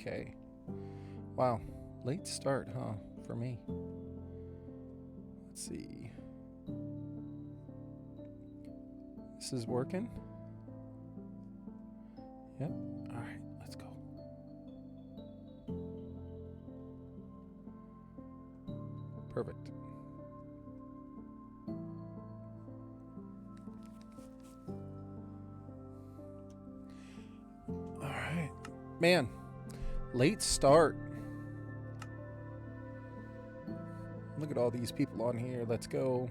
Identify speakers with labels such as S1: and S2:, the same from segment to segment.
S1: Okay. Wow. Late start, huh? For me. Let's see. This is working? Yep. Alright, let's go. Perfect. Alright. Man, late start. Look at all these people on here. Let's go.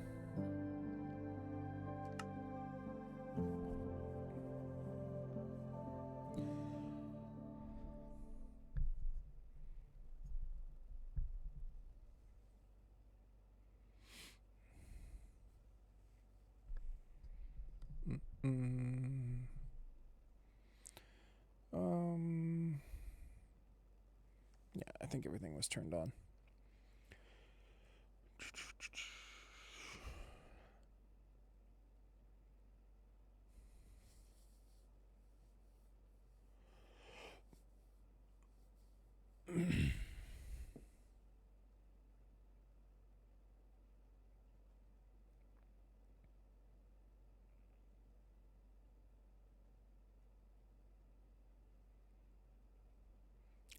S1: Yeah, I think everything was turned on.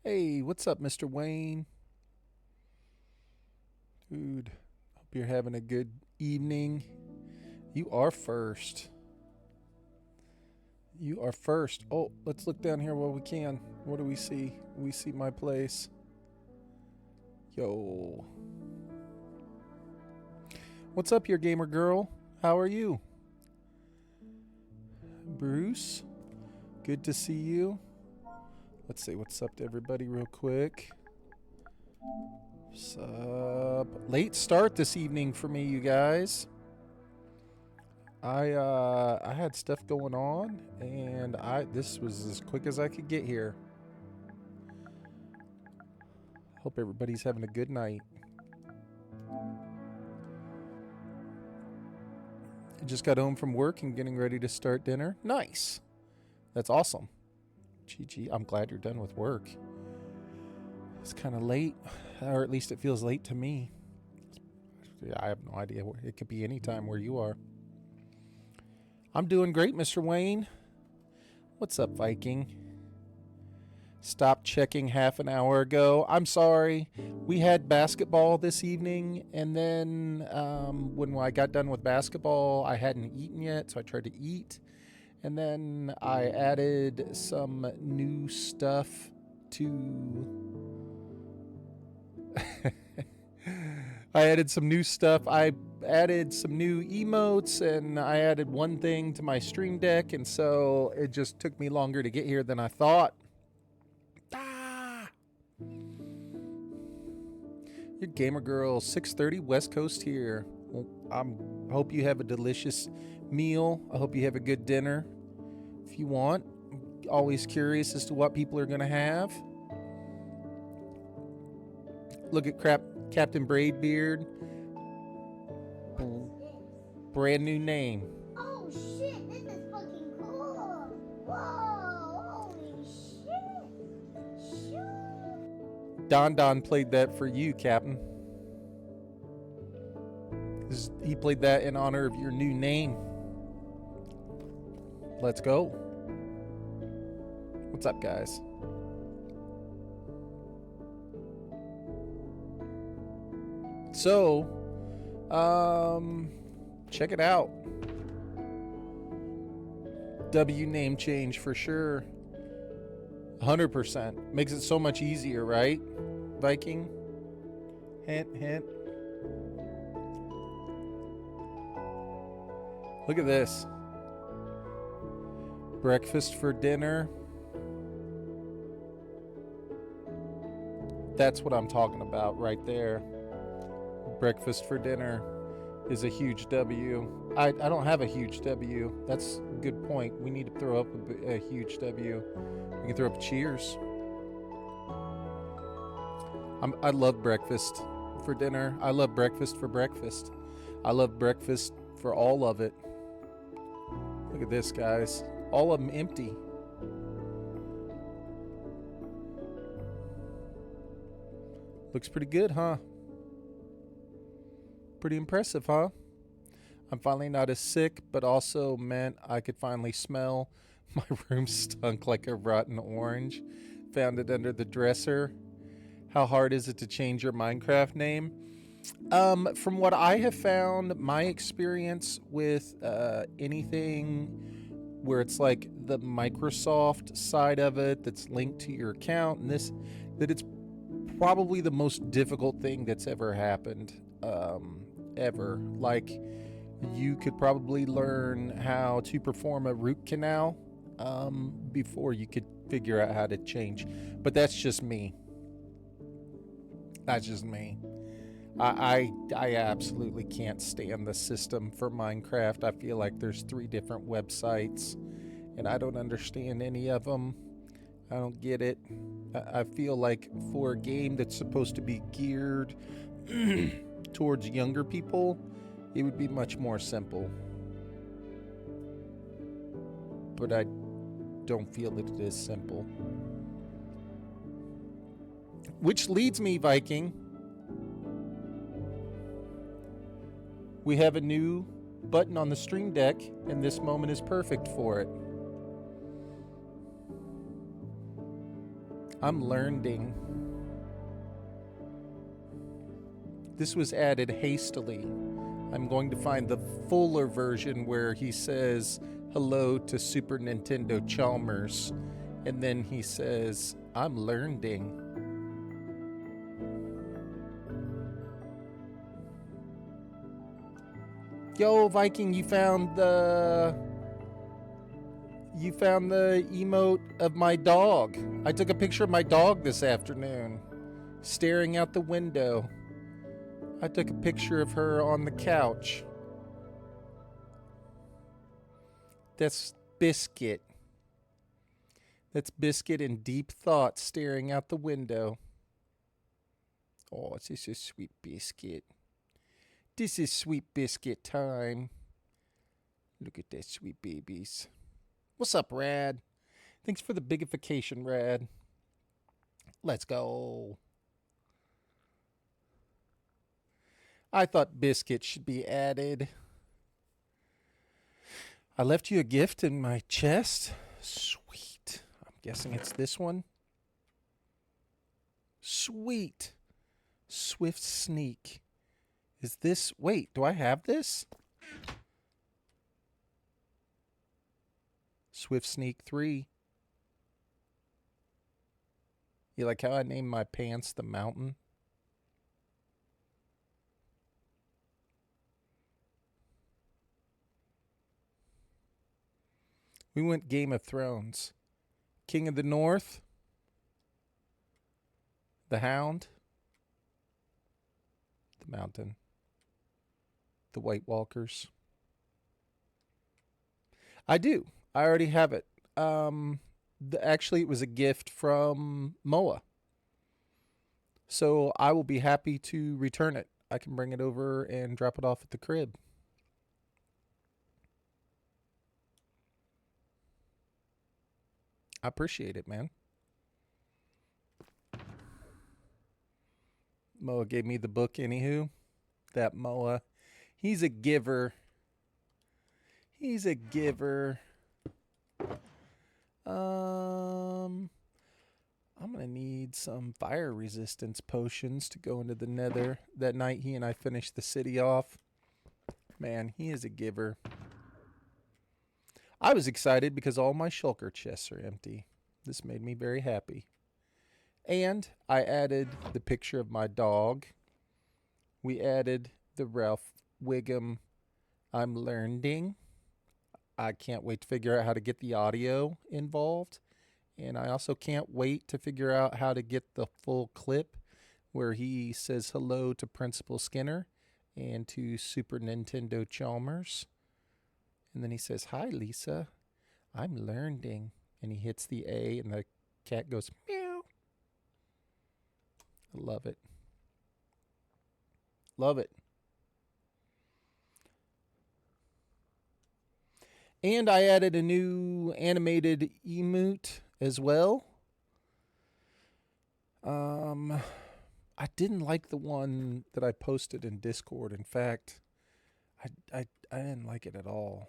S1: Hey, what's up, Mr. Wayne? Dude, hope you're having a good evening. You are first. You are first. Oh, let's look down here while we can. What do we see? We see my place. Yo. What's up, your gamer girl? How are you? Bruce? Good to see you. Let's see what's up to everybody real quick. What's up? Late start this evening for me, you guys. I had stuff going on, and this was as quick as I could get here. Hope everybody's having a good night. I just got home from work and getting ready to start dinner. Nice. That's awesome. GG, I'm glad you're done with work. It's kind of late, or at least it feels late to me. I have no idea. It could be any time where you are. I'm doing great, Mr. Wayne. What's up, Viking? Stopped checking half an hour ago. I'm sorry. We had basketball this evening, and then when I got done with basketball, I hadn't eaten yet, so I tried to eat. And then I added some new stuff to... I added some new stuff. I added some new emotes, and I added one thing to my stream deck, and so it just took me longer to get here than I thought. Your gamer girl, 6:30 West Coast here. Well, I hope you have a delicious meal. I hope you have a good dinner. If you want, always curious as to what people are going to have. Look at Captain Braidbeard. Brand new name.
S2: Oh shit, this is fucking cool. Whoa, holy shit. Shoot.
S1: Don played that for you, Captain. He played that in honor of your new name. Let's go. What's up, guys? So, check it out. W name change for sure. 100%. Makes it so much easier, right? Viking? Hint, hint. Look at this. Breakfast for dinner. That's what I'm talking about right there. Breakfast for dinner is a huge W. I don't have a huge W. That's a good point. We need to throw up a huge W. We can throw up cheers. I love breakfast for dinner. I love breakfast for breakfast. I love breakfast for all of it. Look at this, guys. All of them empty. Looks pretty good, huh? Pretty impressive, huh? I'm finally not as sick, but also meant I could finally smell. My room stunk like a rotten orange. Found it under the dresser. How hard is it to change your Minecraft name? From what I have found, my experience with anything where it's like the Microsoft side of it that's linked to your account, and that it's probably the most difficult thing that's ever happened, ever. Like, you could probably learn how to perform a root canal before you could figure out how to change. But that's just me. That's just me. I absolutely can't stand the system for Minecraft. I feel like there's 3 different websites, and I don't understand any of them. I don't get it. I feel like for a game that's supposed to be geared towards younger people, it would be much more simple. But I don't feel that it is simple. Which leads me, Viking. We have a new button on the Stream Deck, and this moment is perfect for it. I'm learning. This was added hastily. I'm going to find the fuller version where he says hello to Super Nintendo Chalmers, and then he says, I'm learning. Yo, Viking, you found the emote of my dog. I took a picture of my dog this afternoon, staring out the window. I took a picture of her on the couch. That's Biscuit. That's Biscuit in deep thought, staring out the window. Oh, this is sweet Biscuit. This is sweet Biscuit time. Look at that sweet babies. What's up, Rad? Thanks for the bigification, Rad. Let's go. I thought Biscuit should be added. I left you a gift in my chest. Sweet. I'm guessing it's this one. Sweet. Swift Sneak. Is this... Wait, do I have this? Swift Sneak 3. You like how I named my pants the Mountain? We went Game of Thrones. King of the North. The Hound. The Mountain. The White Walkers. I do. I already have it. Actually, it was a gift from Moa. So I will be happy to return it. I can bring it over and drop it off at the crib. I appreciate it, man. Moa gave me the book, anywho. That Moa. He's a giver. He's a giver. I'm going to need some fire resistance potions to go into the Nether. That night he and I finished the city off. Man, he is a giver. I was excited because all my shulker chests are empty. This made me very happy. And I added the picture of my dog. We added the Ralph Wiggum I'm learning. I can't wait to figure out how to get the audio involved. And I also can't wait to figure out how to get the full clip where he says hello to Principal Skinner and to Super Nintendo Chalmers. And then he says, hi, Lisa. I'm learning. And he hits the A and the cat goes, meow. I love it. Love it. And I added a new animated emote as well. I I didn't like the one that I posted in Discord. In fact, I didn't like it at all.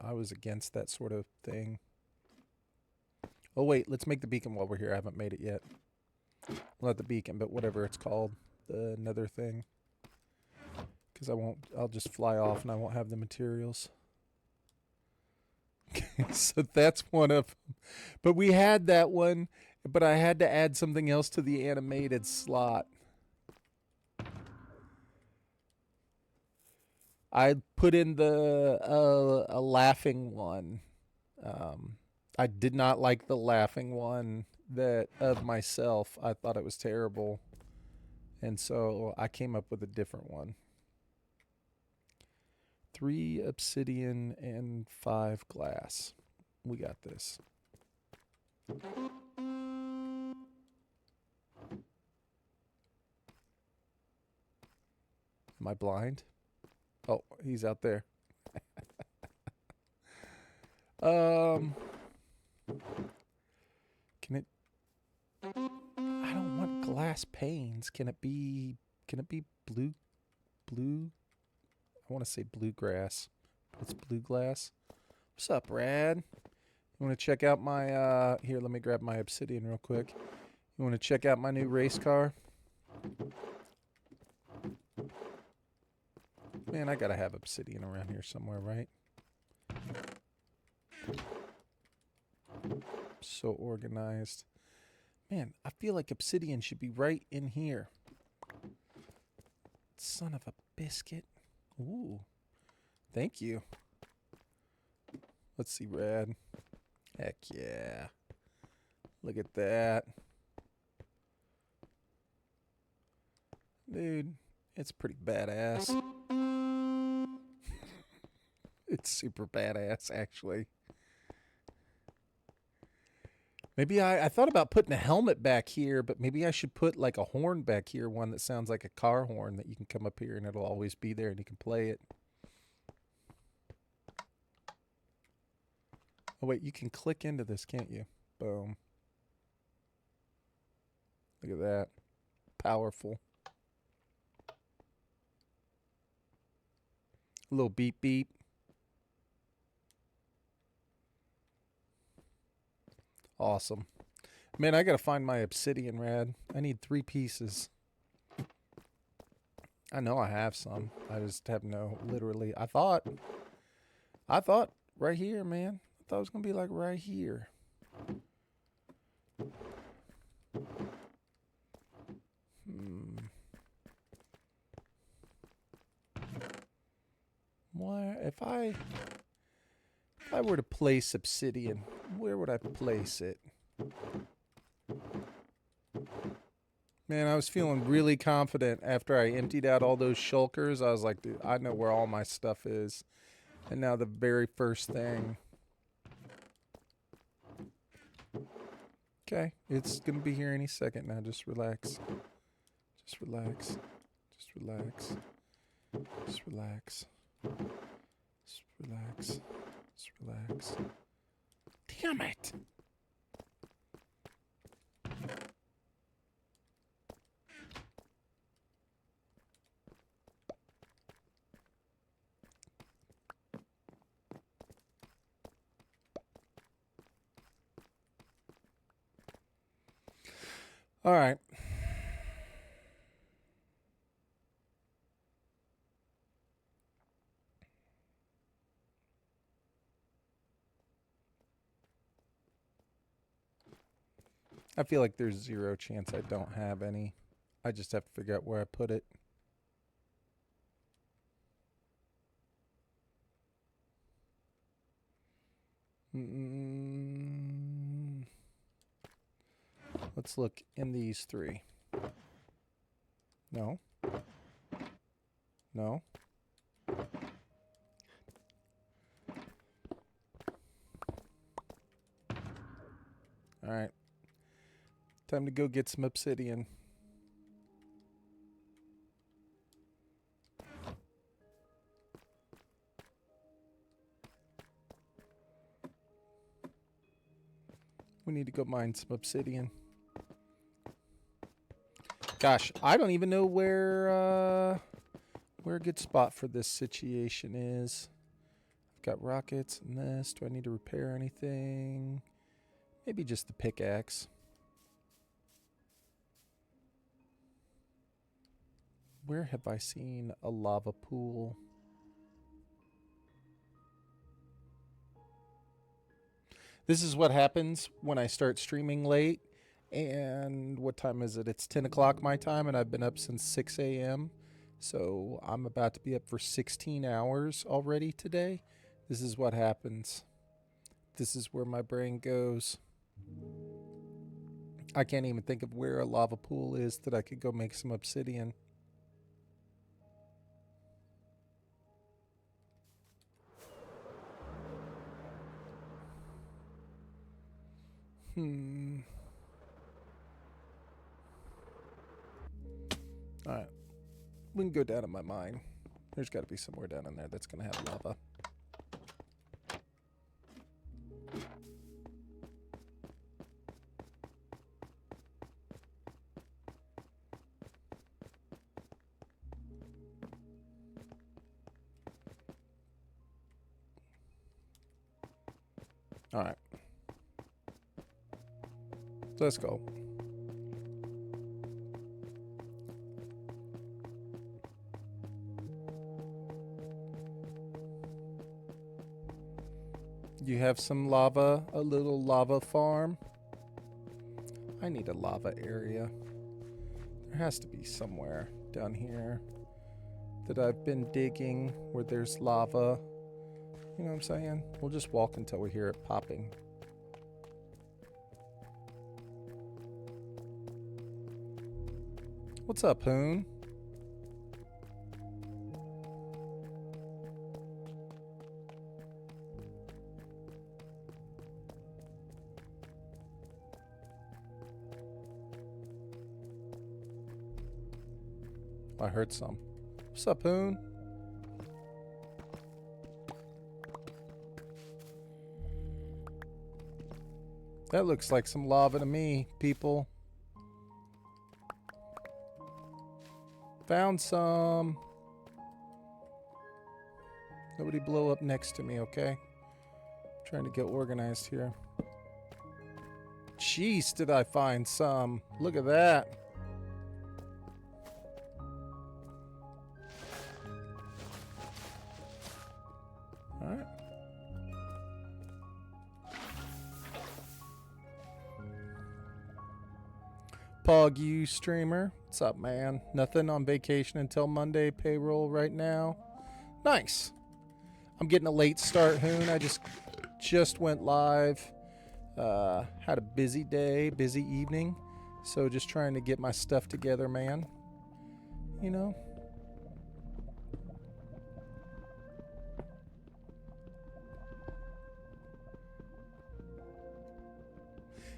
S1: I was against that sort of thing. Oh wait, let's make the beacon while we're here. I haven't made it yet. Not the beacon, but whatever it's called, the Nether thing. Because I'll just fly off and I won't have the materials. So that's one of them. But we had that one, but I had to add something else to the animated slot. I put in a laughing one. I did not like the laughing one that of myself. I thought it was terrible. And so I came up with a different one. 3 obsidian and 5 glass. We got this. Am I blind? Oh, he's out there. Can it... I don't want glass panes. Can it be blue? I want to say bluegrass. It's blue glass. What's up, Brad? You want to check out my, here, let me grab my obsidian real quick. You want to check out my new race car? Man, I gotta have obsidian around here somewhere, right? So organized. Man, I feel like obsidian should be right in here. Son of a biscuit. Ooh. Thank you. Let's see, Rad. Heck yeah. Look at that. Dude, it's pretty badass. It's super badass, actually. Maybe I thought about putting a helmet back here, but maybe I should put like a horn back here, one that sounds like a car horn that you can come up here and it'll always be there and you can play it. Oh wait, you can click into this, can't you? Boom. Look at that. Powerful. A little beep beep. Awesome. Man, I gotta find my obsidian, Rad. I need 3 pieces. I know I have some. I just have no, literally. I thought right here, man. I thought it was gonna be like right here. Why, if I were to place obsidian, where would I place it? Man, I was feeling really confident after I emptied out all those shulkers. I was like, dude, I know where all my stuff is. And now the very first thing. Okay, it's going to be here any second now. Just relax. Just relax. Just relax. Just relax. Just relax. Just relax. Damn it! All right. I feel like there's 0 chance I don't have any. I just have to figure out where I put it. Let's look in these 3. No. No. All right. Time to go get some obsidian. We need to go mine some obsidian. Gosh, I don't even know where a good spot for this situation is. I've got rockets and this. Do I need to repair anything? Maybe just the pickaxe. Where have I seen a lava pool? This is what happens when I start streaming late. And what time is it? It's 10 o'clock my time, and I've been up since 6 a.m. So I'm about to be up for 16 hours already today. This is what happens. This is where my brain goes. I can't even think of where a lava pool is that I could go make some obsidian. Alright. We can go down in my mine. There's got to be somewhere down in there that's going to have lava. Alright. So let's go. You have some lava, a little lava farm. I need a lava area. There has to be somewhere down here that I've been digging where there's lava. You know what I'm saying? We'll just walk until we hear it popping. What's up, Hoon? I heard some. What's up, Hoon? That looks like some lava to me, people. Found some. Nobody blow up next to me, okay? Trying to get organized here. Jeez, did I find some. Look at that. Alright. Pog you streamer. What's up, man? Nothing, on vacation until Monday. Payroll right now. Nice. I'm getting a late start, Hoon. I just went live. Had a busy day, busy evening. So just trying to get my stuff together, man. You know.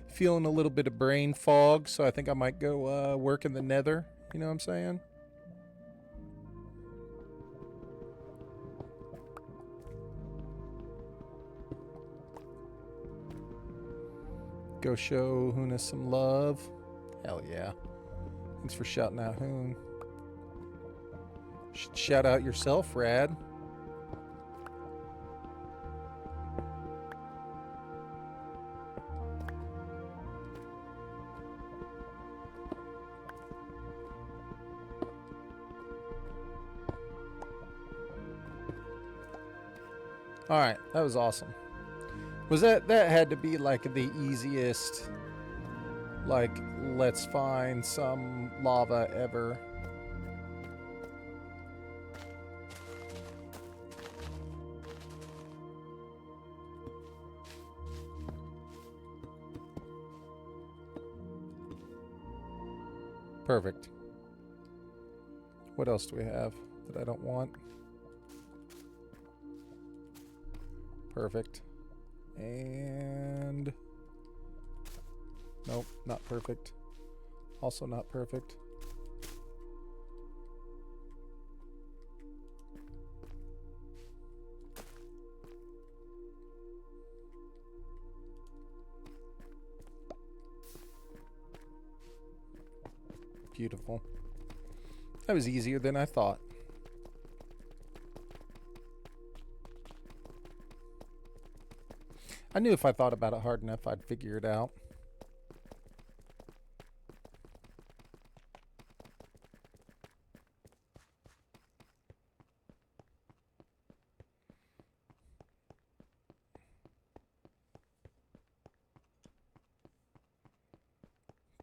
S1: Feeling a little bit of brain fog, so I think I might go work in the Nether. You know what I'm saying? Go show Hoona some love. Hell yeah. Thanks for shouting out Hoon. Shout out yourself, Rad. Alright, that was awesome. Was that had to be like the easiest, like, let's find some lava ever. Perfect. What else do we have that I don't want? Perfect. And nope, not perfect. Also not perfect. Beautiful. That was easier than I thought. I knew if I thought about it hard enough, I'd figure it out.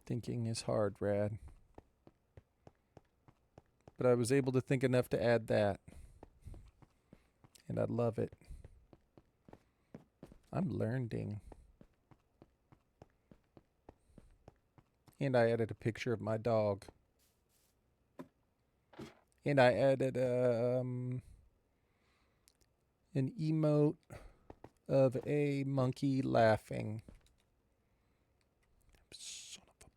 S1: Thinking is hard, Rad. But I was able to think enough to add that. And I love it. I'm learning. And I added a picture of my dog. And I added an emote of a monkey laughing. Son of a...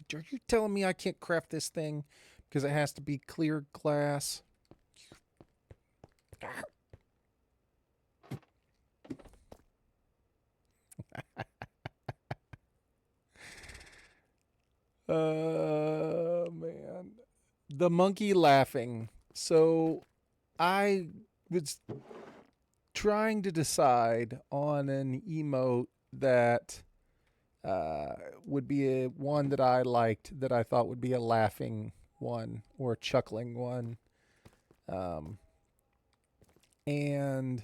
S1: Dude, are you telling me I can't craft this thing because it has to be clear glass? Man. The monkey laughing. So I was trying to decide on an emote that would be one that I liked, that I thought would be a laughing one or a chuckling one. And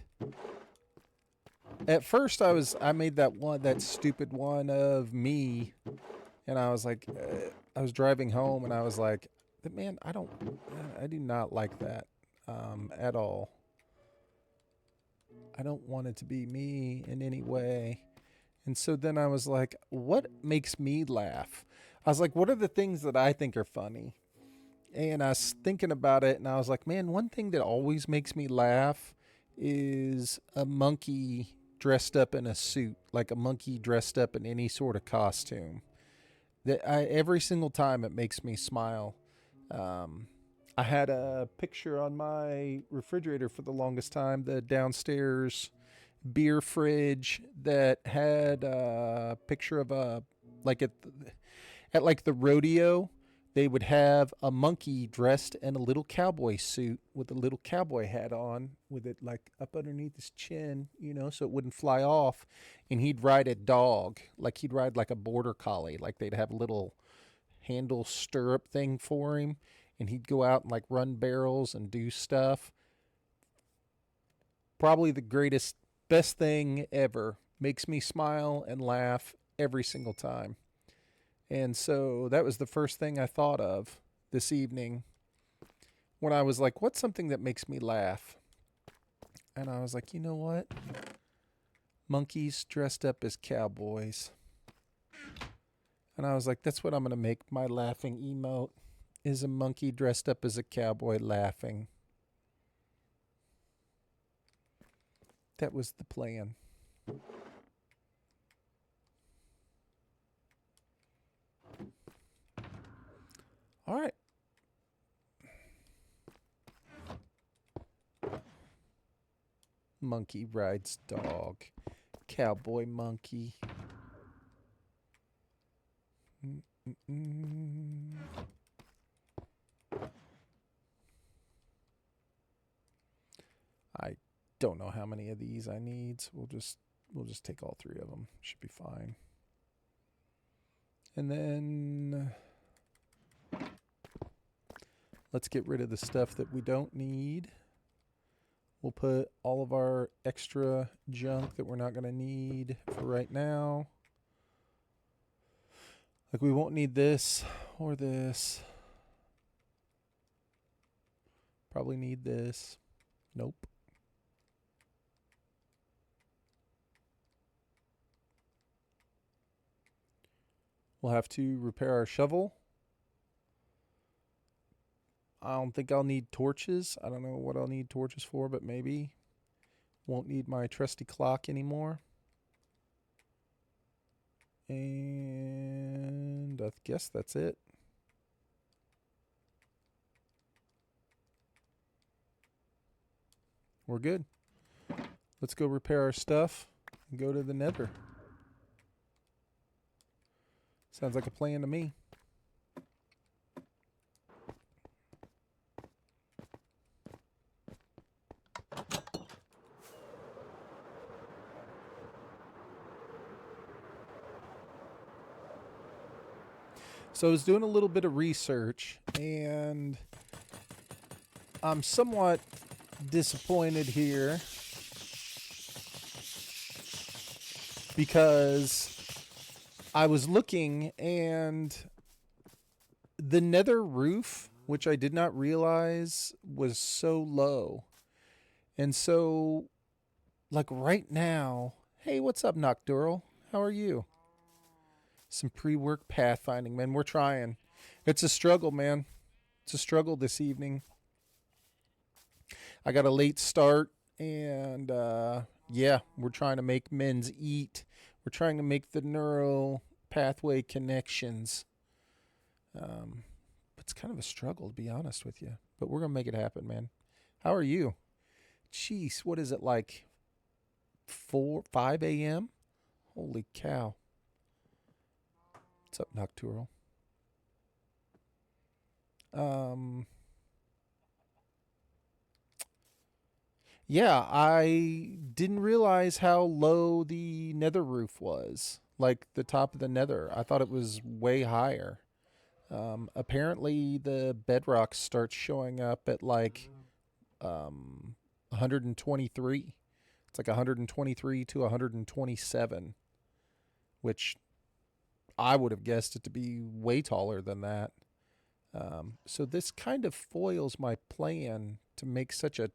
S1: at first I made that stupid one of me, and I was like, I was driving home and I was like, man, I do not like that at all. I don't want it to be me in any way. And so then I was like, what makes me laugh? I was like, what are the things that I think are funny? And I was thinking about it and I was like, man, one thing that always makes me laugh is a monkey dressed up in a suit, like a monkey dressed up in any sort of costume. Every single time it makes me smile. I had a picture on my refrigerator for the longest time, the downstairs beer fridge that had a picture of like at like the rodeo, they would have a monkey dressed in a little cowboy suit with a little cowboy hat on, with it like up underneath his chin, so it wouldn't fly off. And he'd ride a dog, like he'd ride like a border collie, like they'd have a little handle stirrup thing for him. And he'd go out and like run barrels and do stuff. Probably the best thing ever. Makes me smile and laugh every single time. And so that was the first thing I thought of this evening when I was like, what's something that makes me laugh? And I was like, you know what? Monkeys dressed up as cowboys. And I was like, that's what I'm going to make my laughing emote, is a monkey dressed up as a cowboy laughing. That was the plan. All right. Monkey rides dog. Cowboy monkey. I don't know how many of these I need, so we'll just take all 3 of them. Should be fine. And then let's get rid of the stuff that we don't need. We'll put all of our extra junk that we're not going to need for right now. Like, we won't need this or this. Probably need this. Nope. We'll have to repair our shovel. I don't think I'll need torches. I don't know what I'll need torches for, but maybe. Won't need my trusty clock anymore. And I guess that's it. We're good. Let's go repair our stuff and go to the Nether. Sounds like a plan to me. So I was doing a little bit of research, and I'm somewhat disappointed here because I was looking and the nether roof, which I did not realize was so low. And so, like right now, hey, what's up, Noctural? How are you? Some pre-work pathfinding, man. We're trying. It's a struggle, man. It's a struggle this evening. I got a late start, and yeah, we're trying to make men's eat. We're trying to make the neural pathway connections. It's kind of a struggle, to be honest with you. But we're going to make it happen, man. How are you? Jeez, what is it like? 5 a.m.? Holy cow. What's up, Noctural? Yeah, I didn't realize how low the nether roof was. Like the top of the nether. I thought it was way higher. Apparently, the bedrock starts showing up at like 123. It's like 123 to 127, which I would have guessed it to be way taller than that. So this kind of foils my plan to make such a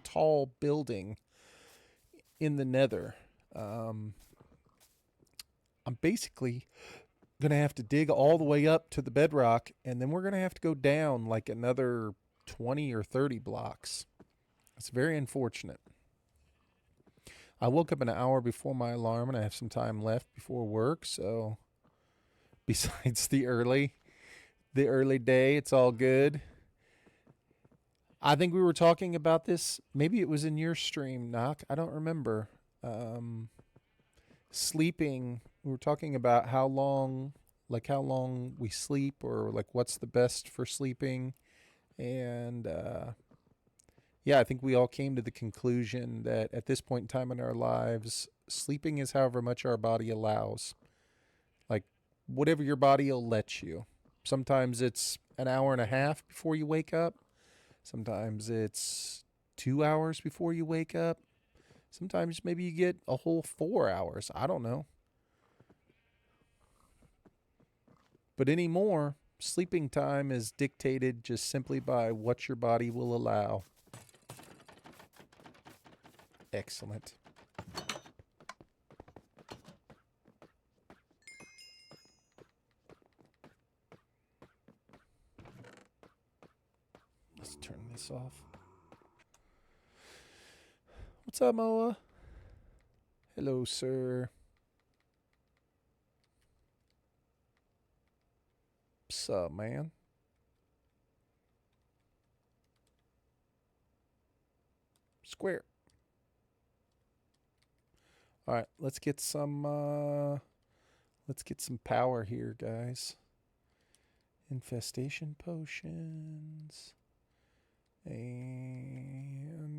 S1: tall building in the nether. I'm basically going to have to dig all the way up to the bedrock, and then we're going to have to go down like another 20 or 30 blocks. It's very unfortunate. I woke up an hour before my alarm, and I have some time left before work, so besides the early day, it's all good. I think we were talking about this. Maybe it was in your stream, Knock. I don't remember. Sleeping. We were talking about how long we sleep, or like what's the best for sleeping. And yeah, I think we all came to the conclusion that at this point in time in our lives, sleeping is however much our body allows. Like whatever your body will let you. Sometimes it's an hour and a half before you wake up. Sometimes it's 2 hours before you wake up. Sometimes maybe you get a whole 4 hours. I don't know. But anymore, sleeping time is dictated just simply by what your body will allow. Excellent. Let's turn this off. What's up, Moa? Hello, sir. What's up, man? Square. All right, let's get some power here, guys. Infestation potions. And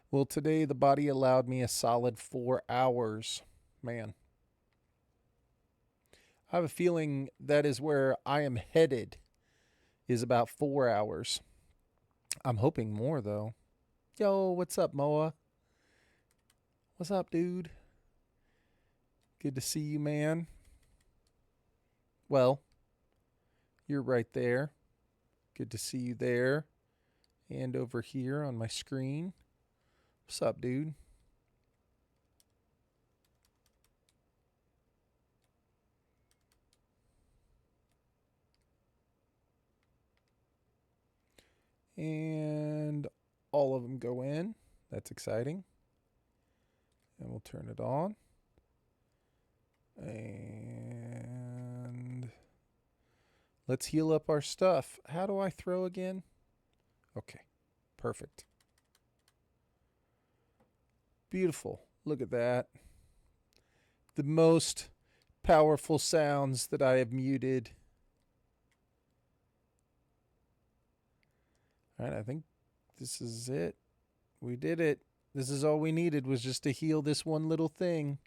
S1: well, today the body allowed me a solid 4 hours. Man. I have a feeling that is where I am headed, is about 4 hours. I'm hoping more, though. Yo, what's up, Moa? What's up, dude? Good to see you, man. Well, you're right there. Good to see you there. And over here on my screen. What's up, dude? And all of them go in. That's exciting. And we'll turn it on. And let's heal up our stuff. How do I throw again? Okay, perfect. Beautiful. Look at that. The most powerful sounds that I have muted. All right, I think this is it. We did it. This is all we needed, was just to heal this one little thing.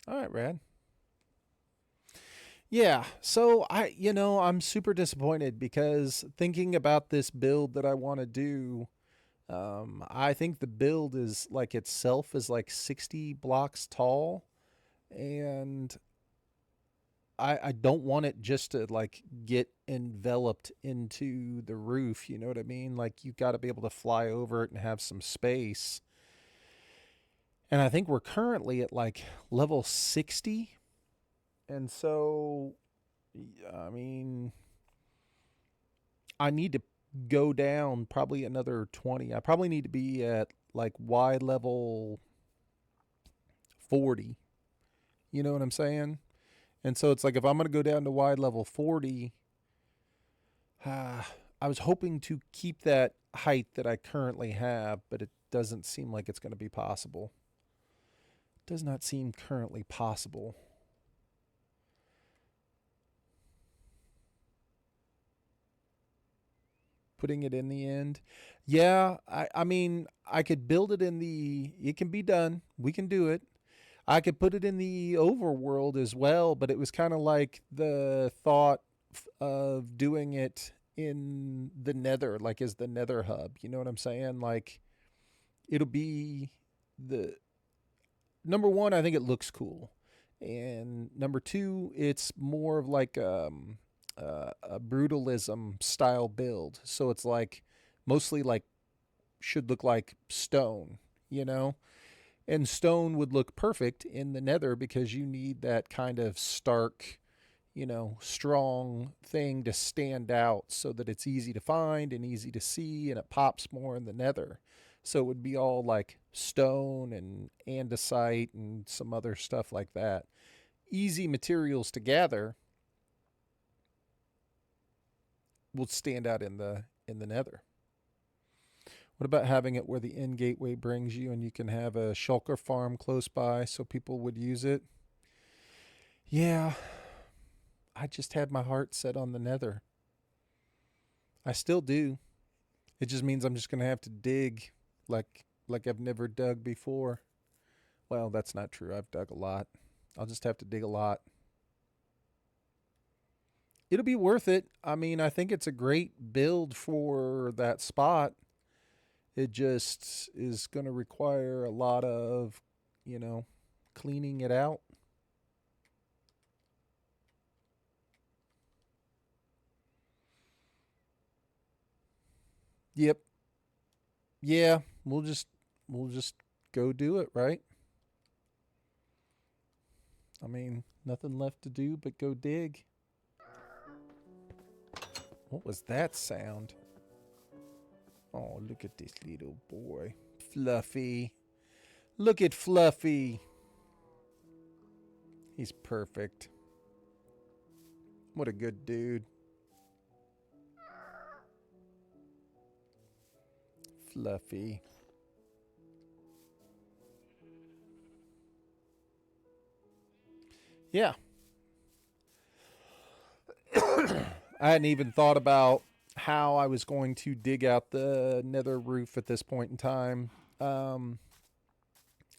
S1: All right, Rad. Yeah, so I'm super disappointed because thinking about this build that I want to do, I think the build is like itself is like 60 blocks tall, and I don't want it just to like get enveloped into the roof. You know what I mean? Like you got to be able to fly over it and have some space. And I think we're currently at like level 60, and so I mean I need to go down probably another 20. I probably need to be at like Y level 40. You know what I'm saying? And so it's like if I'm going to go down to Y level 40, I was hoping to keep that height that I currently have, but it doesn't seem like it's going to be possible. It does not seem currently possible. Putting it in the end. Yeah, I mean, I could build it in the. It can be done. We can do it. I could put it in the overworld as well, but it was kind of like the thought of doing it in the Nether, like as the Nether hub. You know what I'm saying? Like it'll be the number one. I think it looks cool, and number two, it's more of like a brutalism style build. So it's like mostly like should look like stone, you know? And stone would look perfect in the Nether because you need that kind of stark, strong thing to stand out so that it's easy to find and easy to see and it pops more in the Nether. So it would be all like stone and andesite and some other stuff like that. Easy materials to gather will stand out in the Nether. What about having it where the end gateway brings you and you can have a shulker farm close by so people would use it? Yeah, I just had my heart set on the Nether. I still do. It just means I'm just going to have to dig like I've never dug before. Well, that's not true. I've dug a lot. I'll just have to dig a lot. It'll be worth it. I mean, I think it's a great build for that spot. It just is going to require a lot of, you know, cleaning it out. Yep. Yeah, we'll just go do it, right? I mean, nothing left to do but go dig. What was that sound? Oh, look at this little boy. Fluffy. Look at Fluffy. He's perfect. What a good dude. Fluffy. Yeah. I hadn't even thought about how I was going to dig out the nether roof at this point in time. I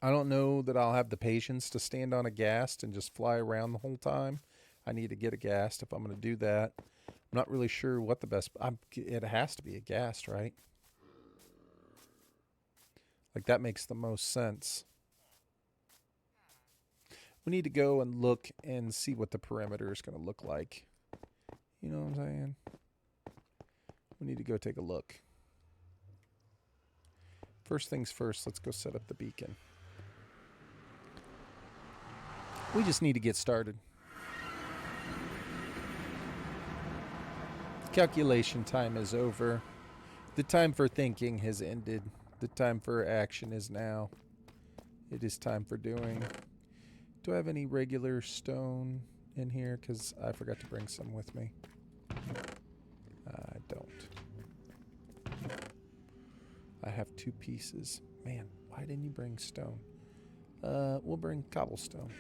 S1: don't know that I'll have the patience to stand on a ghast and just fly around the whole time. I need to get a ghast if I'm going to do that. I'm not really sure what the best. It has to be a ghast, right? Like that makes the most sense. We need to go and look and see what the perimeter is going to look like. You know what I'm saying? We need to go take a look. First things first, let's go set up the beacon. We just need to get started. Calculation time is over. The time for thinking has ended. The time for action is now. It is time for doing. Do I have any regular stone in here? Because I forgot to bring some with me. I don't. I have 2 pieces. Man, why didn't you bring stone? We'll bring cobblestone.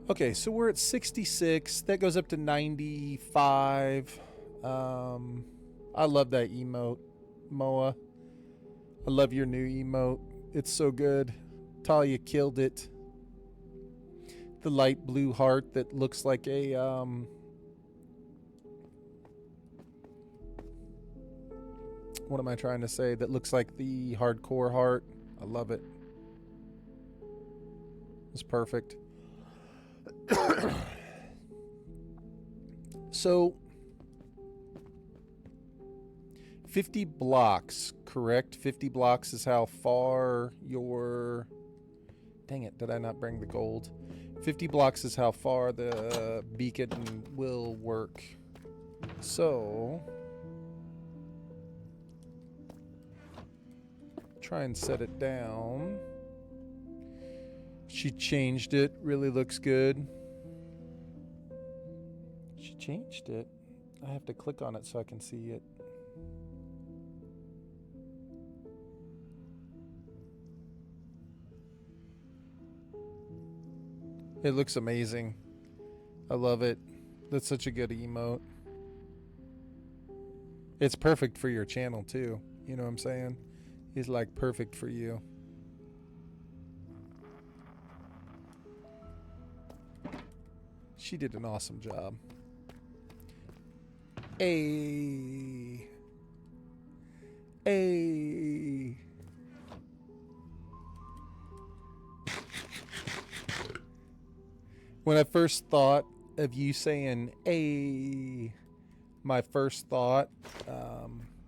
S1: Okay, so we're at 66. That goes up to 95. I love that emote, Moa. I love your new emote. It's so good. Talia killed it. The light blue heart that looks like a what am I trying to say? That looks like the hardcore heart. I love it. It's perfect. So 50 blocks, correct? 50 blocks is how far your... Dang it, did I not bring the gold? 50 blocks is how far the beacon will work. So... try and set it down. She changed it. Really looks good. She changed it. I have to click on it so I can see it. It looks amazing. I love it. That's such a good emote. It's perfect for your channel too. You know what I'm saying? He's like perfect for you. She did an awesome job. Hey. Hey. When I first thought of you saying "a," my first thought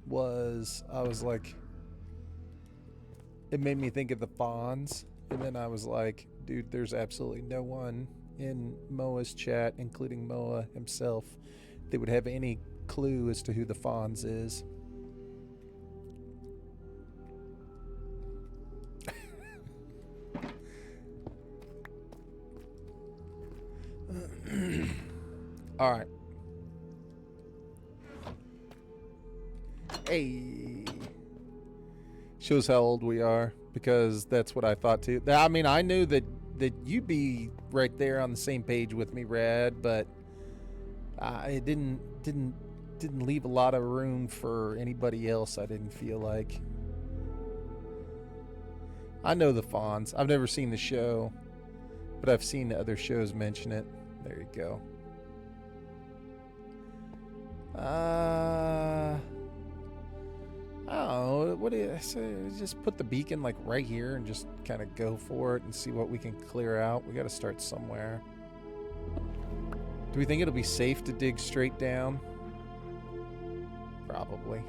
S1: was I was like, it made me think of the Fonz, and then I was like, dude, there's absolutely no one in Moa's chat, including Moa himself, that would have any clue as to who the Fonz is. All right. Hey. Shows how old we are, because that's what I thought too. I mean, I knew that you'd be right there on the same page with me, Rad, but it didn't leave a lot of room for anybody else. I didn't feel like. I know the Fonz. I've never seen the show, but I've seen the other shows mention it. There you go. I don't know. What do you say? Just put the beacon like right here and just kind of go for it and see what we can clear out. We got to start somewhere. Do we think it'll be safe to dig straight down? Probably.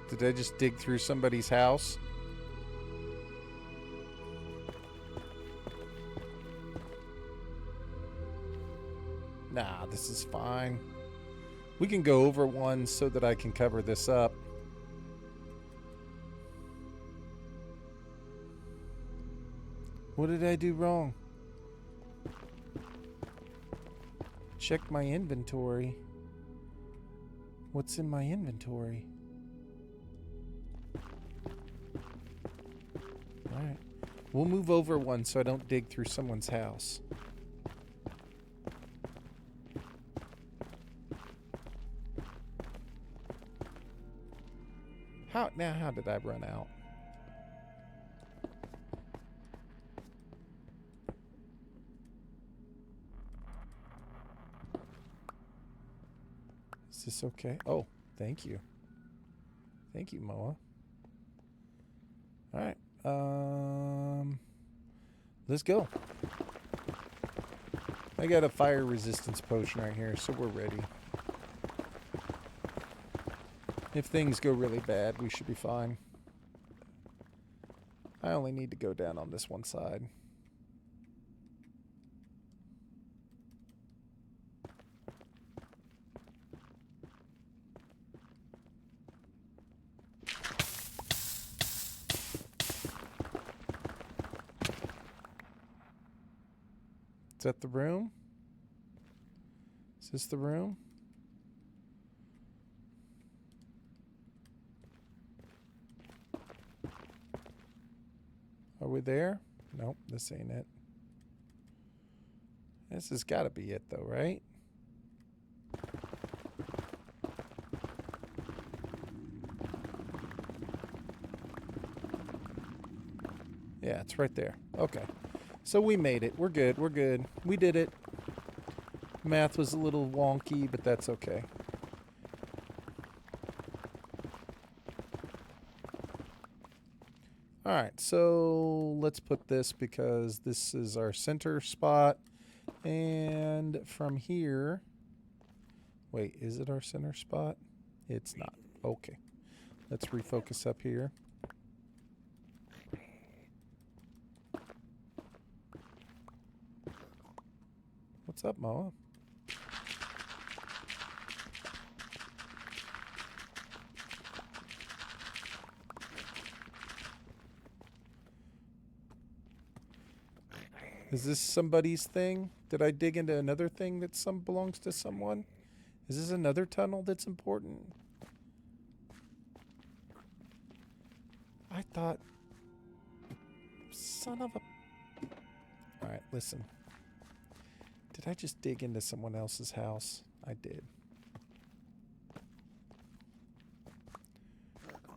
S1: Did I just dig through somebody's house? Nah, this is fine. We can go over one so that I can cover this up. What did I do wrong? Check my inventory. What's in my inventory? Alright. We'll move over one so I don't dig through someone's house. How did I run out? Is this okay? Oh, thank you. Thank you, Moa. Alright. Let's go. I got a fire resistance potion right here, so we're ready. If things go really bad, we should be fine. I only need to go down on this one side. Is that the room? Is this the room? way there? Nope, this ain't it. This has got to be it, though, right? Yeah, it's right there. Okay. So we made it. We're good. We're good. We did it. Math was a little wonky, but that's okay. Alright, so let's put this because this is our center spot. And from here... Wait, is it our center spot? It's not. Okay. Let's refocus up here. What's up, Moa? Is this somebody's thing? Did I dig into another thing that belongs to someone? Is this another tunnel that's important? I thought... Son of a... Alright, listen. Did I just dig into someone else's house? I did.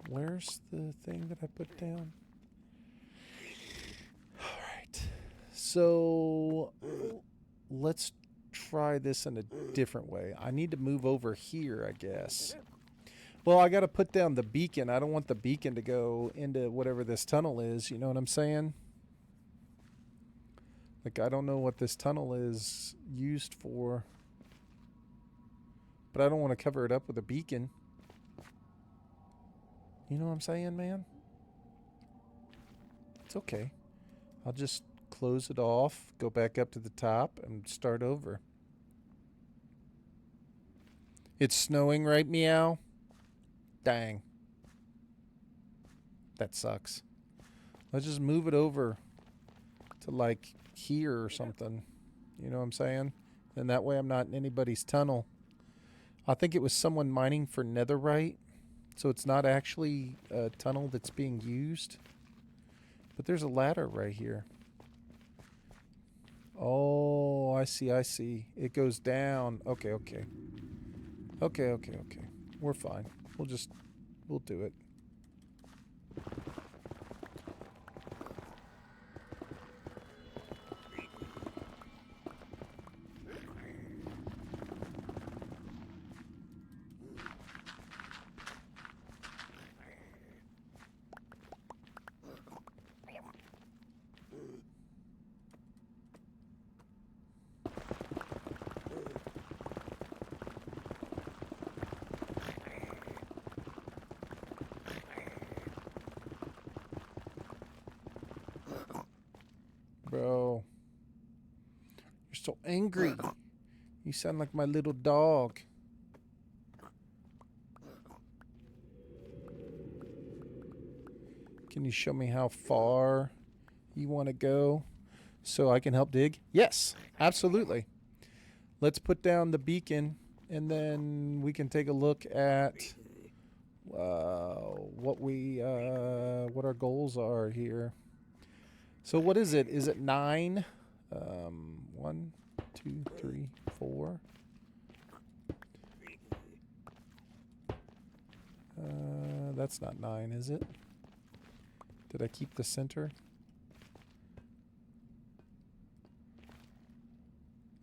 S1: Where's the thing that I put down? Alright. So... let's try this in a different way. I need to move over here, I guess. Well, I got to put down the beacon. I don't want the beacon to go into whatever this tunnel is. You know what I'm saying? Like, I don't know what this tunnel is used for. But I don't want to cover it up with a beacon. You know what I'm saying, man? It's okay. I'll just close it off, go back up to the top, and start over. It's snowing, right, Meow? Dang. That sucks. Let's just move it over to, like, here or something. You know what I'm saying? And that way I'm not in anybody's tunnel. I think it was someone mining for netherite, so it's not actually a tunnel that's being used. But there's a ladder right here. Oh, I see, I see. It goes down. Okay, okay. Okay, okay, okay. We're fine. We'll do it. Bro. You're so angry. You sound like my little dog. Can you show me how far you want to go so I can help dig? Yes, absolutely. Let's put down the beacon and then we can take a look at what our goals are here. So what is it? Is it 9? 1, 2, 3, 4. That's not 9, is it? Did I keep the center?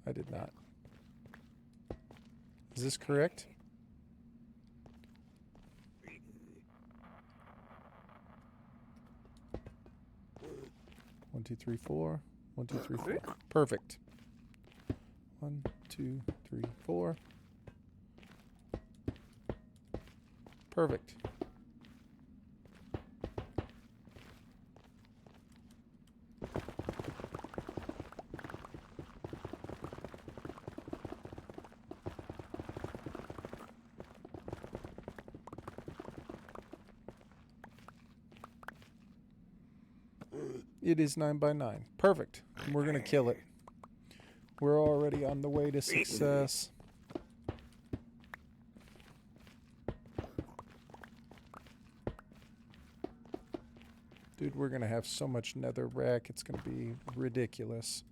S1: I did not. Is this correct? One, two, three, 4. 1, 2, 3, 4. Perfect. 1, 2, 3, 4. Perfect. It is 9 by 9. Perfect. And we're going to kill it. We're already on the way to success. Dude, we're going to have so much nether rack. It's going to be ridiculous.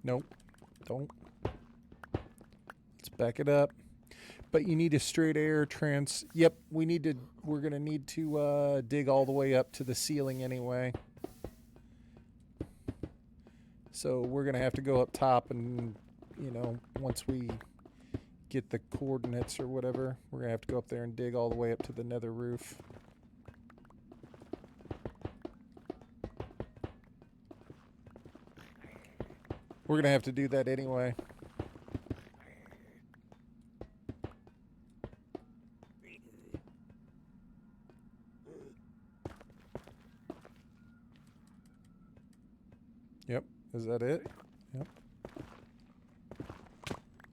S1: Nope. Don't. Let's back it up. But you need a straight air trans. Yep, we're going to need to dig all the way up to the ceiling anyway. So we're going to have to go up top and, you know, once we get the coordinates or whatever, we're going to have to go up there and dig all the way up to the nether roof. We're going to have to do that anyway. Yep. Is that it? Yep.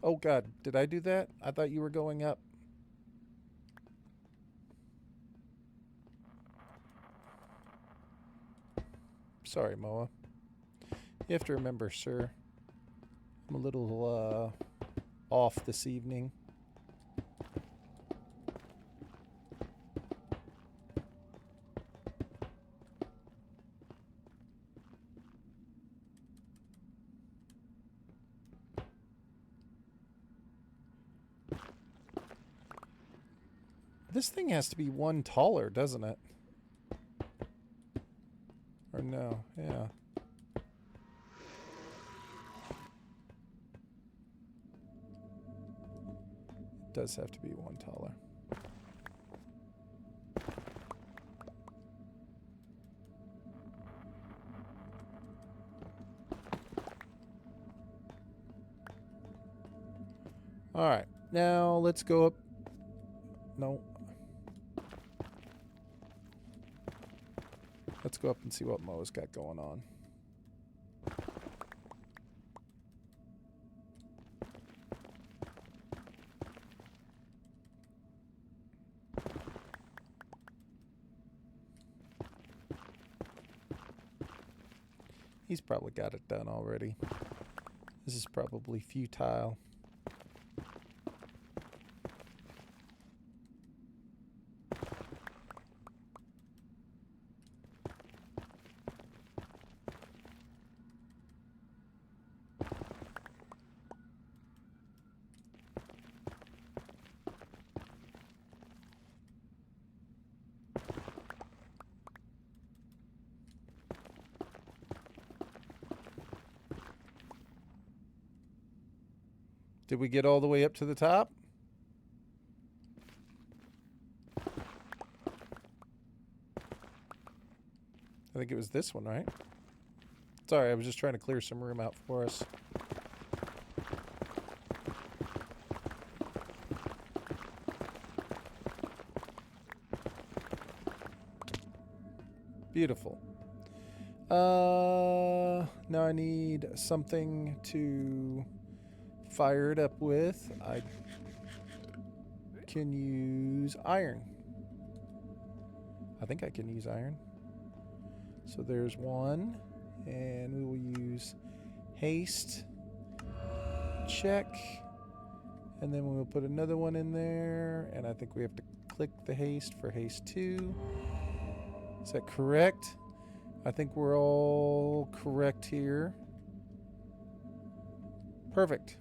S1: Oh, God. Did I do that? I thought you were going up. Sorry, Moa. You have to remember, sir. I'm a little off this evening. This thing has to be one taller, doesn't it? Or no? Yeah. It does have to be one taller. All right. Now let's go up. No. Let's go up and see what Mo's got going on. He's probably got it done already. This is probably futile. Did we get all the way up to the top? I think it was this one, right? Sorry, I was just trying to clear some room out for us. Beautiful. Now I need something to fire it up with. I can use iron. I think I can use iron. So there's one, and we will use haste. Check. And then we'll put another one in there, and I think we have to click the haste for haste 2. Is that correct? I think we're all correct here. Perfect.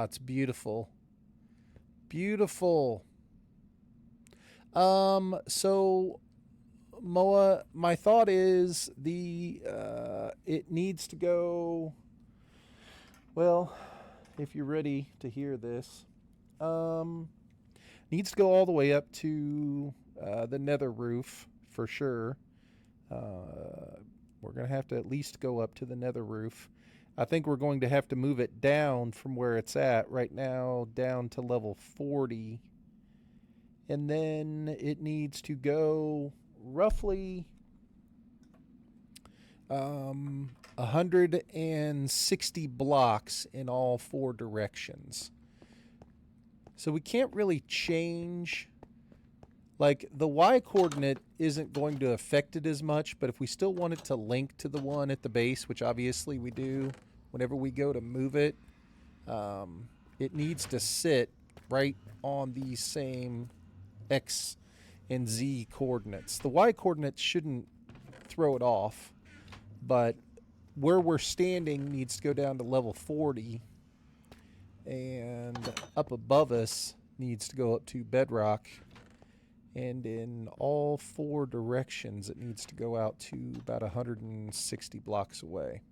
S1: It's beautiful. Beautiful. So Moa, my thought is it needs to go. Well, if you're ready to hear this, needs to go all the way up to the nether roof for sure. We're going to have to at least go up to the nether roof. I think we're going to have to move it down from where it's at right now down to level 40. And then it needs to go roughly 160 blocks in all 4 directions. So we can't really change. Like, the Y coordinate isn't going to affect it as much, but if we still want it to link to the one at the base, which obviously we do, whenever we go to move it, it needs to sit right on these same X and Z coordinates. The Y coordinates shouldn't throw it off, but where we're standing needs to go down to level 40, and up above us needs to go up to Bedrock. And in all 4 directions, it needs to go out to about 160 blocks away.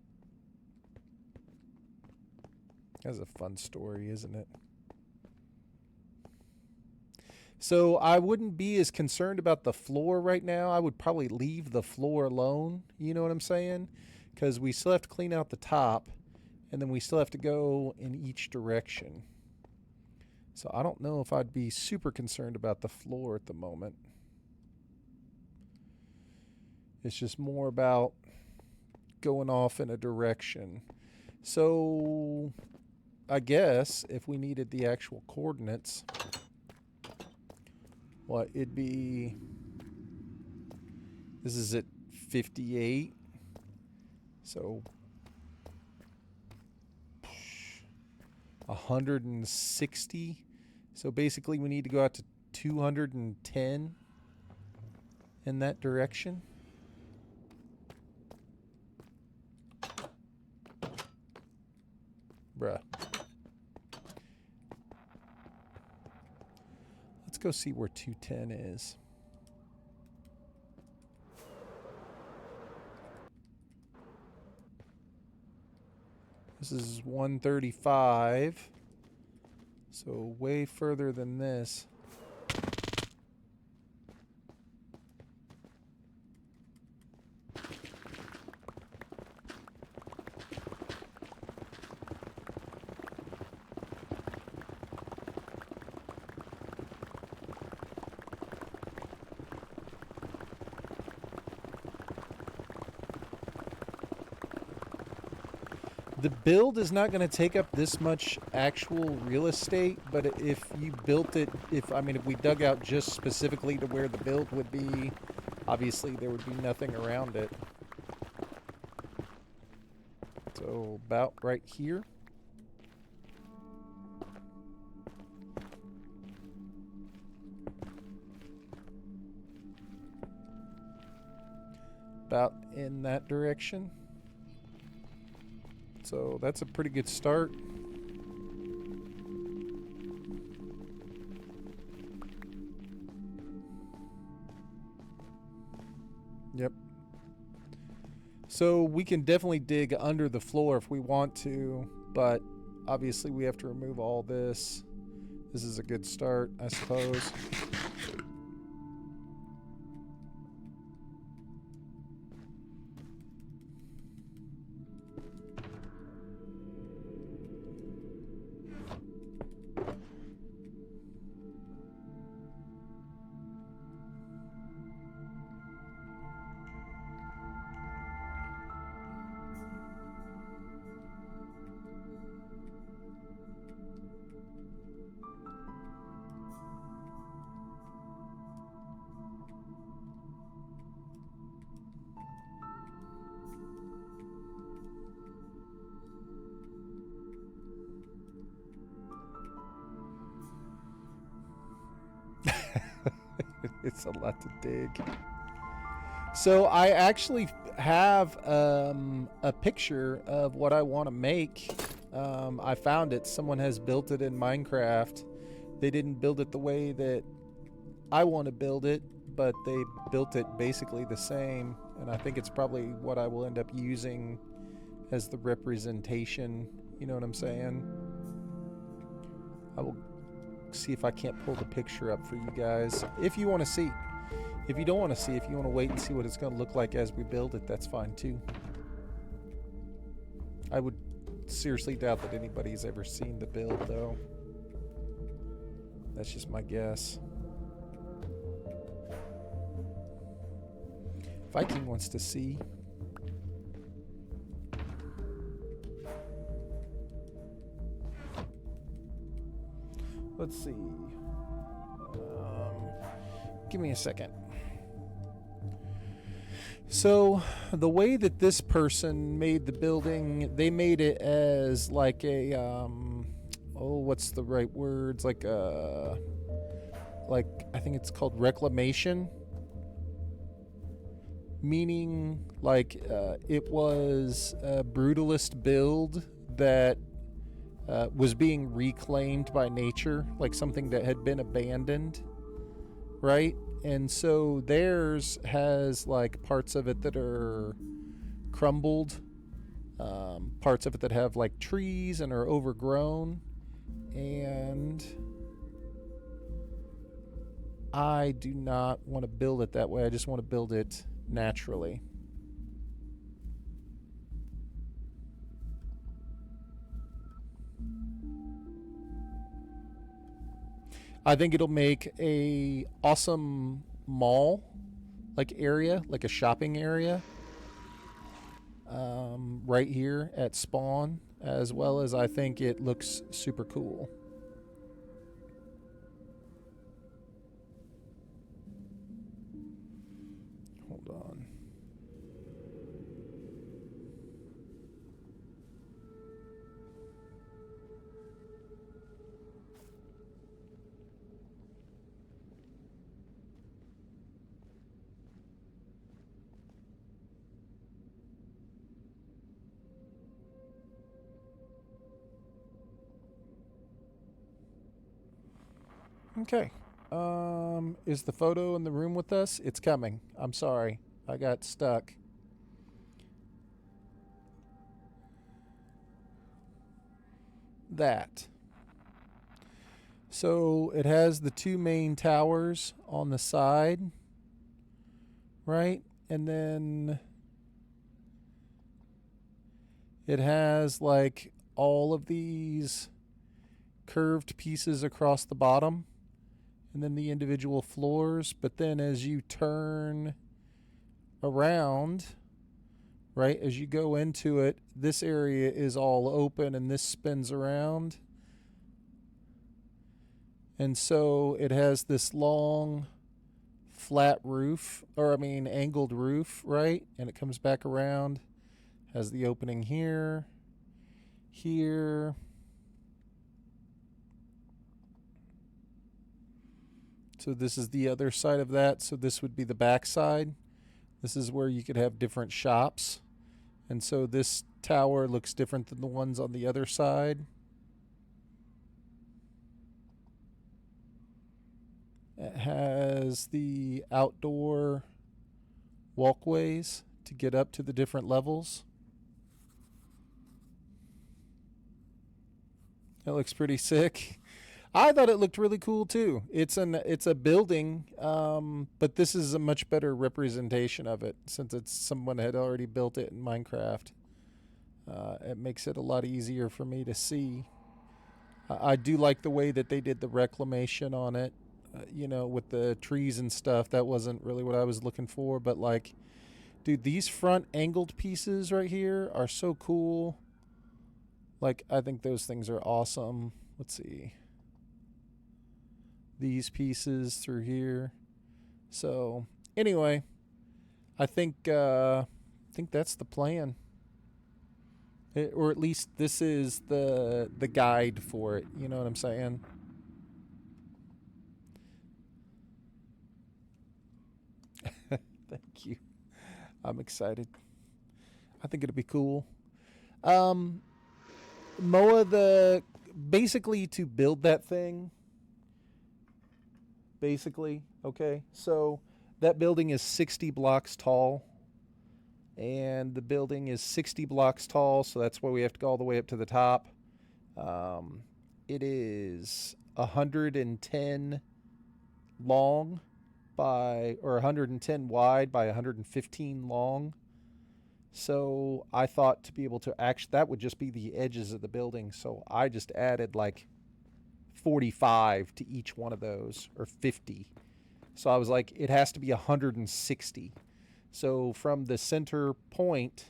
S1: That's a fun story, isn't it? So I wouldn't be as concerned about the floor right now. I would probably leave the floor alone. You know what I'm saying? Because we still have to clean out the top, and then we still have to go in each direction. So I don't know if I'd be super concerned about the floor at the moment. It's just more about going off in a direction. So I guess if we needed the actual coordinates, what it'd be, this is at 58. So 160. So basically we need to go out to 210 in that direction. Bruh. Let's go see where 210 is. This is 135. So way further than this. The build is not going to take up this much actual real estate, but if you built it, if we dug out just specifically to where the build would be, obviously there would be nothing around it. So about right here. About in that direction. So that's a pretty good start. Yep. So we can definitely dig under the floor if we want to, but obviously we have to remove all this. This is a good start, I suppose. It's a lot to dig. So I actually have a picture of what I want to make. I found it. Someone has built it in Minecraft. They didn't build it the way that I want to build it, but they built it basically the same, and I think it's probably what I will end up using as the representation. You know what I'm saying? I will see if I can't pull the picture up for you guys if you want to see. If you don't want to see, if you want to wait and see what it's going to look like as we build it, that's fine too. I would seriously doubt that anybody's ever seen the build, though. That's just my guess. Viking wants to see. Let's see. Give me a second. So, the way that this person made the building, they made it as like a, what's the right words? Like I think it's called reclamation. Meaning, like, it was a brutalist build that was being reclaimed by nature, like something that had been abandoned, right? And so theirs has like parts of it that are crumbled, parts of it that have like trees and are overgrown, and I do not want to build it that way. I just want to build it naturally. I think it'll make a awesome mall like area, like a shopping area, right here at spawn, as well as I think it looks super cool. Hold on. Okay. Is the photo in the room with us? It's coming. I'm sorry. I got stuck. That. So it has the two main towers on the side, right? And then it has like all of these curved pieces across the bottom, and then the individual floors. But then as you turn around, right, as you go into it, this area is all open and this spins around. And so it has this long flat roof, angled roof, right? And it comes back around, has the opening here, here. So this is the other side of that. So this would be the back side. This is where you could have different shops. And so this tower looks different than the ones on the other side. It has the outdoor walkways to get up to the different levels. It looks pretty sick. I thought it looked really cool too. It's a building, but this is a much better representation of it since it's someone had already built it in Minecraft. It makes it a lot easier for me to see. I do like the way that they did the reclamation on it, with the trees and stuff. That wasn't really what I was looking for, but like, dude, these front angled pieces right here are so cool. Like, I think those things are awesome. Let's see. These pieces through here. So anyway, I think that's the plan. Or at least this is the guide for it. You know what I'm saying? Thank you. I'm excited. I think it'll be cool. Moa, basically to build that thing. Basically, okay. So that building is 60 blocks tall. And the building is 60 blocks tall, so that's why we have to go all the way up to the top. It is 110 long or 110 wide by 115 long. So I thought to be able to that would just be the edges of the building. So I just added like 45 to each one of those, or 50. So I was like, it has to be 160. So from the center point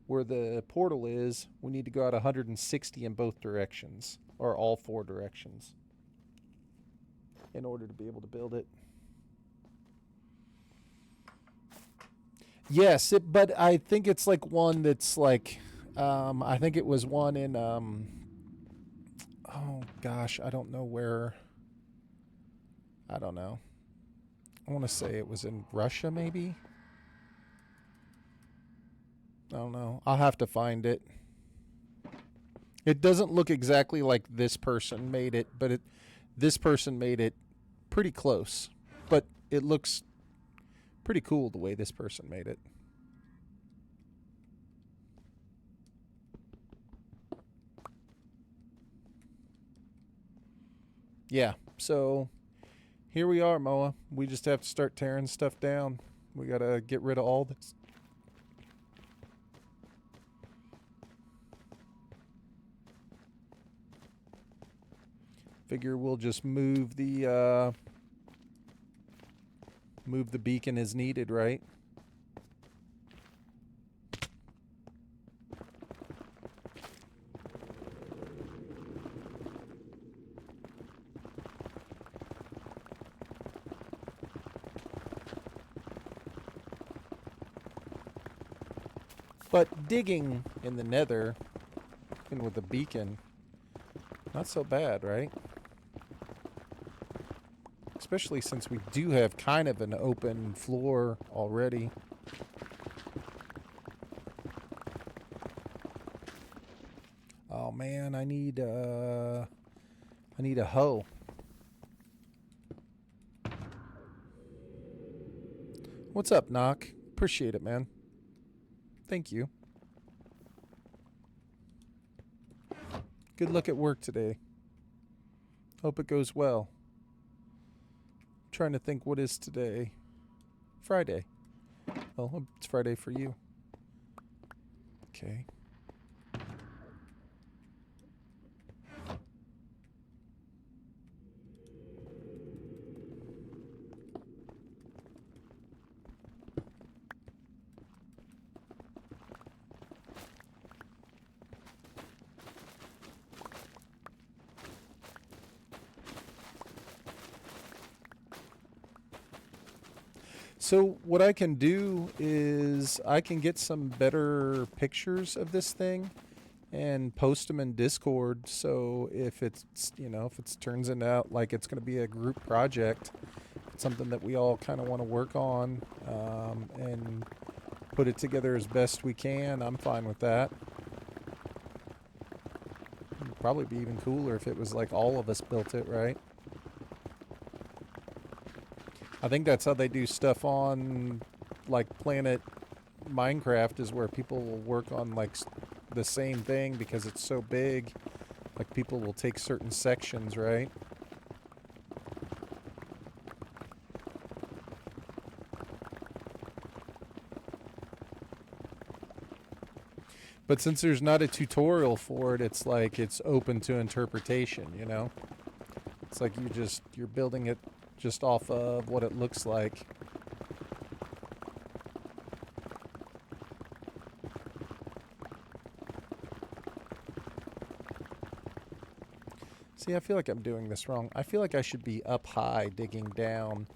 S1: where the portal is, we need to go out 160 in both directions, or all 4 directions, in order to be able to build it. Yes, but I think it's like one that's like, I think it was one in, oh gosh, I don't know where, I don't know. I want to say it was in Russia, maybe? I don't know. I'll have to find it. It doesn't look exactly like this person made it, but this person made it pretty close. But it looks pretty cool the way this person made it. Yeah, so here we are, Moa. We just have to start tearing stuff down. We gotta get rid of all this. Figure we'll just move the beacon as needed, right? But digging in the Nether and with the beacon, not so bad, right? Especially since we do have kind of an open floor already. Oh man, I need a hoe. What's up, Knock? Appreciate it, man. Thank you. Good luck at work today. Hope it goes well. Trying to think, what is today? Friday. Well, it's Friday for you. Okay. So what I can do is I can get some better pictures of this thing and post them in Discord. So if it's, if it turns out like it's going to be a group project, it's something that we all kind of want to work on, and put it together as best we can, I'm fine with that. It'd probably be even cooler if it was like all of us built it, right? I think that's how they do stuff on, like, Planet Minecraft, is where people will work on, like, the same thing because it's so big. Like, people will take certain sections, right? But since there's not a tutorial for it, it's like it's open to interpretation, you know? It's like you're building it just off of what it looks like. See, I feel like I'm doing this wrong. I feel like I should be up high digging down.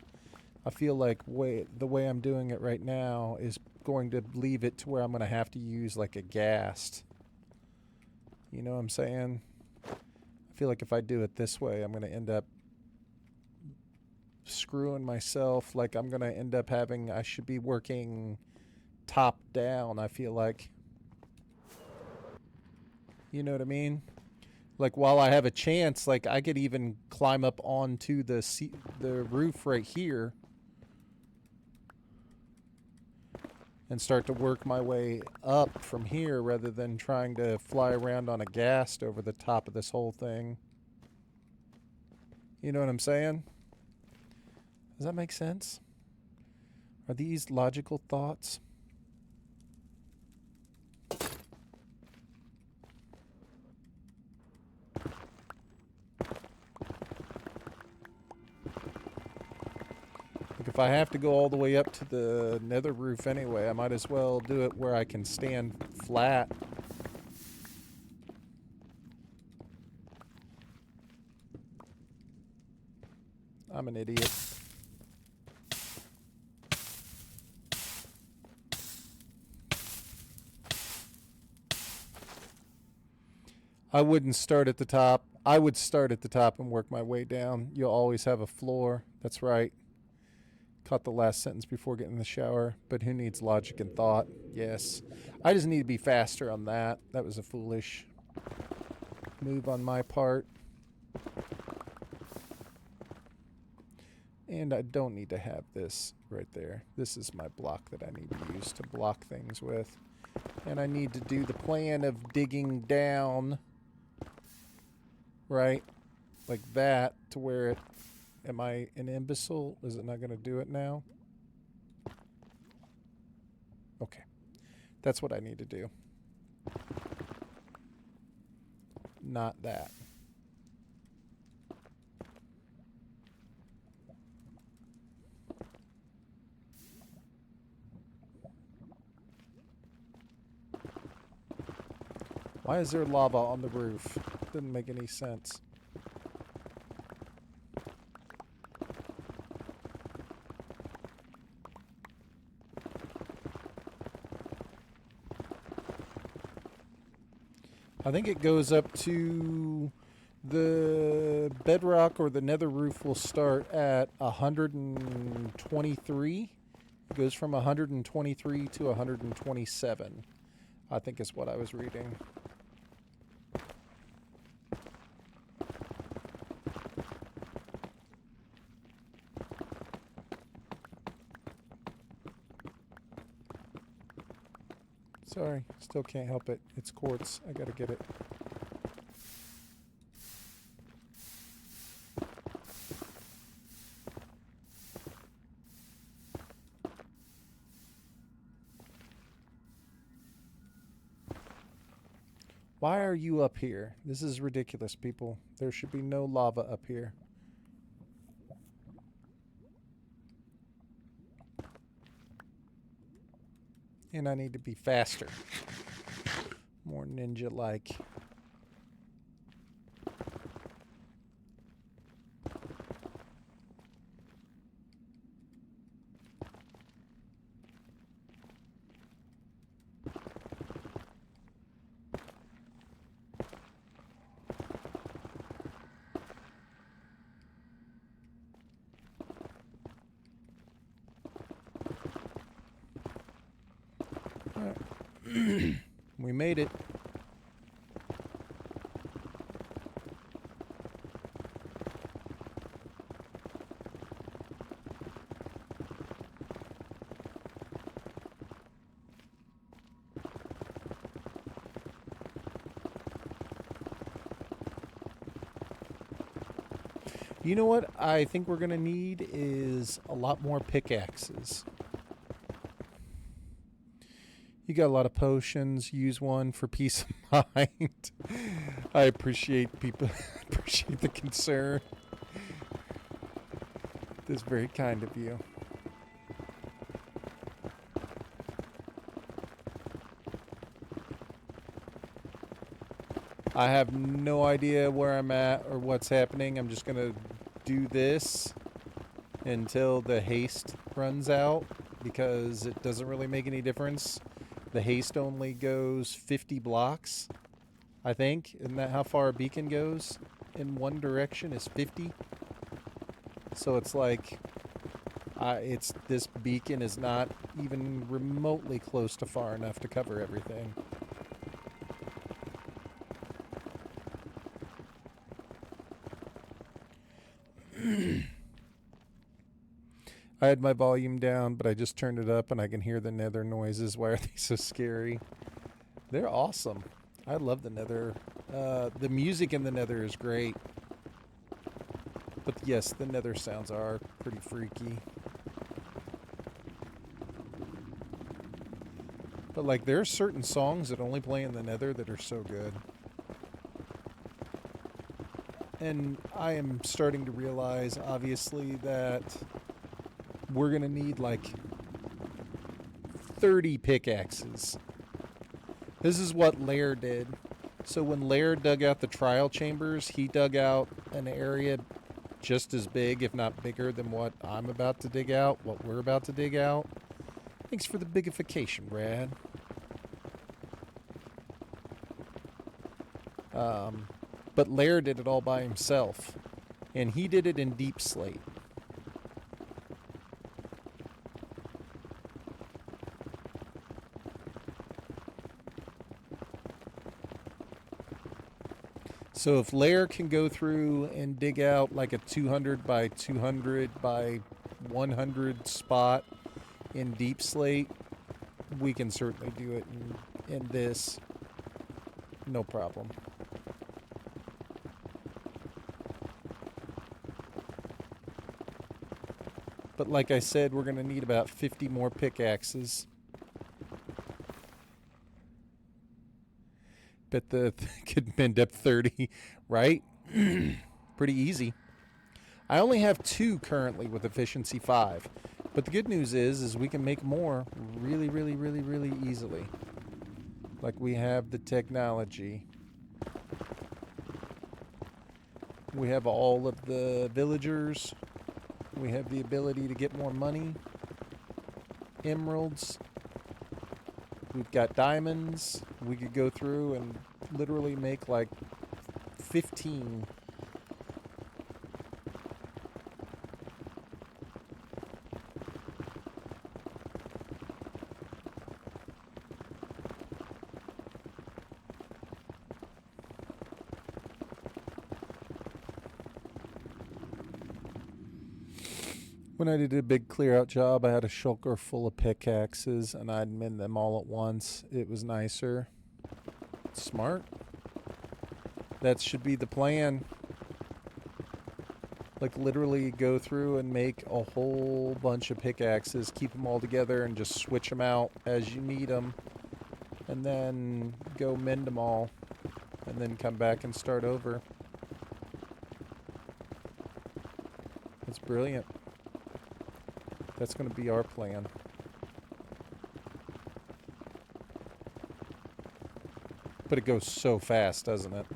S1: I feel like the way I'm doing it right now is going to leave it to where I'm going to have to use like a ghast. You know what I'm saying? I feel like if I do it this way, I'm going to end up screwing myself. Like I'm going to end up I should be working top down, I feel like. You know what I mean? Like while I have a chance, like I could even climb up onto the roof right here. and start to work my way up from here rather than trying to fly around on a ghast over the top of this whole thing. You know what I'm saying? Does that make sense? Are these logical thoughts? If I have to go all the way up to the nether roof anyway, I might as well do it where I can stand flat. I'm an idiot. I wouldn't start at the top. I would start at the top and work my way down. You'll always have a floor. That's right. Caught the last sentence before getting in the shower. But who needs logic and thought? Yes. I just need to be faster on that. That was a foolish move on my part. And I don't need to have this right there. This is my block that I need to use to block things with. And I need to do the plan of digging down, right? Like that, to where it... Am I an imbecile? Is it not going to do it now? Okay. That's what I need to do. Not that. Why is there lava on the roof? Didn't make any sense. I think it goes up to the bedrock, or the nether roof will start at 123. It goes from 123 to 127, I think is what I was reading. Sorry, still can't help it. It's quartz. I gotta get it. Why are you up here? This is ridiculous, people. There should be no lava up here. And I need to be faster. More ninja-like. We made it. You know what I think we're going to need is a lot more pickaxes. You got a lot of potions. Use one for peace of mind. I appreciate people. Appreciate the concern. That's very kind of you. I have no idea where I'm at or what's happening. I'm just gonna do this until the haste runs out, because it doesn't really make any difference. The haste only goes 50 blocks, I think. Isn't that how far a beacon goes? In one direction is 50. So it's like, this beacon is not even remotely close to far enough to cover everything. I had my volume down, but I just turned it up and I can hear the nether noises. Why are they so scary? They're awesome. I love the nether. The music in the nether is great. But yes, the nether sounds are pretty freaky. But like, there are certain songs that only play in the nether that are so good. And I am starting to realize, obviously, that we're going to need like 30 pickaxes. This is what Lair did. So when Lair dug out the trial chambers, he dug out an area just as big, if not bigger, than what I'm about to dig out, what we're about to dig out. Thanks for the bigification, Brad. But Lair did it all by himself. And he did it in deep slate. So if Lair can go through and dig out like a 200 by 200 by 100 spot in deep slate, we can certainly do it in this. No problem. But like I said, we're going to need about 50 more pickaxes. Bet the could bend up 30, right? Pretty easy. I only have 2 currently with efficiency 5. But the good news is we can make more really, really, really, really easily. Like, we have the technology. We have all of the villagers. We have the ability to get more money. Emeralds. We've got diamonds. We could go through and literally make like 15. When I did a big clear out job, I had a shulker full of pickaxes and I'd mend them all at once. It was nicer. Smart. That should be the plan. Like, literally go through and make a whole bunch of pickaxes, keep them all together, and just switch them out as you need them. And then go mend them all. And then come back and start over. That's brilliant. That's going to be our plan. But it goes so fast, doesn't it?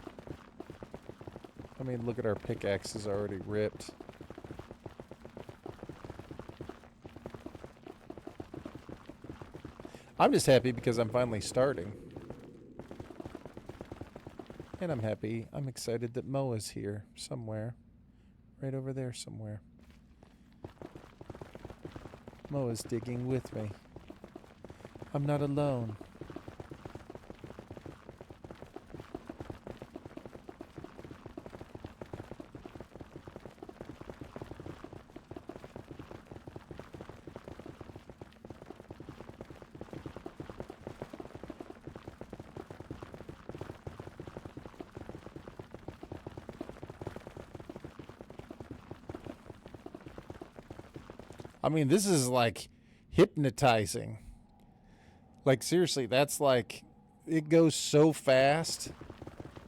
S1: I mean, look at our pickaxes already ripped. I'm just happy because I'm finally starting. And I'm happy. I'm excited that Mo is here somewhere. Right over there somewhere. Mo is digging with me. I'm not alone. I mean, this is like hypnotizing. Like, seriously, that's like, it goes so fast.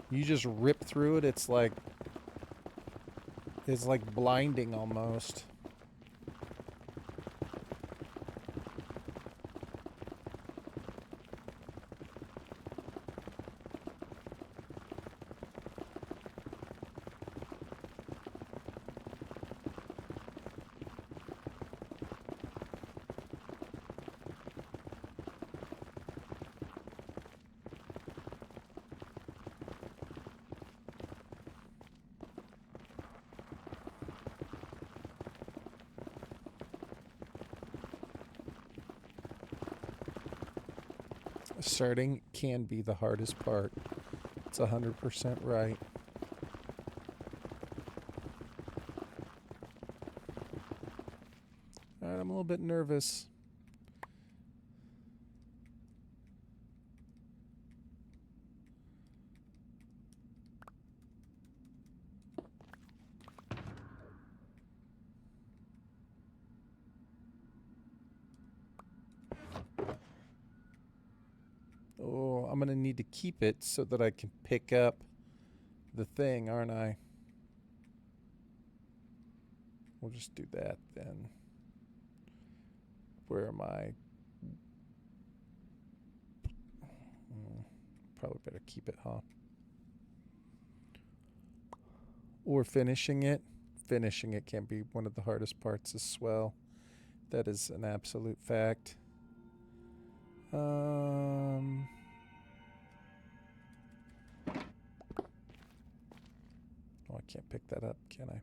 S1: You just rip through it. It's like blinding almost. Starting can be the hardest part. It's 100% right. All right, I'm a little bit nervous. Oh, I'm going to need to keep it so that I can pick up the thing, aren't I? We'll just do that then. Where am I? Probably better keep it, huh? Or finishing it. Finishing it can be one of the hardest parts as well. That is an absolute fact. Oh, I can't pick that up, can I?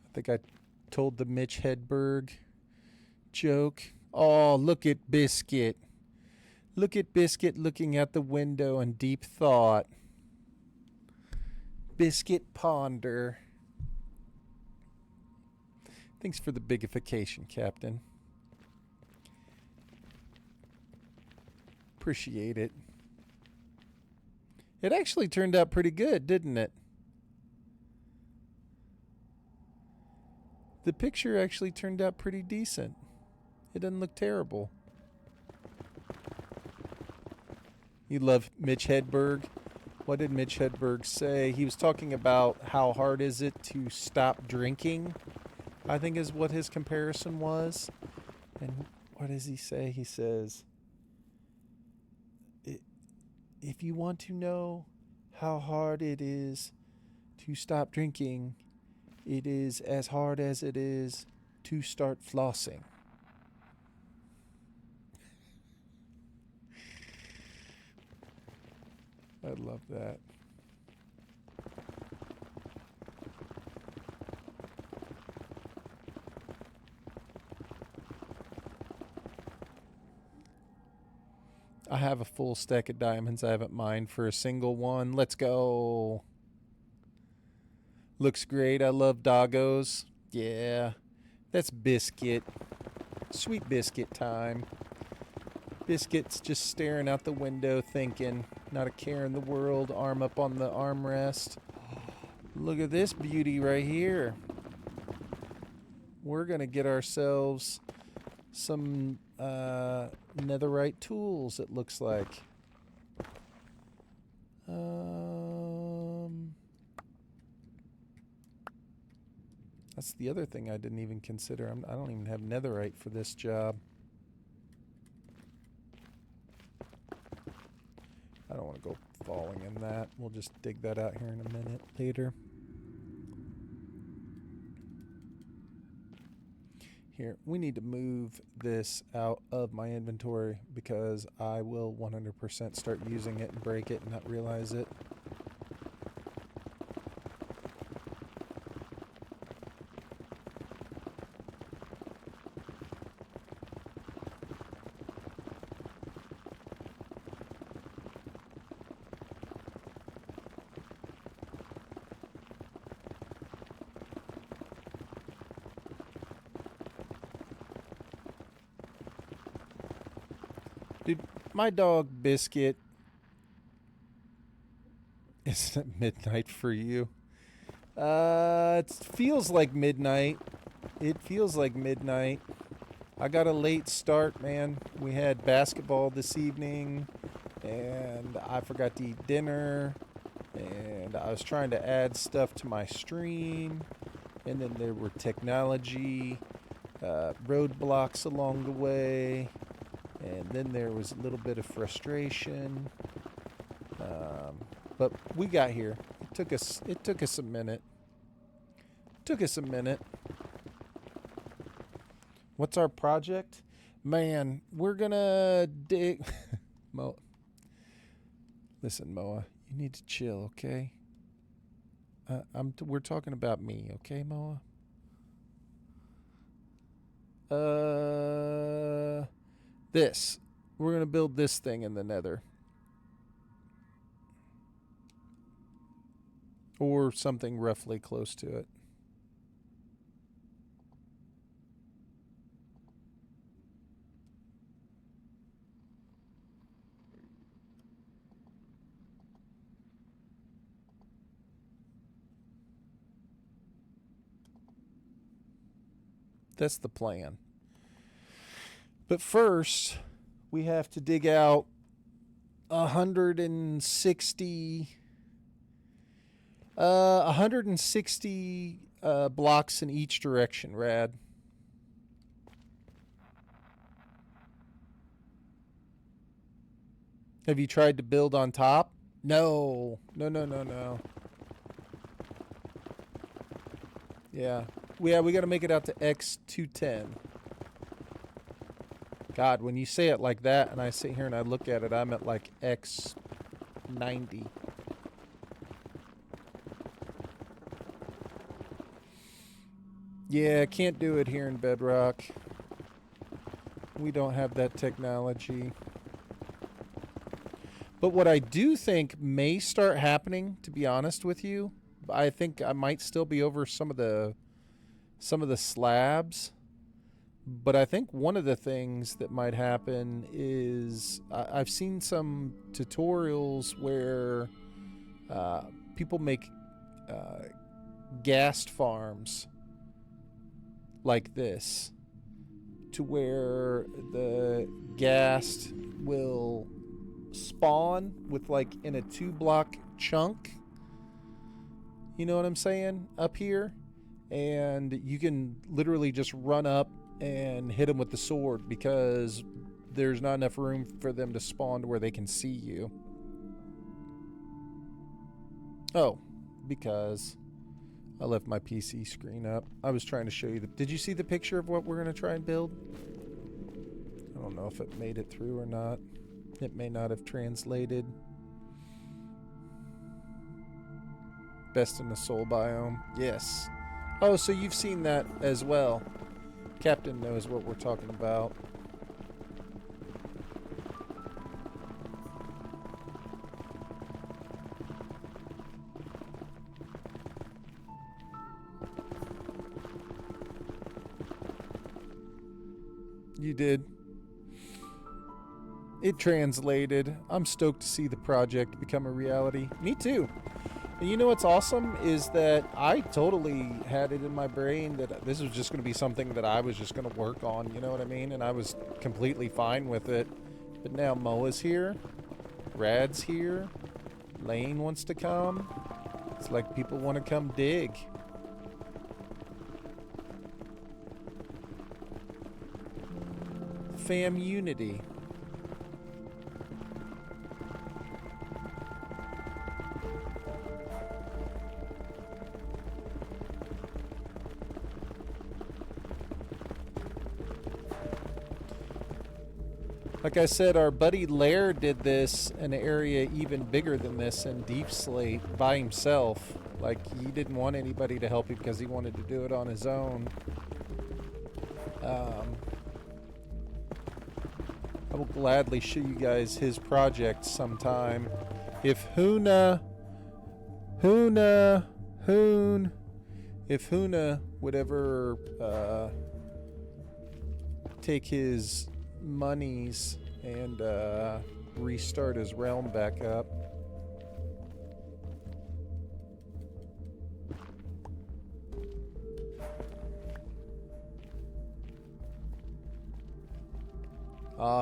S1: I think I told the Mitch Hedberg joke. Oh, look at Biscuit. Look at Biscuit looking out the window in deep thought. Biscuit Ponder. Thanks for the bigification, Captain. Appreciate it. It actually turned out pretty good, didn't it? The picture actually turned out pretty decent. It doesn't look terrible. You love Mitch Hedberg. What did Mitch Hedberg say? He was talking about how hard is it to stop drinking, I think is what his comparison was. And what does he say? He says, if you want to know how hard it is to stop drinking, it is as hard as it is to start flossing. I love that. I have a full stack of diamonds. I haven't mined for a single one. Let's go. Looks great. I love doggos. Yeah. That's Biscuit. Sweet Biscuit time. Biscuit's just staring out the window thinking, not a care in the world, arm up on the armrest. Look at this beauty right here. We're going to get ourselves some netherite tools, it looks like. That's the other thing I didn't even consider. I don't even have netherite for this job. I don't want to go falling in that. We'll just dig that out here in a minute later. Here, we need to move this out of my inventory because I will 100% start using it and break it and not realize it. Dude, my dog Biscuit. Isn't it midnight for you? It feels like midnight. It feels like midnight. I got a late start, man. We had basketball this evening, and I forgot to eat dinner, and I was trying to add stuff to my stream, and then there were technology roadblocks along the way. And then there was a little bit of frustration, but we got here. It took us a minute. What's our project? Man, we're gonna dig. Listen, Moa, you need to chill, okay? We're talking about me, okay, Moa? This. We're going to build this thing in the Nether. Or something roughly close to it. That's the plan. But first, we have to dig out 160 blocks in each direction, Rad. Have you tried to build on top? No. No. Yeah. We got to make it out to X210. God, when you say it like that and I sit here and I look at it, I'm at like X90. Yeah, can't do it here in Bedrock. We don't have that technology. But what I do think may start happening, to be honest with you, I think I might still be over some of the slabs. But I think one of the things that might happen is I've seen some tutorials where people make ghast farms like this, to where the ghast will spawn with like in a 2-block chunk. You know what I'm saying? Up here. And you can literally just run up and hit them with the sword because there's not enough room for them to spawn to where they can see you. Oh, because I left my PC screen up. I was trying to show you did you see the picture of what we're going to try and build? I don't know if it made it through or not. It may not have translated. Best in the soul biome. Yes. Oh, so you've seen that as well. Captain knows what we're talking about. You did. It translated. I'm stoked to see the project become a reality. Me too. And you know what's awesome is that I totally had it in my brain that this was just going to be something that I was just going to work on, you know what I mean? And I was completely fine with it. But now Moa's here. Rad's here. Lane wants to come. It's like people want to come dig. Fam unity. Like I said, our buddy Lair did this in an area even bigger than this in Deep Slate by himself. Like, he didn't want anybody to help him because he wanted to do it on his own. I will gladly show you guys his project sometime. If Hoon would ever take his monies and restart his realm back up.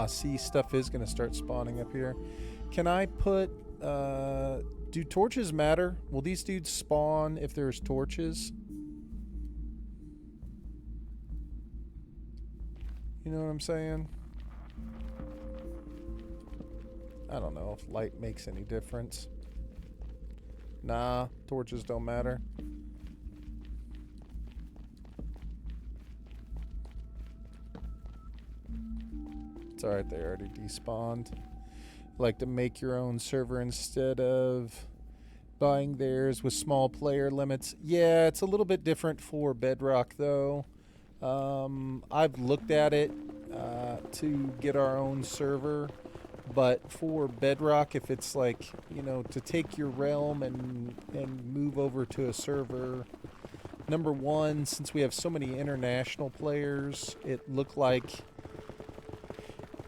S1: See, stuff is going to start spawning up here. Can I put do torches matter? Will these dudes spawn if there's torches? You know what I'm saying? I don't know if light makes any difference. Nah, torches don't matter. It's alright, they already despawned. Like to make your own server instead of buying theirs with small player limits. Yeah, it's a little bit different for Bedrock though. I've looked at it to get our own server, but for Bedrock, if it's like, you know, to take your realm and move over to a server, number one, since we have so many international players, it looked like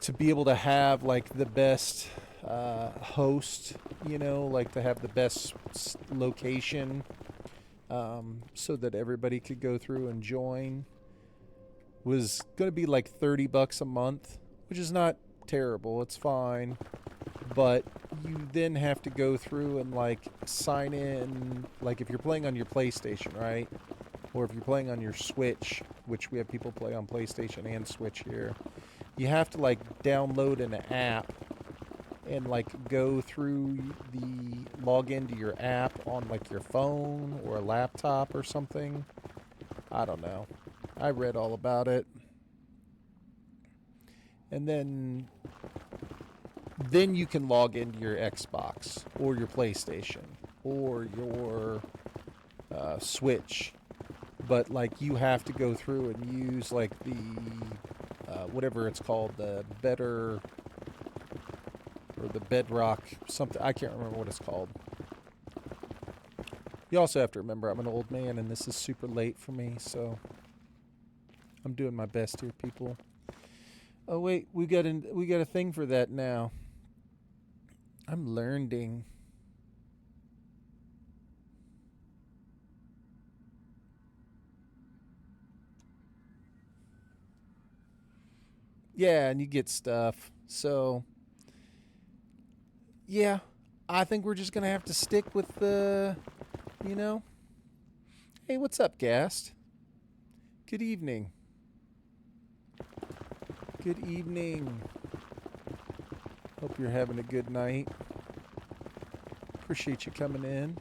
S1: to be able to have like the best host, you know, like to have the best location, so that everybody could go through and join, was going to be like $30 a month, which is not terrible. It's fine. But you then have to go through and like sign in, like if you're playing on your PlayStation, right? Or if you're playing on your Switch, which we have people play on PlayStation and Switch here, you have to like download an app and like go through the log into your app on like your phone or a laptop or something. I don't know. I read all about it. And then you can log into your Xbox or your PlayStation or your Switch. But like you have to go through and use like the whatever it's called, the better or the Bedrock something. I can't remember what it's called. You also have to remember I'm an old man and this is super late for me, so I'm doing my best here, people. Oh wait, we got a thing for that now. I'm learning. Yeah, and you get stuff. So yeah, I think we're just gonna have to stick with the, you know. Hey, what's up, Gast? Good evening. Good evening. Hope you're having a good night. Appreciate you coming in.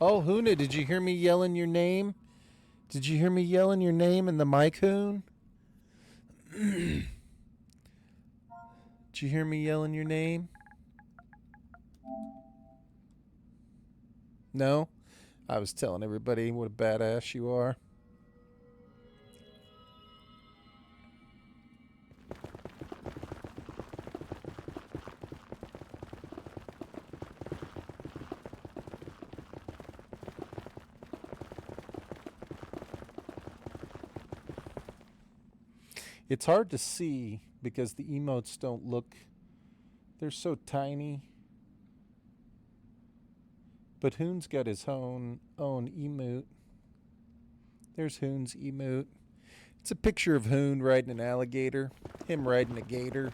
S1: Oh, Hoona, did you hear me yelling your name? Did you hear me yelling your name in the mic, Hoon? Did you hear me yelling your name? No? I was telling everybody what a badass you are. It's hard to see because the emotes don't look, they're so tiny. But Hoon's got his own emote. There's Hoon's emote. It's a picture of Hoon riding an alligator, him riding a gator.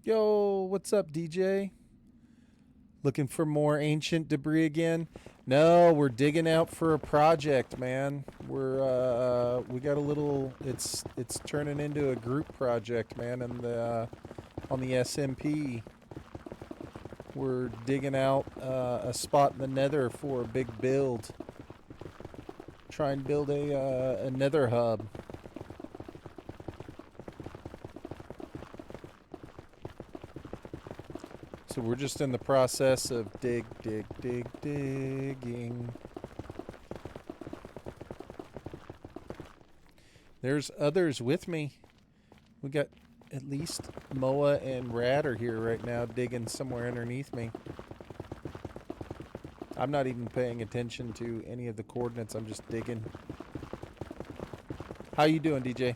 S1: Yo, what's up, DJ? Looking for more ancient debris again? No, we're digging out for a project, man. We got a little. It's turning into a group project, man. And on the SMP, we're digging out a spot in the Nether for a big build. Try and build a Nether hub. So we're just in the process of digging. There's others with me. We got at least Moa and Rad are here right now digging somewhere underneath me. I'm not even paying attention to any of the coordinates. I'm just digging. How you doing, DJ?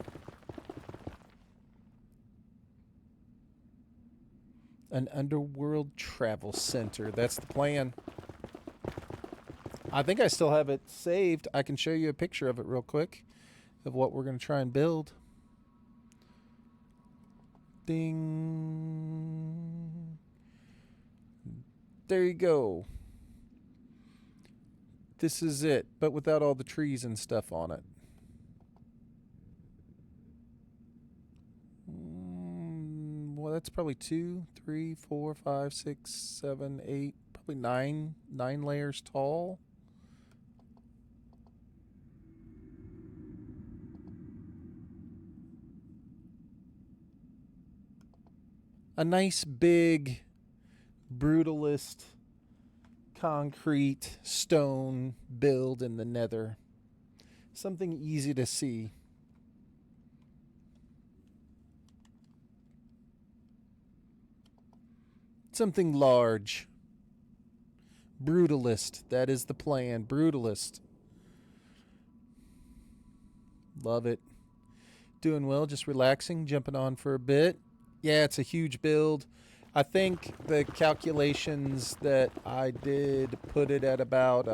S1: An underworld travel center. That's the plan. I think I still have it saved. I can show you a picture of it real quick of what we're going to try and build. Ding. There you go. This is it, but without all the trees and stuff on it. Well, that's probably 2, 3, 4, 5, 6, 7, 8, probably probably nine layers tall. A nice big brutalist concrete stone build in the Nether. Something easy to see. Something large. Brutalist. That is the plan. Brutalist. Love it. Doing well, just relaxing, jumping on for a bit. Yeah, it's a huge build. I think the calculations that I did put it at about,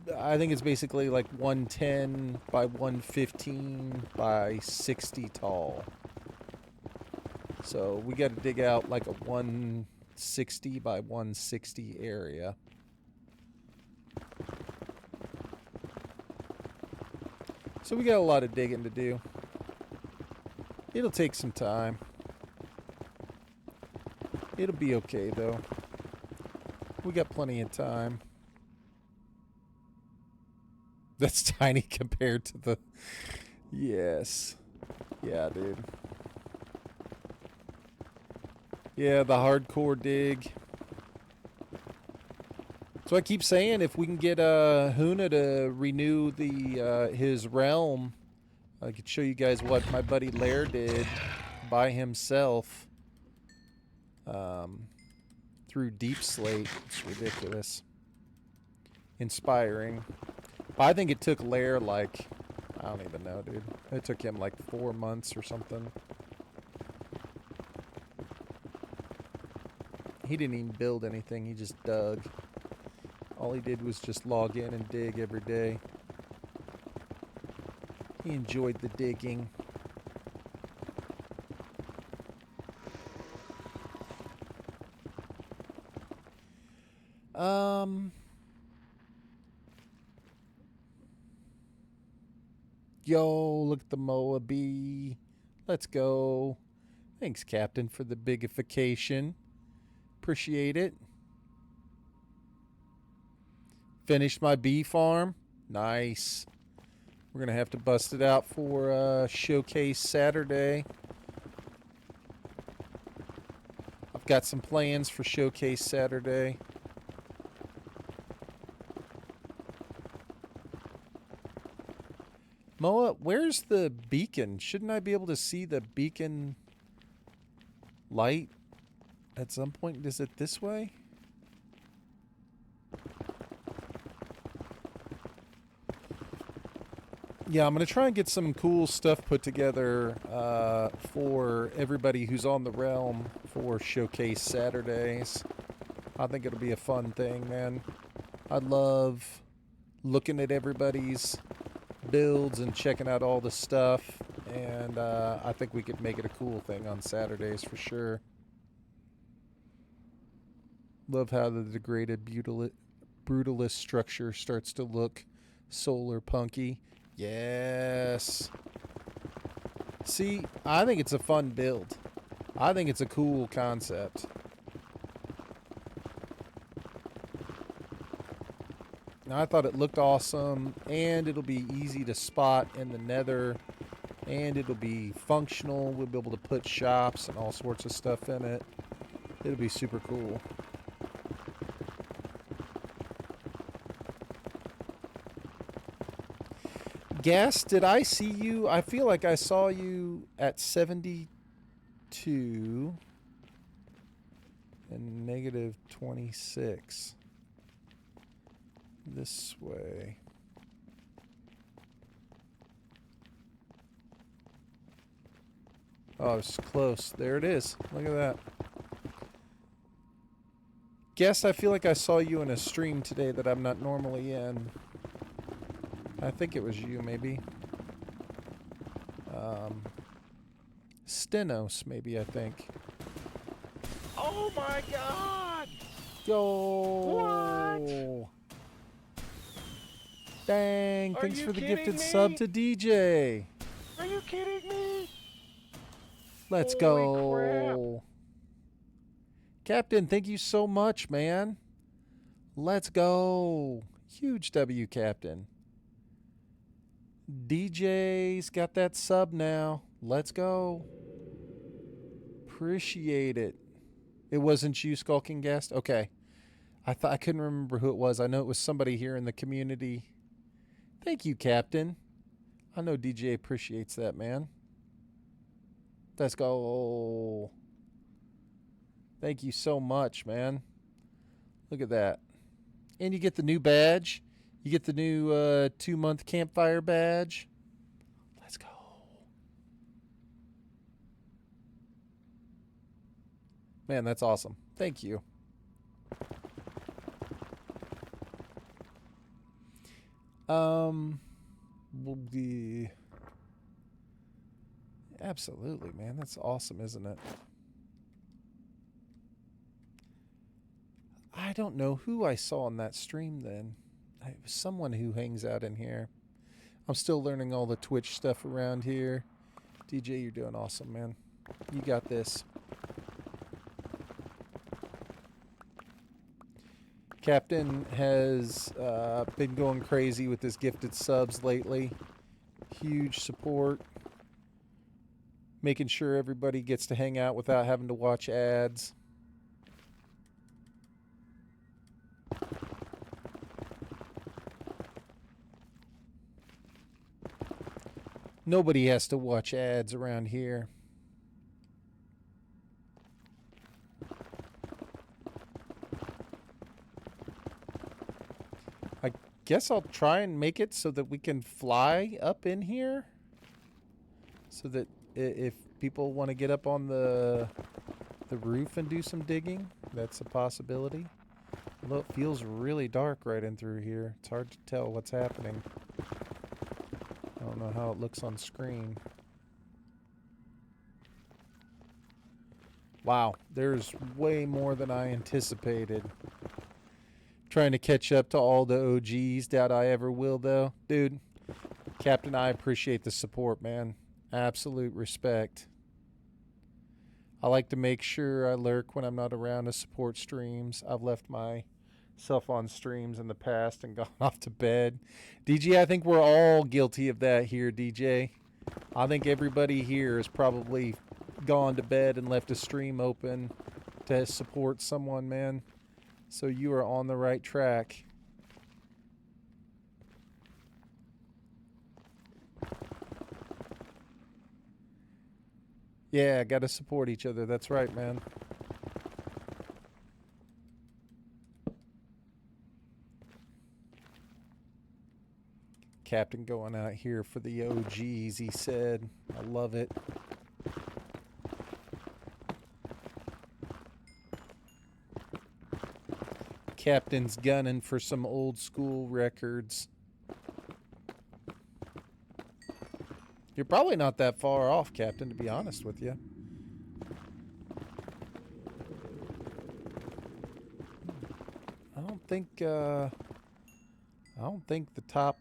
S1: I think it's basically like 110 by 115 by 60 tall. So we got to dig out like a 160 by 160 area. So we got a lot of digging to do. It'll take some time. It'll be okay though. We got plenty of time. That's tiny compared to the... Yes. Yeah, dude. Yeah, the hardcore dig. So I keep saying if we can get Huna to renew the his realm, I could show you guys what my buddy Lair did by himself through Deep Slate. It's ridiculous. Inspiring. But I think it took Lair like, I don't even know, dude. It took him like 4 months or something. He didn't even build anything. He just dug. All he did was just log in and dig every day. He enjoyed the digging. Yo, look at the Moabee. Let's go. Thanks, Captain, for the bigification. Appreciate it. Finished my bee farm. Nice. We're going to have to bust it out for Showcase Saturday. I've got some plans for Showcase Saturday. Moa, where's the beacon? Shouldn't I be able to see the beacon light at some point? Is it this way? Yeah, I'm going to try and get some cool stuff put together for everybody who's on the realm for Showcase Saturdays. I think it'll be a fun thing, man. I love looking at everybody's builds and checking out all the stuff, and I think we could make it a cool thing on Saturdays for sure. Love how the degraded brutalist structure starts to look solar punky. Yes. See, I think it's a fun build. I think it's a cool concept. I thought it looked awesome, and it'll be easy to spot in the Nether, and it'll be functional. We'll be able to put shops and all sorts of stuff in it. It'll be super cool. Gas, did I see you? I feel like I saw you at 72 and negative 26. This way. Oh, it's close. There it is. Look at that. Guess I feel like I saw you in a stream today that I'm not normally in. I think it was you, maybe. Stenos, maybe, I think.
S3: Oh my god!
S1: Yo!
S3: What?
S1: Dang,
S3: Are
S1: thanks
S3: you
S1: for the
S3: kidding
S1: gifted
S3: me?
S1: sub to DJ.
S3: Are you kidding me?
S1: Let's
S3: Holy
S1: go. Captain, thank you so much, man. Let's go. Huge W, Captain. DJ's got that sub now. Let's go. Appreciate it. It wasn't you, Skulking Guest? Okay. I couldn't remember who it was. I know it was somebody here in the community. Thank you, Captain. I know DJ appreciates that, man. Let's go. Thank you so much, man. Look at that. And you get the new badge. You get the new 2-month campfire badge. Let's go. Man, that's awesome. Thank you. Absolutely, man. That's awesome, isn't it? I don't know who I saw on that stream then. It was someone who hangs out in here. I'm still learning all the Twitch stuff around here. DJ, you're doing awesome, man. You got this. Captain has been going crazy with his gifted subs lately. Huge support. Making sure everybody gets to hang out without having to watch ads. Nobody has to watch ads around here. I guess I'll try and make it so that we can fly up in here. So that if people want to get up on the roof and do some digging, that's a possibility. Although it feels really dark right in through here. It's hard to tell what's happening. I don't know how it looks on screen. Wow, there's way more than I anticipated. Trying to catch up to all the OGs. Doubt I ever will, though. Dude, Captain, I appreciate the support, man. Absolute respect. I like to make sure I lurk when I'm not around to support streams. I've left myself on streams in the past and gone off to bed. DJ, I think we're all guilty of that here, DJ. I think everybody here has probably gone to bed and left a stream open to support someone, man. So you are on the right track. Yeah, gotta support each other. That's right, man. Captain going out here for the OGs, he said. I love it. Captain's gunning for some old school records. You're probably not that far off, Captain, to be honest with you. I don't think the top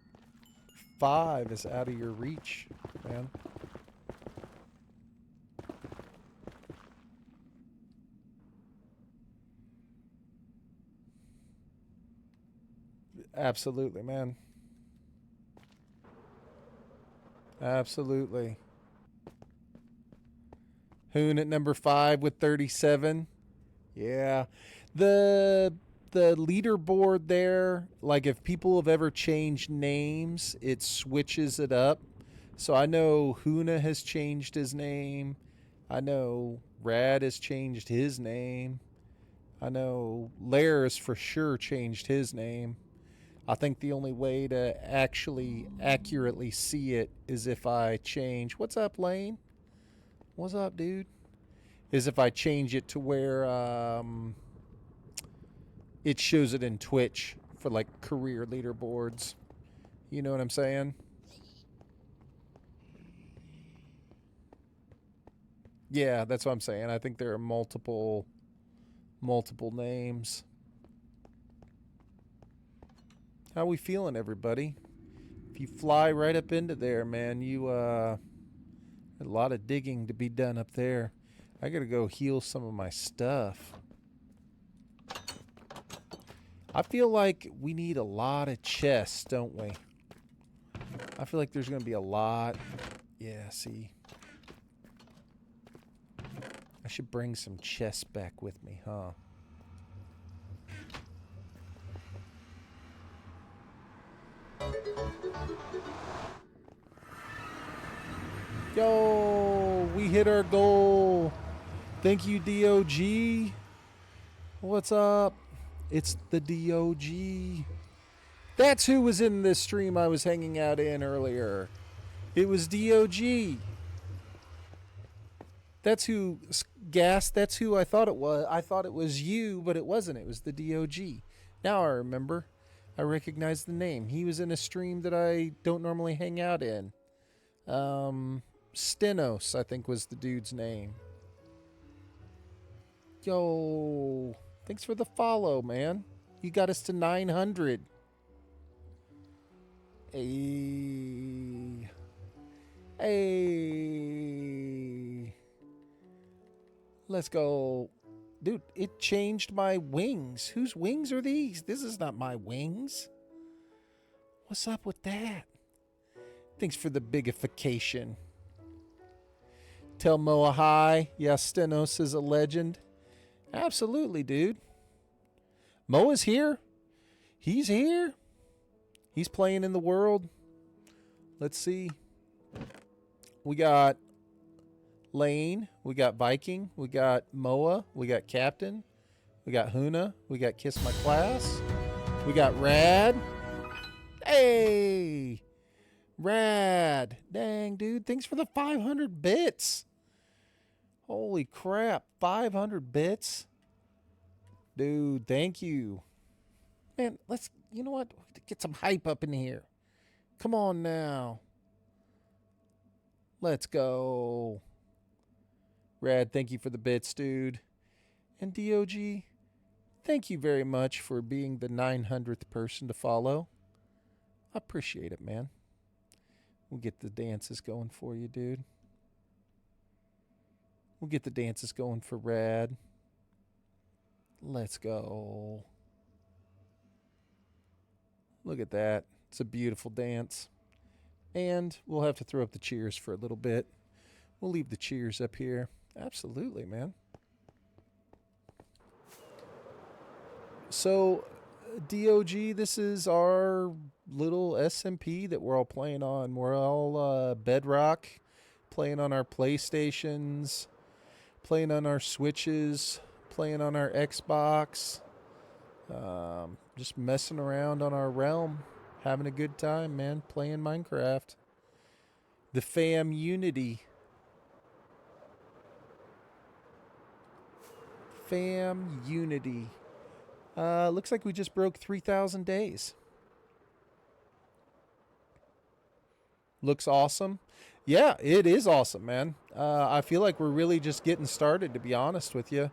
S1: 5 is out of your reach, man. Absolutely, man. Absolutely. Hoon at number 5 with 37. Yeah. The leaderboard there, like if people have ever changed names, it switches it up. So I know Huna has changed his name. I know Rad has changed his name. I know Lair's for sure changed his name. I think the only way to actually accurately see it is if I change. What's up, Lane? What's up, dude? Is if I change it to where it shows it in Twitch for like career leaderboards. You know what I'm saying? Yeah, that's what I'm saying. I think there are multiple names. How we feeling, everybody? If you fly right up into there, man, you a lot of digging to be done up there. I gotta go heal some of my stuff. I feel like we need a lot of chests, don't we? I feel like there's going to be a lot. Yeah, see. I should bring some chests back with me, huh? Yo, we hit our goal. Thank you, DOG. What's up? It's the DOG. That's who was in this stream I was hanging out in earlier. It was DOG. That's who, Gas, that's who I thought it was. I thought it was you, but it wasn't. It was the DOG. Now I remember. I recognize the name. He was in a stream that I don't normally hang out in. Stenos, I think was the dude's name. Yo, thanks for the follow, man. You got us to 900. Hey. Hey. Let's go. Dude, it changed my wings. Whose wings are these? This is not my wings. What's up with that? Thanks for the bigification. Tell Moa hi. Yeah, Stenos is a legend. Absolutely, dude. Moa's here. He's here. He's playing in the world. Let's see. We got Lane. We got Viking. We got Moa. We got Captain. We got Huna. We got Kiss My Class. We got Rad. Hey! Rad. Dang, dude. Thanks for the 500 bits. Holy crap. 500 bits. Dude, thank you. Man, let's, you know what? Get some hype up in here. Come on now. Let's go. Rad, thank you for the bits, dude. And DOG, thank you very much for being the 900th person to follow. I appreciate it, man. We'll get the dances going for you, dude. We'll get the dances going for Rad. Let's go. Look at that. It's a beautiful dance. And we'll have to throw up the cheers for a little bit. We'll leave the cheers up here. Absolutely, man. So, DOG, this is our little SMP that we're all playing on. We're all Bedrock, playing on our PlayStations, playing on our Switches, playing on our Xbox, just messing around on our realm, having a good time, man, playing Minecraft. The fam unity. Fam unity. Looks like we just broke 3,000 days. Looks awesome. Yeah, it is awesome, man. I feel like we're really just getting started, to be honest with you.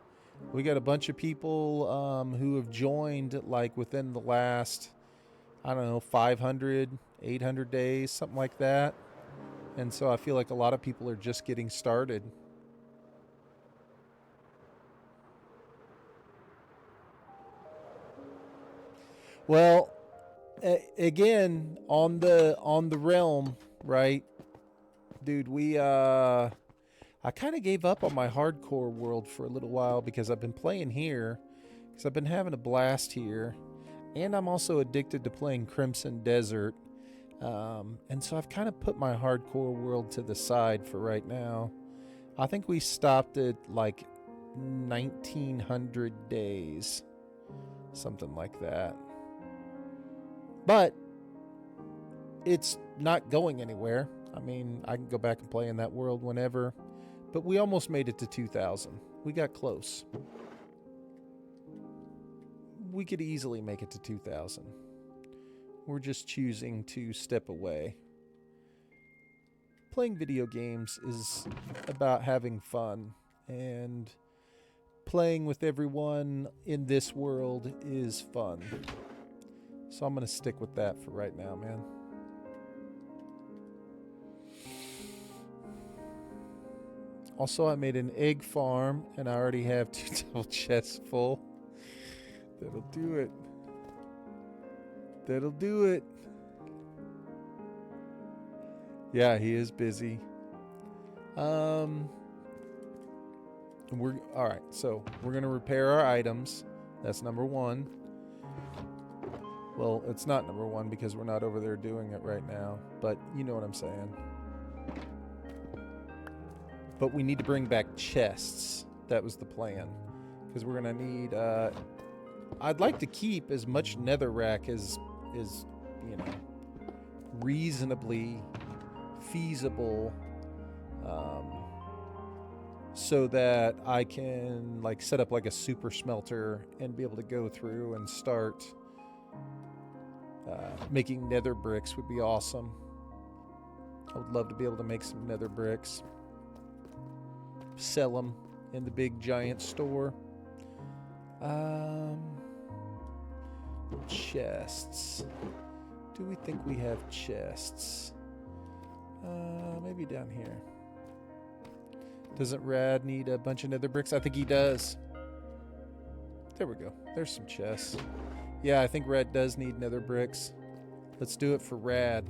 S1: We got a bunch of people who have joined like within the last, I don't know, 500, 800 days, something like that. And so I feel like a lot of people are just getting started. Well, again, on the realm, right? Dude, I kind of gave up on my hardcore world for a little while because I've been playing here, because I've been having a blast here, and I'm also addicted to playing Crimson Desert, and so I've kind of put my hardcore world to the side for right now. I think we stopped at like 1900 days, something like that. But it's not going anywhere. I mean, I can go back and play in that world whenever. But we almost made it to 2,000. We got close. We could easily make it to 2,000. We're just choosing to step away. Playing video games is about having fun. And playing with everyone in this world is fun. So I'm going to stick with that for right now, man. Also, I made an egg farm, and I already have 2 double chests full. That'll do it. That'll do it. Yeah, he is busy. We're all right. So we're gonna repair our items. That's number one. Well, it's not number one because we're not over there doing it right now. But you know what I'm saying. But we need to bring back chests. That was the plan, because we're gonna need. I'd like to keep as much netherrack as is, you know, reasonably feasible, so that I can like set up like a super smelter and be able to go through and start making nether bricks. Would be awesome. I would love to be able to make some nether bricks, sell them in the big giant store. Chests. Do we think we have chests? Maybe down here. Doesn't Rad need a bunch of nether bricks? I think he does. There we go. There's some chests. Yeah, I think Rad does need nether bricks. Let's do it for Rad.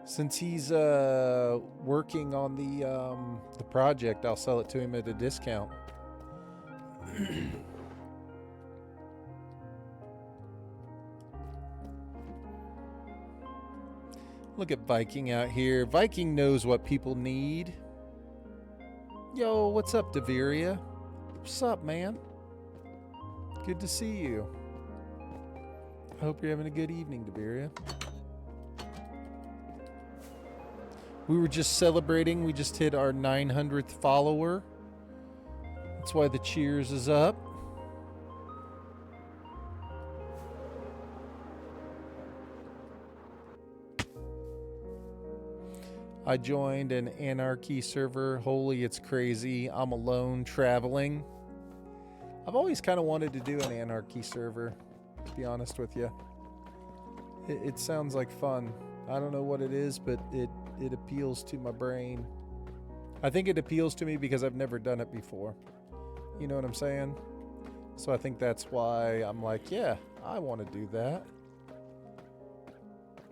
S1: Since he's working on the project, I'll sell it to him at a discount. Look at Viking out here. Viking knows what people need. Yo, what's up, Deveria? What's up, man? Good to see you. I hope you're having a good evening, Deveria. We were just celebrating. We just hit our 900th follower. That's why the cheers is up. I joined an anarchy server. Holy, it's crazy. I'm alone traveling. I've always kind of wanted to do an anarchy server, to be honest with you. It sounds like fun. I don't know what it is, but it appeals to my brain. I think it appeals to me because I've never done it before. You know what I'm saying? So I think that's why I'm like, yeah, I want to do that.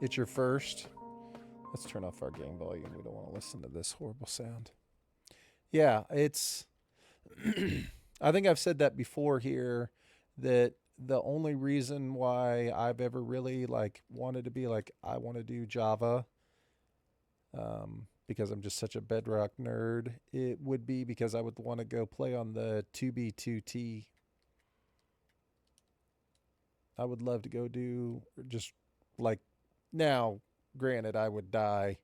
S1: It's your first. Let's turn off our game volume. We don't want to listen to this horrible sound. Yeah, it's... I think I've said that before here, that the only reason why I've ever really like wanted to be like, I want to do Java, because I'm just such a Bedrock nerd, it would be because I would want to go play on the 2B2T. I would love to go do just like now. Granted, I would die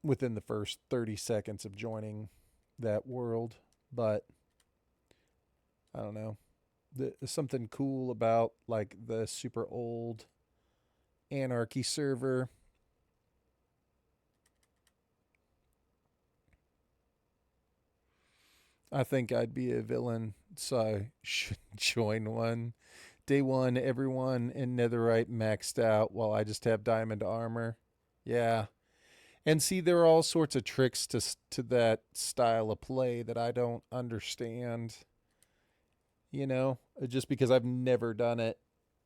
S1: within the first 30 seconds of joining that world, but I don't know. There's something cool about like the super old anarchy server. I think I'd be a villain, so I should join one. Day one, everyone in netherite maxed out while I just have diamond armor. Yeah. And see, there are all sorts of tricks to that style of play that I don't understand. You know, just because I've never done it.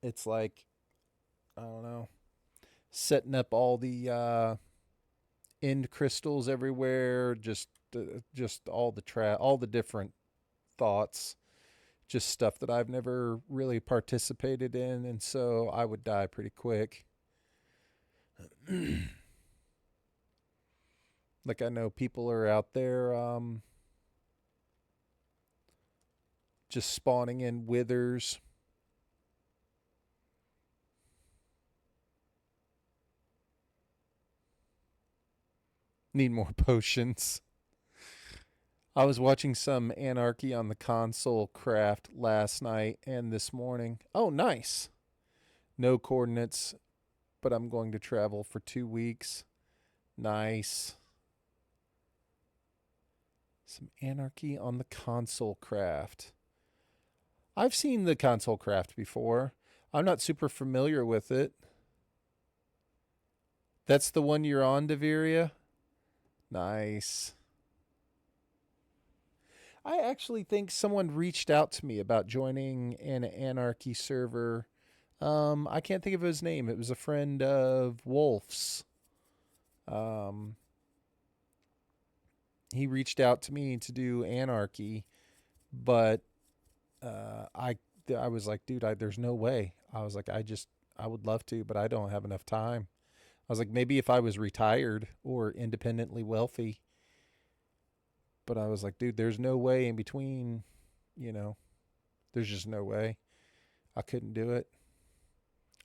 S1: It's like, I don't know, setting up all the end crystals everywhere, just all the different thoughts. Just stuff that I've never really participated in, and so I would die pretty quick. Like, I know people are out there just spawning in withers. Need more potions. I was watching some Anarchy on the Console craft last night and this morning. Oh, nice. No coordinates, but I'm going to travel for 2 weeks. Nice. Some Anarchy on the Console craft. I've seen the Console craft before. I'm not super familiar with it. That's the one you're on, Deveria? Nice. I actually think someone reached out to me about joining an Anarchy server. I can't think of his name. It was a friend of Wolf's. Um, he reached out to me to do Anarchy, but I was like, dude, there's no way. I was like, I would love to, but I don't have enough time. I was like, maybe if I was retired or independently wealthy. But I was like, dude, there's no way in between, you know, there's just no way. I couldn't do it.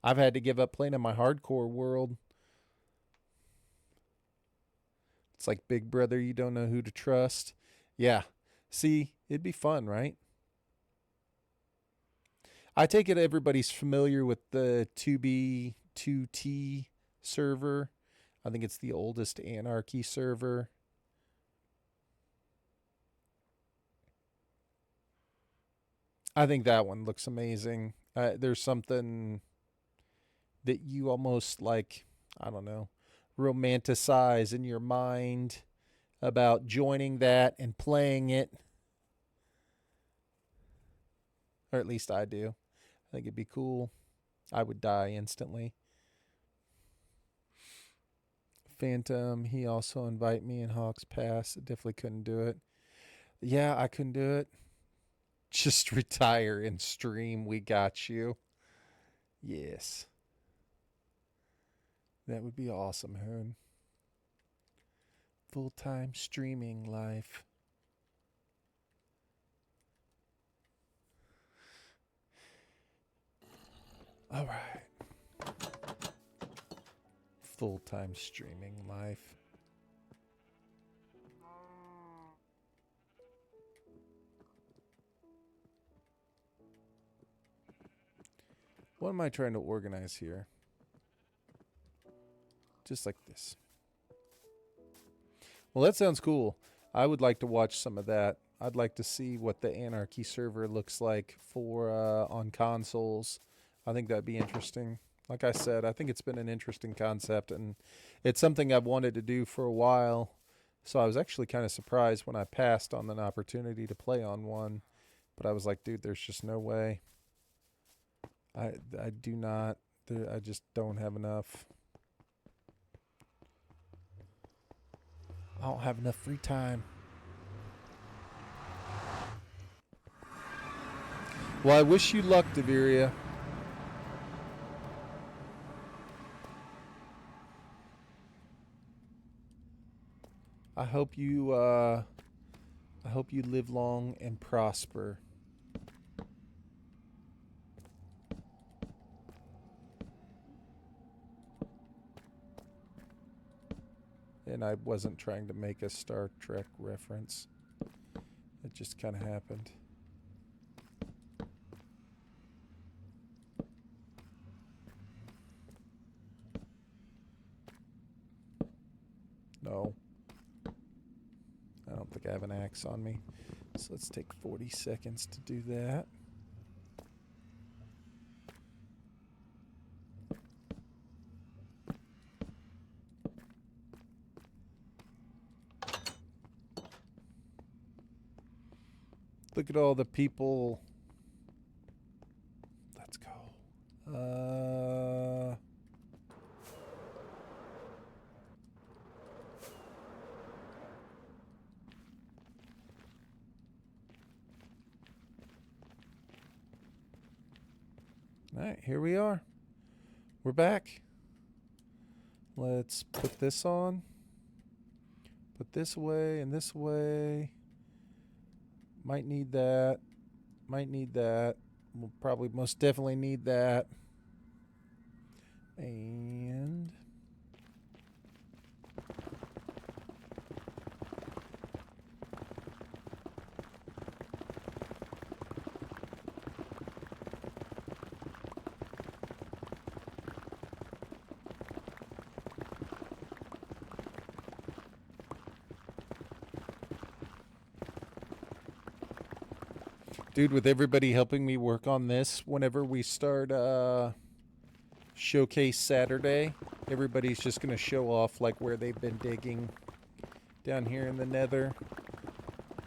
S1: I've had to give up playing in my hardcore world. It's like Big Brother, you don't know who to trust. Yeah. See, it'd be fun, right? I take it everybody's familiar with the 2B, 2T server. I think it's the oldest Anarchy server. I think that one looks amazing. There's something that you almost like, I don't know, romanticize in your mind about joining that and playing it. Or at least I do. I think it'd be cool. I would die instantly. Phantom, he also invited me in Hawks Pass. I definitely couldn't do it. Yeah, I couldn't do it. Just retire and stream. We got you. Yes. That would be awesome, Hoon. Full-time streaming life. All right. Full-time streaming life. What am I trying to organize here? Just like this. Well, that sounds cool. I would like to watch some of that. I'd like to see what the Anarchy server looks like for on consoles. I think that'd be interesting. Like I said, I think it's been an interesting concept, and it's something I've wanted to do for a while. So I was actually kind of surprised when I passed on an opportunity to play on one. But I was like, dude, there's just no way. I do not. I just don't have enough. I don't have enough free time. Well, I wish you luck, Deveria. I hope you live long and prosper. And I wasn't trying to make a Star Trek reference. It just kind of happened. No. I don't think I have an axe on me. So let's take 40 seconds to do that. Look at all the people. Let's go. All right, here we are. We're back. Let's put this on. Put this away and this away. Might need that. Might need that. We'll probably most definitely need that. And dude, with everybody helping me work on this, whenever we start Showcase Saturday, everybody's just going to show off like where they've been digging down here in the Nether.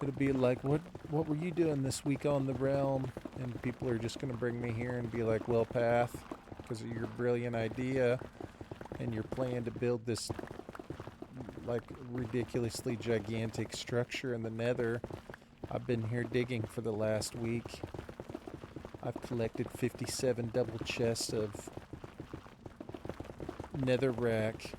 S1: It'll be like, what were you doing this week on the realm? And people are just gonna bring me here and be like, well, Path, because of your brilliant idea and your plan to build this like ridiculously gigantic structure in the Nether, I've been here digging for the last week. I've collected 57 double chests of netherrack.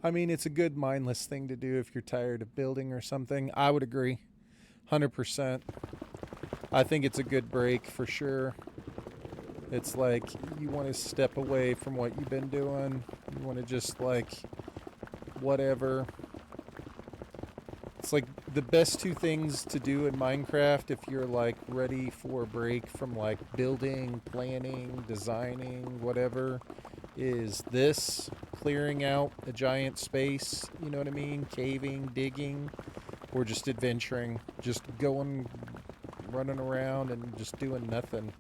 S1: I mean, it's a good mindless thing to do if you're tired of building or something. I would agree. 100%. I think it's a good break for sure. It's like you want to step away from what you've been doing. You want to just like whatever. It's like the best two things to do in Minecraft if you're like ready for a break from like building, planning, designing, whatever, is this, clearing out a giant space, you know what I mean? Caving, digging, or just adventuring, just going, running around and just doing nothing.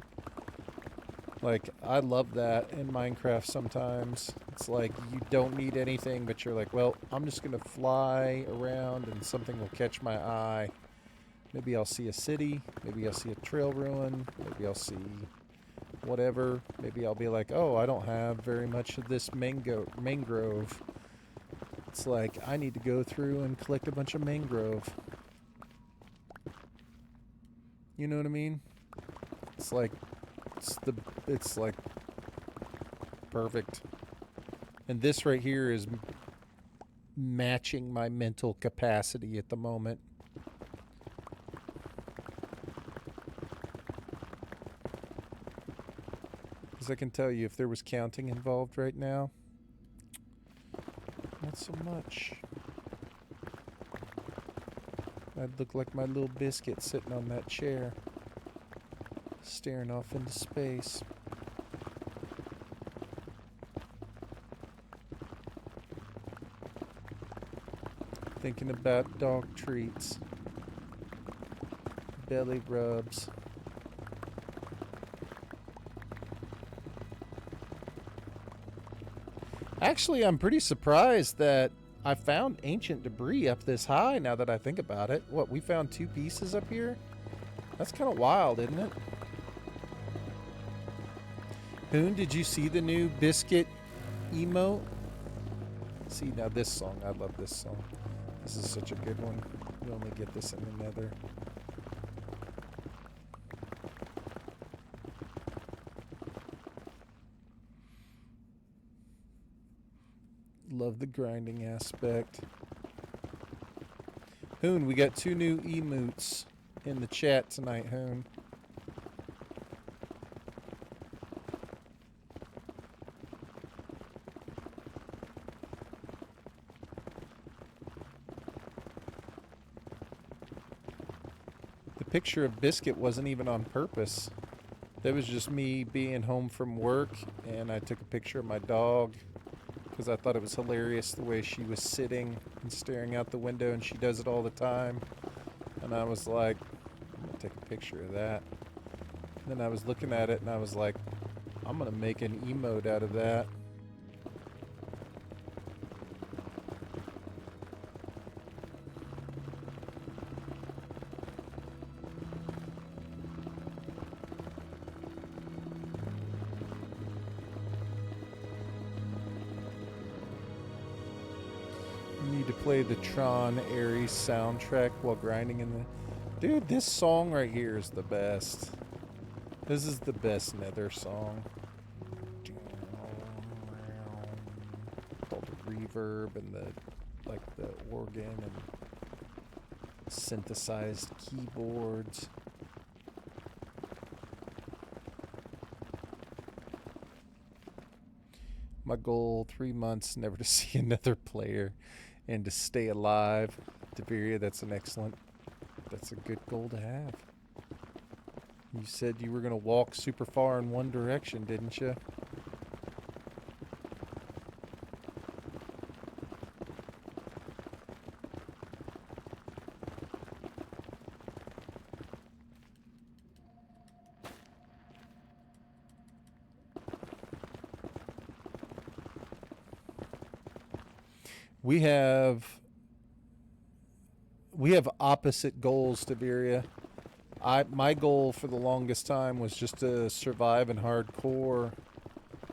S1: Like, I love that in Minecraft sometimes. It's like you don't need anything, but you're like, well, I'm just going to fly around and something will catch my eye. Maybe I'll see a city. Maybe I'll see a trail ruin. Maybe I'll see whatever. Maybe I'll be like, oh, I don't have very much of this mangrove. It's like, I need to go through and collect a bunch of mangrove. You know what I mean? It's like, it's like perfect. And this right here is matching my mental capacity at the moment. Because I can tell you, if there was counting involved right now, not so much. I'd look like my little biscuit sitting on that chair, staring off into space. Thinking about dog treats, belly rubs. Actually, I'm pretty surprised that I found ancient debris up this high now that I think about it. What, we found 2 pieces up here? That's kind of wild, isn't it? Hoon, did you see the new biscuit emote? See, now this song, I love this song. This is such a good one. You only get this in the Nether. Love the grinding aspect. Hoon, we got 2 new emotes in the chat tonight, Hoon. The picture of Biscuit wasn't even on purpose. That was just me being home from work, and I took a picture of my dog because I thought it was hilarious the way she was sitting and staring out the window, and she does it all the time. And I was like, I'm gonna take a picture of that. And then I was looking at it and I was like, I'm gonna make an emote out of that. Need to play the Tron Ares soundtrack while grinding in the... Dude, this song right here is the best. This is the best Nether song. All the reverb and the, like, the organ and synthesized keyboards. My goal, 3 months, never to see another player and to stay alive. Tiberia, that's a good goal to have. You said you were going to walk super far in one direction, didn't you? We have opposite goals, Tiberia. My goal for the longest time was just to survive in hardcore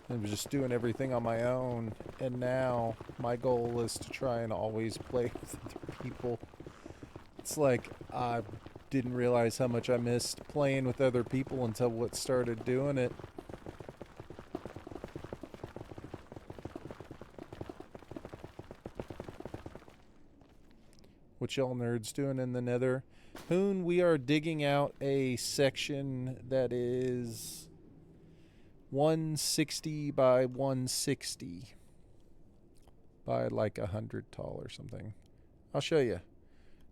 S1: and was just doing everything on my own. And now my goal is to try and always play with other people. It's like I didn't realize how much I missed playing with other people until what started doing it. What y'all nerds doing in the Nether? Hoon, we are digging out a section that is 160 by 160 by like 100 tall or something. I'll show you.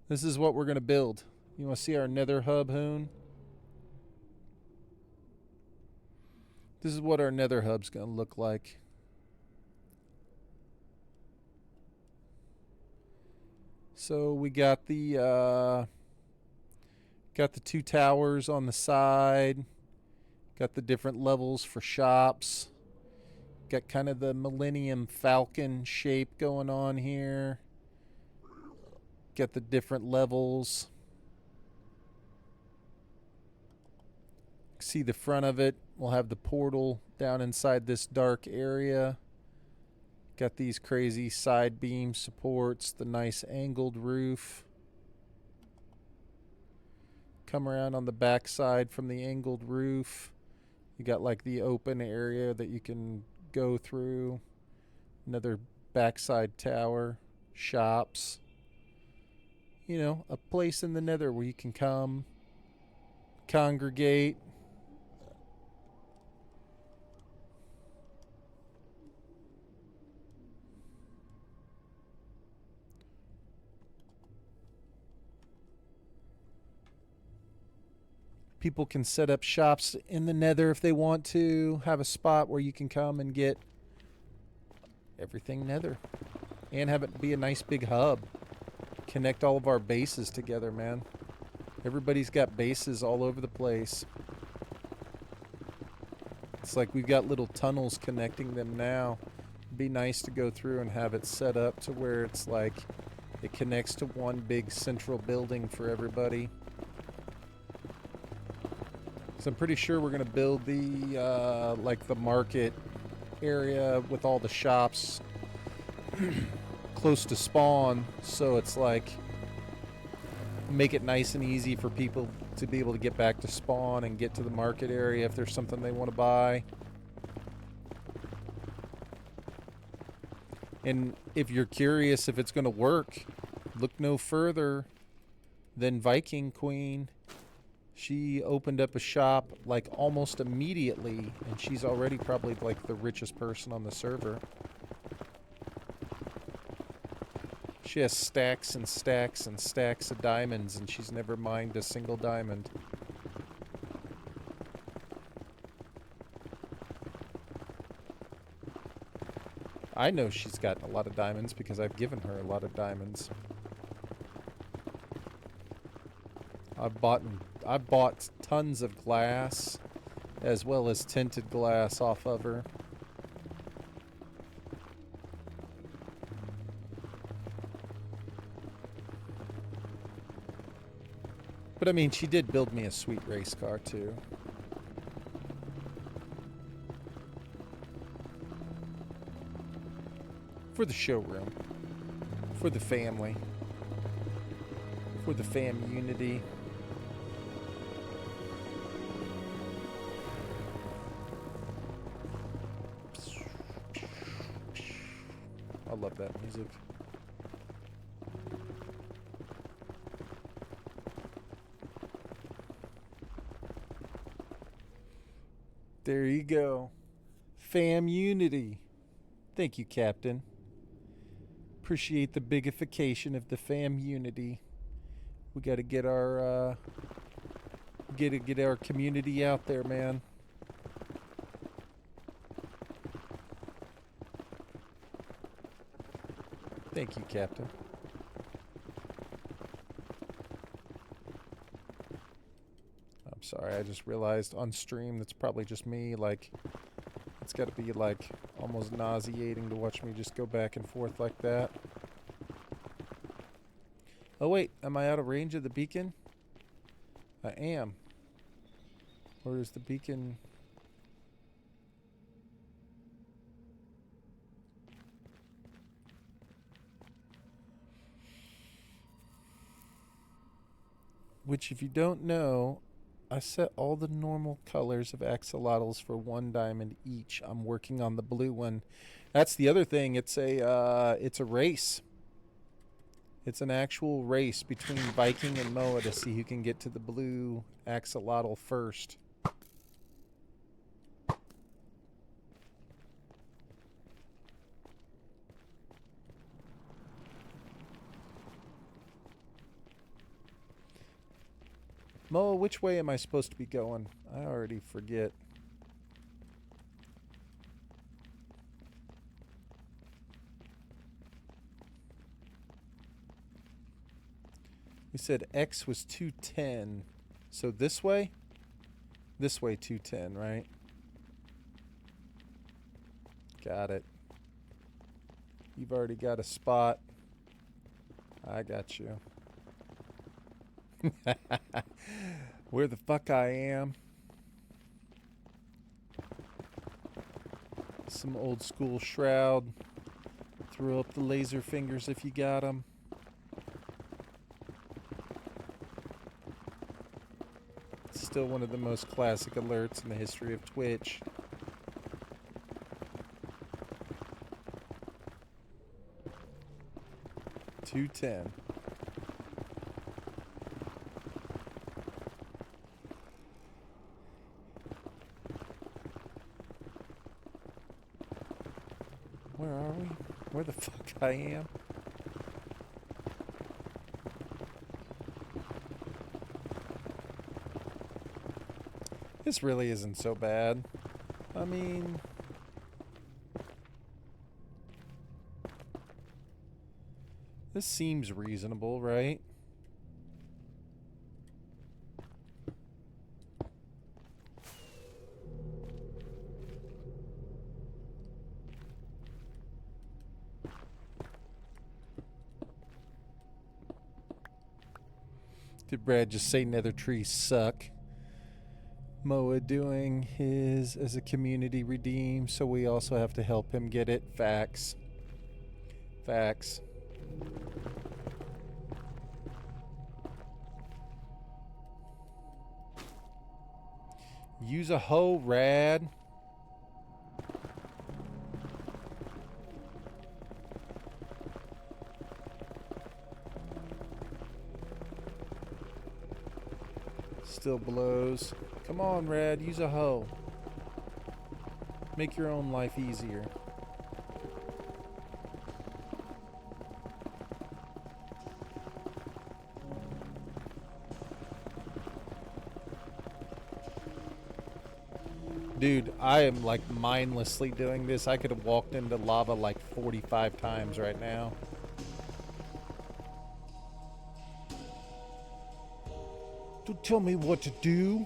S1: This is what we're going to build. You want to see our Nether hub, Hoon? This is what our Nether hub's going to look like. So we got the 2 towers on the side. Got the different levels for shops. Got kind of the Millennium Falcon shape going on here. Got the different levels. See the front of it. We'll have the portal down inside this dark area. Got these crazy side beam supports, the nice angled roof. Come around on the back side from the angled roof. You got like the open area that you can go through. Another backside tower, shops. You know, a place in the Nether where you can come, congregate. People can set up shops in the Nether if they want to. Have a spot where you can come and get everything Nether. And have it be a nice big hub. Connect all of our bases together, man. Everybody's got bases all over the place. It's like we've got little tunnels connecting them now. It'd be nice to go through and have it set up to where it's like it connects to one big central building for everybody. So I'm pretty sure we're going to build the like the market area with all the shops close to spawn, so it's like make it nice and easy for people to be able to get back to spawn and get to the market area if there's something they want to buy. And if you're curious if it's going to work, look no further than Viking Queen. She opened up a shop like almost immediately, and she's already probably like the richest person on the server. She has stacks and stacks and stacks of diamonds, and she's never mined a single diamond. I know she's got a lot of diamonds because I've given her a lot of diamonds. I've bought tons of glass as well as tinted glass off of her. But I mean, she did build me a sweet race car too. For the showroom. For the family. For the fam unity. I love that music. There you go. Fam unity. Thank you, Captain. Appreciate the bigification of the fam unity. We got to get our get our community out there, man. Thank you, Captain. I'm sorry, I just realized on stream that's probably just me, like, it's got to be, like, almost nauseating to watch me just go back and forth like that. Oh wait, am I out of range of the beacon? I am. Or is the beacon... Which, if you don't know, I set all the normal colors of axolotls for 1 diamond each. I'm working on the blue one. That's the other thing. It's a race. It's an actual race between Viking and Moa to see who can get to the blue axolotl first. Moa, which way am I supposed to be going? I already forget. We said X was 210. So this way? This way 210, right? Got it. You've already got a spot. I got you. Where the fuck I am. Some old school shroud. Throw up the laser fingers if you got them. Still one of the most classic alerts in the history of Twitch. $2.10. Where are we? Where the fuck I am? This really isn't so bad. I mean... This seems reasonable, right? Did Brad just say nether trees suck? Moa doing his as a community redeem, so we also have to help him get it. Facts. Facts. Use a hoe, Rad. Still blows. Come on, Rad, use a hoe. Make your own life easier. Dude, I am like mindlessly doing this. I could have walked into lava like 45 times right now. Don't tell me what to do.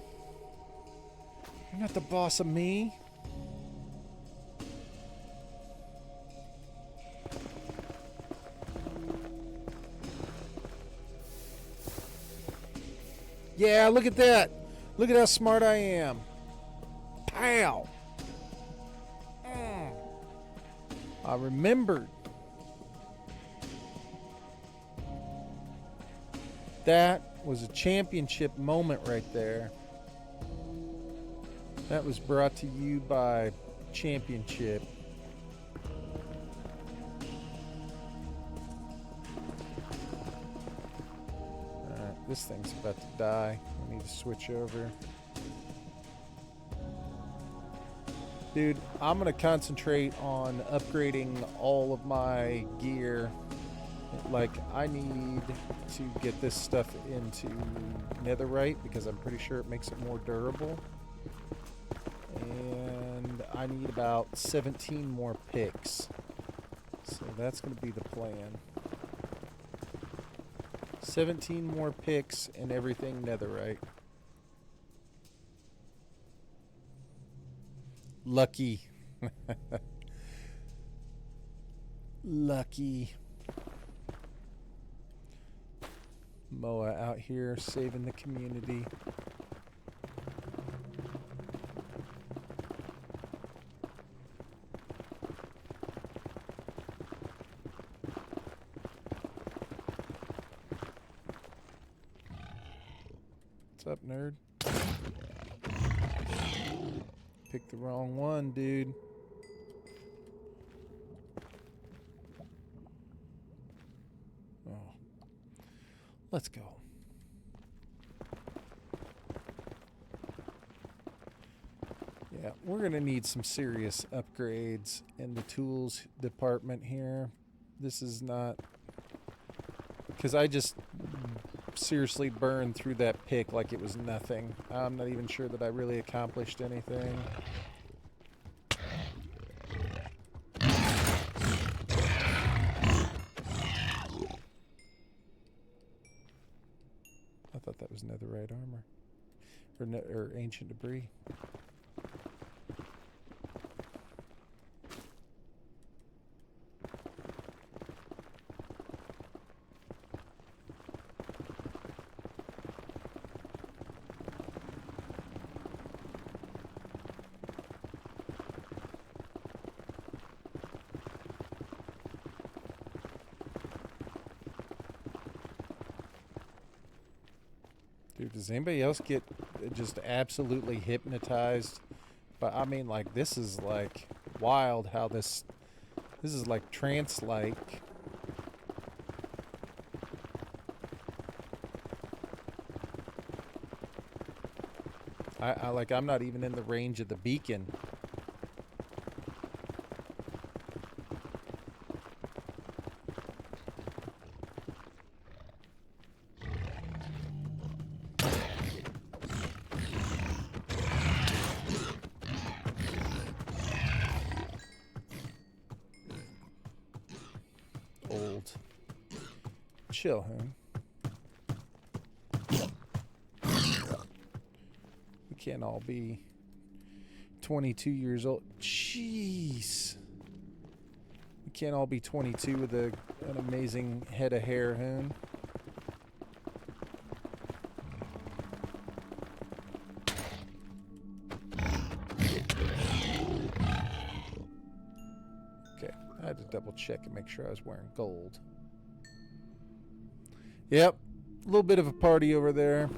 S1: You're not the boss of me. Yeah, look at that. Look at how smart I am. Pow. I remembered. That was a championship moment right there. That was brought to you by Championship. Alright, this thing's about to die. I need to switch over. Dude, I'm going to concentrate on upgrading all of my gear. Like, I need to get this stuff into netherite because I'm pretty sure it makes it more durable. And I need about 17 more picks. So that's going to be the plan. 17 more picks and everything netherite. Lucky. Lucky. Moa out here saving the community. What's up, nerd? Picked the wrong one, dude. Oh. Let's go. Yeah, we're going to need some serious upgrades in the tools department here. This is not... Because I just seriously burned through that pick like it was nothing. I'm not even sure that I really accomplished anything. I thought that was netherite armor. Or ancient debris. Dude, does anybody else get just absolutely hypnotized? But I mean, like, this is like wild how this is like trance-like. I'm not even in the range of the beacon. Old. Chill, hon. We can't all be 22 years old. Jeez. We can't all be 22 with an amazing head of hair, hon. Okay, I had to double check and make sure I was wearing gold. Yep, a little bit of a party over there.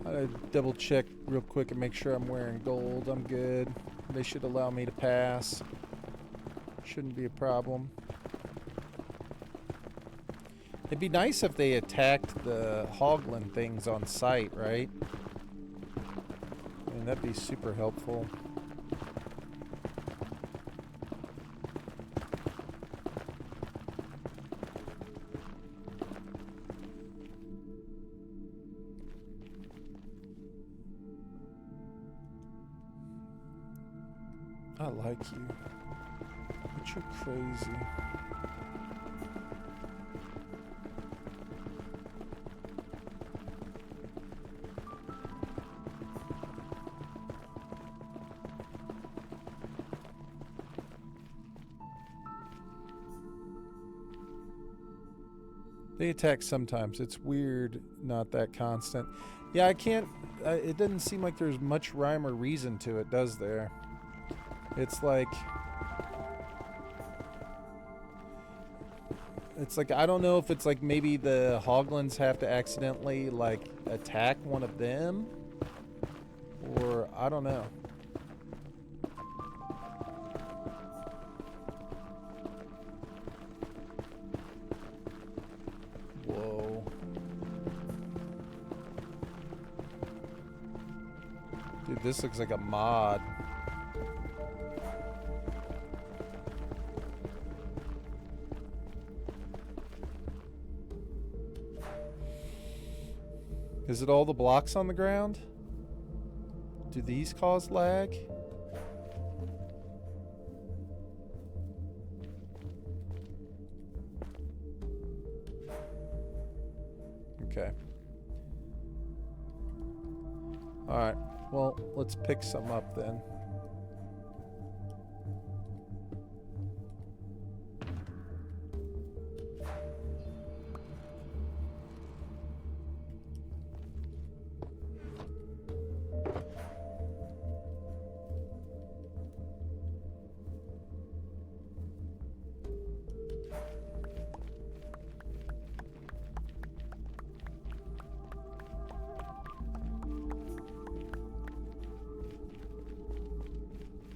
S1: I double check real quick and make sure I'm wearing gold. I'm good. They should allow me to pass. Shouldn't be a problem. It'd be nice if they attacked the hoglin things on sight, right? I mean, that'd be super helpful. I like you, but you're crazy. They attack sometimes. It's weird, not that constant. Yeah, I can't... it doesn't seem like there's much rhyme or reason to it, does there? It's like... It's like, I don't know if it's like maybe the hoglins have to accidentally, like, attack one of them? Or, I don't know. Whoa. Dude, this looks like a mod. Is it all the blocks on the ground? Do these cause lag? Okay. Alright. Well, let's pick some up then.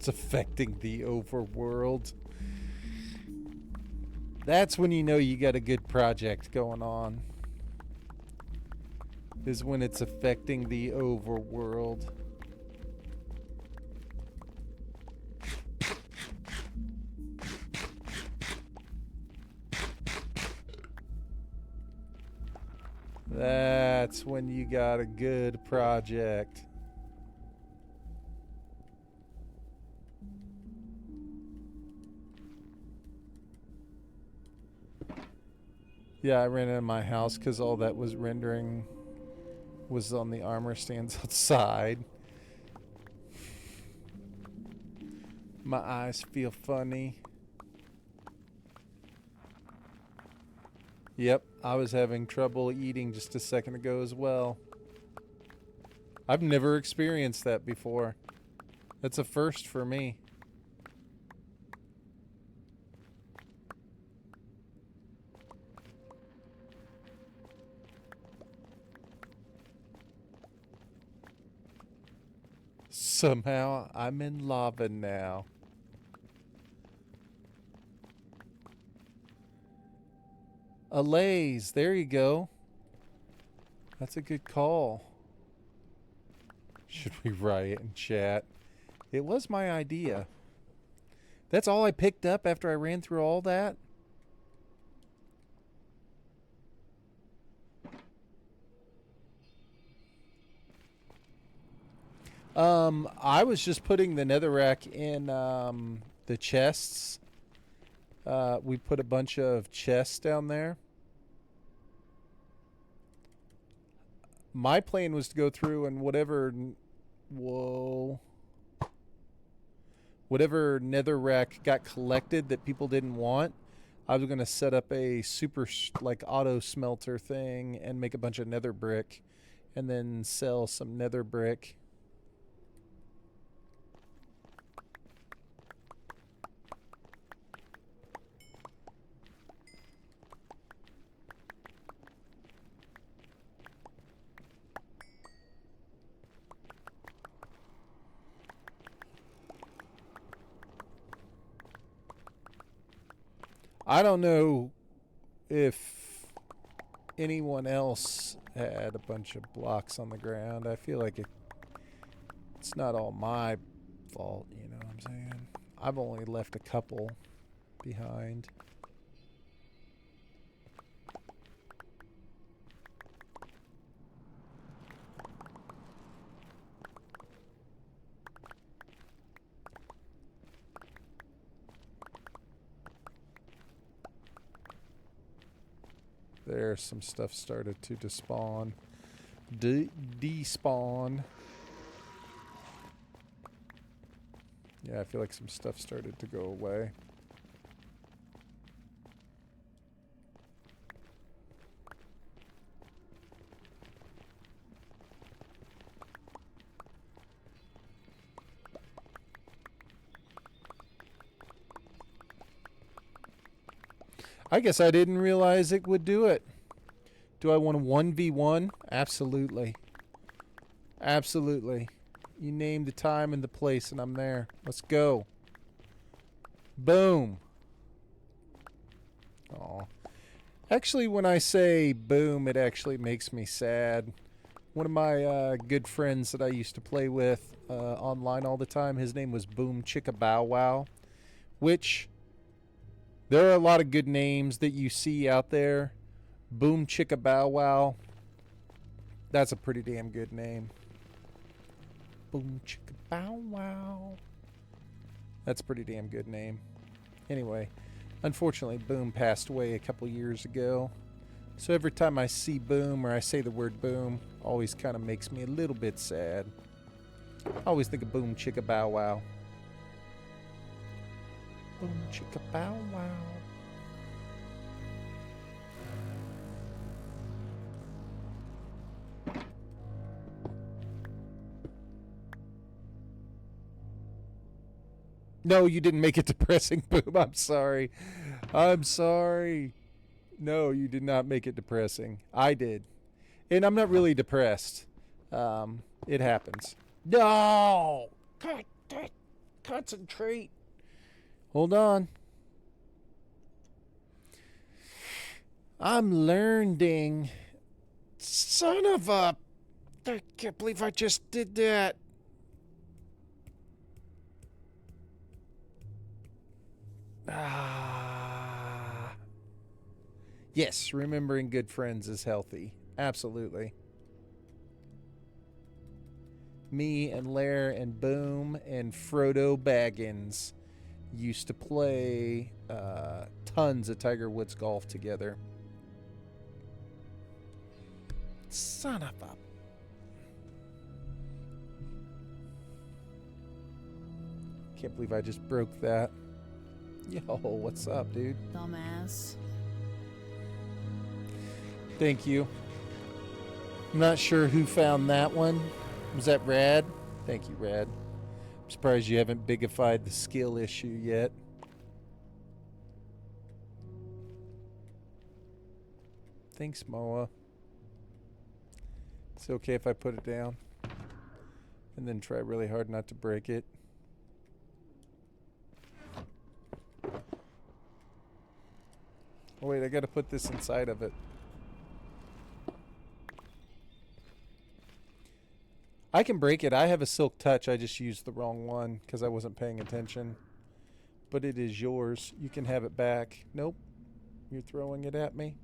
S1: It's affecting the overworld. That's when you know you got a good project going on. Is when it's affecting the overworld. That's when you got a good project. Yeah, I ran into my house because all that was rendering was on the armor stands outside. My eyes feel funny. Yep, I was having trouble eating just a second ago as well. I've never experienced that before. That's a first for me. Somehow I'm in lava now. Allays, there you go. That's a good call. Should we riot in chat? It was my idea. That's all I picked up after I ran through all that? I was just putting the netherrack in the chests. We put a bunch of chests down there. My plan was to go through and whatever netherrack got collected that people didn't want, I was going to set up a super like auto smelter thing and make a bunch of nether brick and then sell some nether brick. I don't know if anyone else had a bunch of blocks on the ground. I feel like it's not all my fault, you know what I'm saying? I've only left a couple behind. There's some stuff started to despawn. Despawn. Yeah, I feel like some stuff started to go away. I guess I didn't realize it would do it. Do I want a 1v1? Absolutely. Absolutely. You name the time and the place and I'm there. Let's go. Boom. Aw. Actually, when I say boom, it actually makes me sad. One of my good friends that I used to play with online all the time, his name was Boom Chicka Bow Wow, which... there are a lot of good names that you see out there. Boom Chicka Bow Wow. That's a pretty damn good name. Boom Chicka Bow Wow. That's a pretty damn good name. Anyway, unfortunately, Boom passed away a couple years ago. So every time I see Boom or I say the word Boom, always kind of makes me a little bit sad. I always think of Boom Chicka Bow Wow. Boom chicka bow wow. No, you didn't make it depressing, Boom. I'm sorry. I'm sorry. No, you did not make it depressing. I did. And I'm not really depressed. It happens. No! God, Concentrate. Hold on. I'm learning. Son of a... I can't believe I just did that. Ah. Yes, remembering good friends is healthy. Absolutely. Me and Lair and Boom and Frodo Baggins used to play tons of Tiger Woods golf together. Son of a... Can't believe I just broke that. Yo, what's up, dude?
S4: Dumbass.
S1: Thank you. I'm not sure who found that one. Was that Rad? Thank you, Rad. I'm surprised you haven't bigified the skill issue yet. Thanks, Moa. It's okay if I put it down and then try really hard not to break it. Oh wait, I gotta put this inside of it. I can break it. I have a silk touch. I just used the wrong one because I wasn't paying attention. But it is yours. You can have it back. Nope. You're throwing it at me.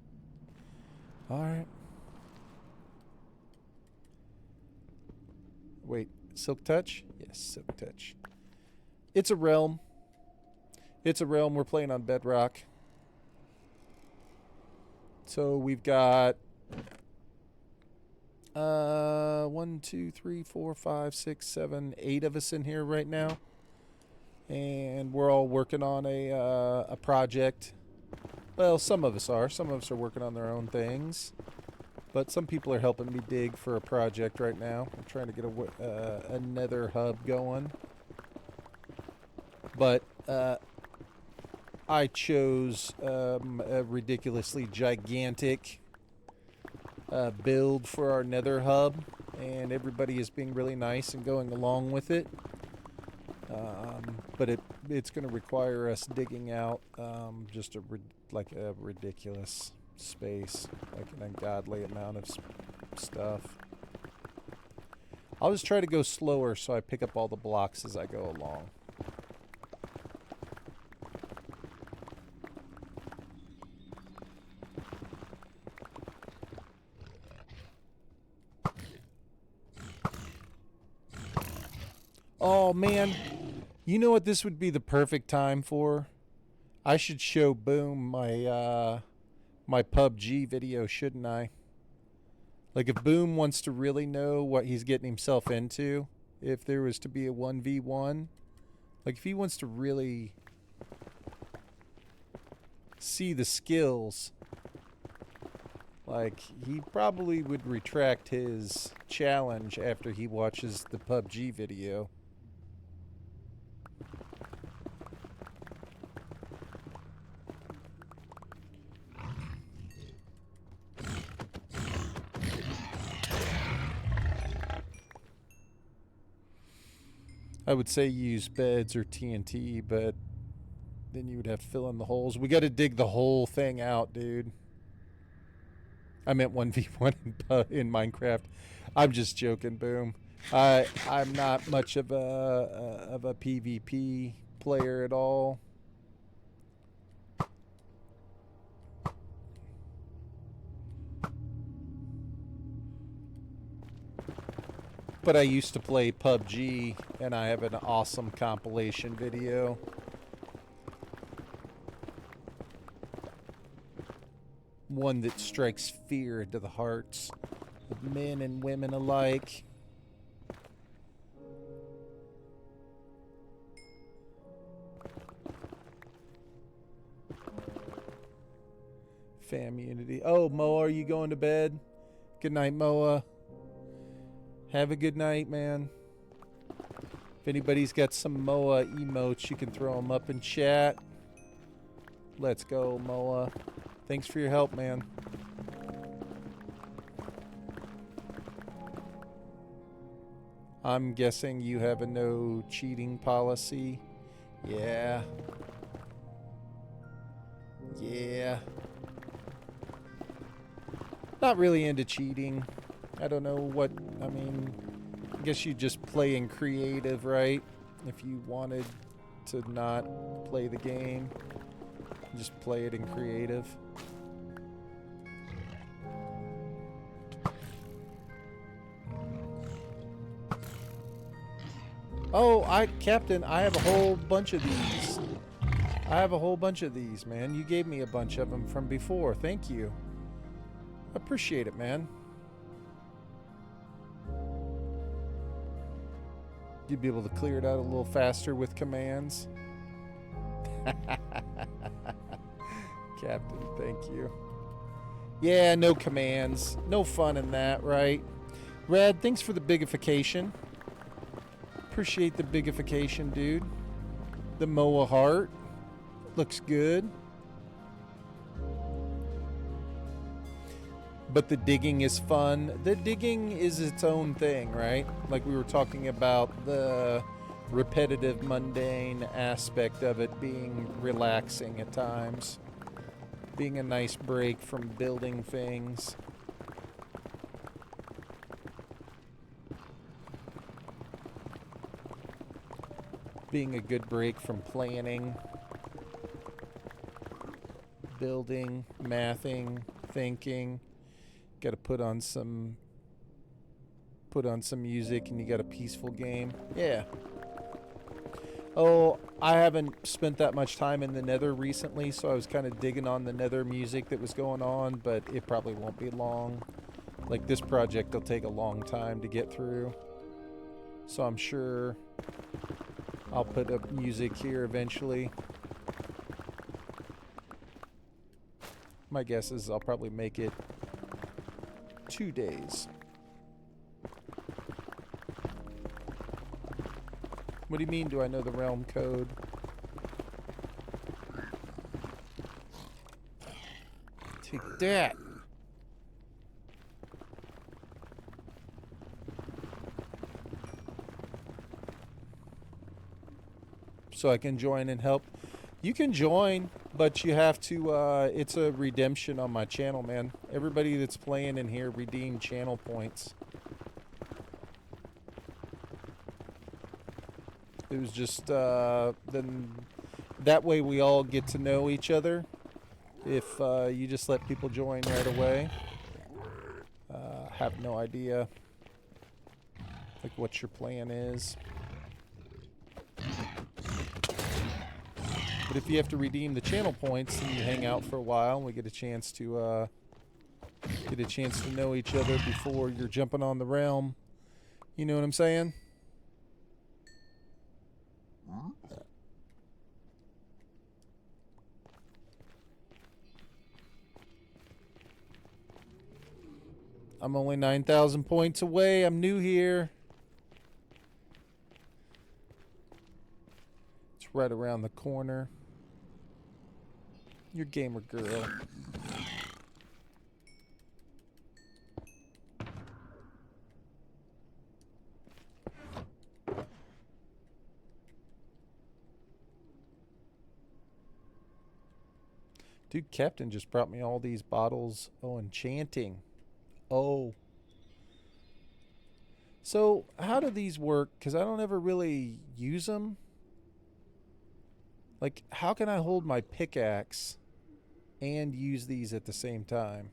S1: Alright. Wait, silk touch? Yes, silk touch. It's a realm. It's a realm. We're playing on Bedrock. So we've got 1, 2, 3, 4, 5, 6, 7, 8 of us in here right now, and we're all working on a project. Well, some of us are. Some of us are working on their own things, but some people are helping me dig for a project right now. I'm trying to get a Nether hub going, but I chose a ridiculously gigantic build for our Nether hub, and everybody is being really nice and going along with it. But it's going to require us digging out just a ridiculous space, like an ungodly amount of stuff. I'll just try to go slower so I pick up all the blocks as I go along. Oh man, you know what this would be the perfect time for? I should show Boom my my PUBG video, shouldn't I? Like if Boom wants to really know what he's getting himself into, if there was to be a 1v1, like if he wants to really see the skills, like he probably would retract his challenge after he watches the PUBG video. I would say use beds or TNT, but then you would have to fill in the holes. We got to dig the whole thing out, dude. I meant 1v1 in Minecraft. I'm just joking, Boom. I'm not much of a PvP player at all. But I used to play PUBG, and I have an awesome compilation video. One that strikes fear into the hearts of men and women alike. Famunity. Oh, Moa, are you going to bed? Good night, Moa. Have a good night, man. If anybody's got some Moa emotes, you can throw them up in chat. Let's go, Moa. Thanks for your help, man. I'm guessing you have a no cheating policy. Yeah. Yeah. Not really into cheating. I don't know what, I mean, I guess you just play in creative, right? If you wanted to not play the game, just play it in creative. Oh, Captain, I have a whole bunch of these. I have a whole bunch of these, man. You gave me a bunch of them from before. Thank you. Appreciate it, man. You'd be able to clear it out a little faster with commands. Captain, thank you. Yeah, no commands. No fun in that, right? Red, thanks for the bigification. Appreciate the bigification, dude. The Moa heart. Looks good. But the digging is fun. The digging is its own thing, right? Like we were talking about the repetitive, mundane aspect of it being relaxing at times. Being a nice break from building things. Being a good break from planning, building, mathing, thinking. Got to put on some music and you got a peaceful game. Yeah. Oh, I haven't spent that much time in the Nether recently, so I was kind of digging on the Nether music that was going on, but it probably won't be long. Like this project will take a long time to get through. So I'm sure I'll put up music here eventually. My guess is I'll probably make it 2 days. What do you mean, do I know the realm code? Take that! So I can join and help. You can join, but you have to, it's a redemption on my channel, man. Everybody that's playing in here redeem channel points. It was just, then that way we all get to know each other. If you just let people join right away. Have no idea, like, what your plan is. But if you have to redeem the channel points, then you hang out for a while, and we get a chance to know each other before you're jumping on the realm. You know what I'm saying? I'm only 9,000 points away. I'm new here. It's right around the corner. You're gamer girl. Dude, Captain just brought me all these bottles. Oh, enchanting. Oh. So, how do these work? Because I don't ever really use them. Like, how can I hold my pickaxe and use these at the same time?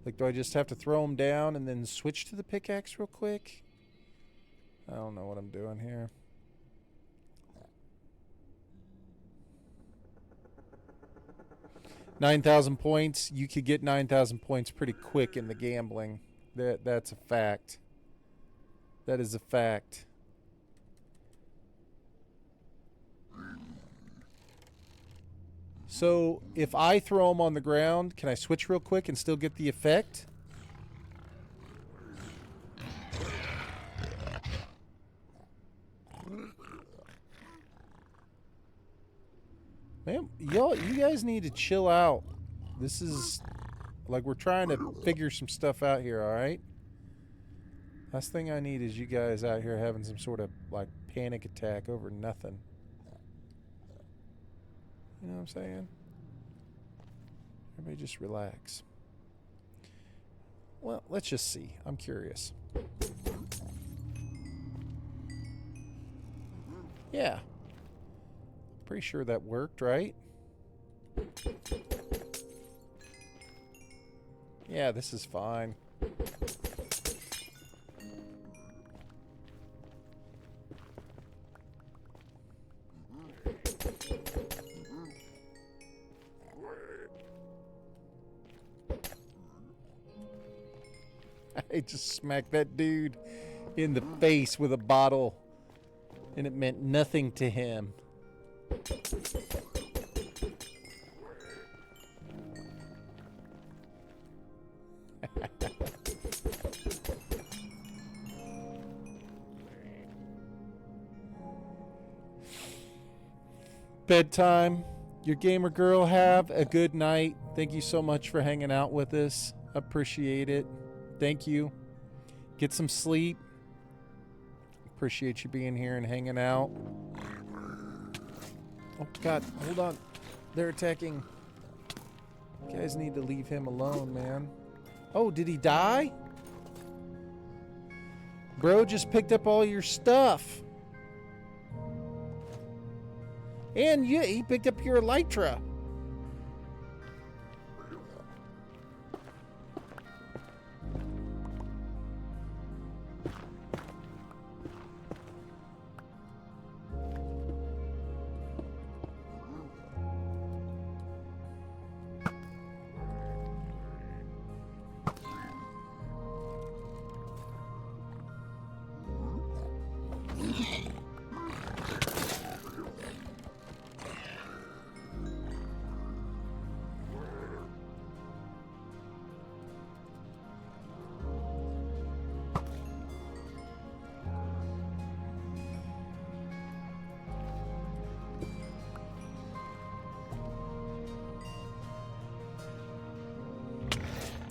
S1: Like, do I just have to throw them down and then switch to the pickaxe real quick? I don't know what I'm doing here. $9,000 points. You could get 9,000 points pretty quick in the gambling. That's a fact. That is a fact. So, if I throw them on the ground, can I switch real quick and still get the effect? Man, you guys need to chill out. This is, like, we're trying to figure some stuff out here, alright? Last thing I need is you guys out here having some sort of like panic attack over nothing. You know what I'm saying? Everybody just relax. Well, let's just see. I'm curious. Yeah. Pretty sure that worked, right? Yeah, this is fine. I just smacked that dude in the face with a bottle, and it meant nothing to him. Bedtime. Your gamer girl, have a good night. Thank you so much for hanging out with us. Appreciate it. Thank you. Get some sleep. Appreciate you being here and hanging out. Oh, God. Hold on. They're attacking. You guys need to leave him alone, man. Oh, did he die? Bro just picked up all your stuff. And yeah, he picked up your elytra.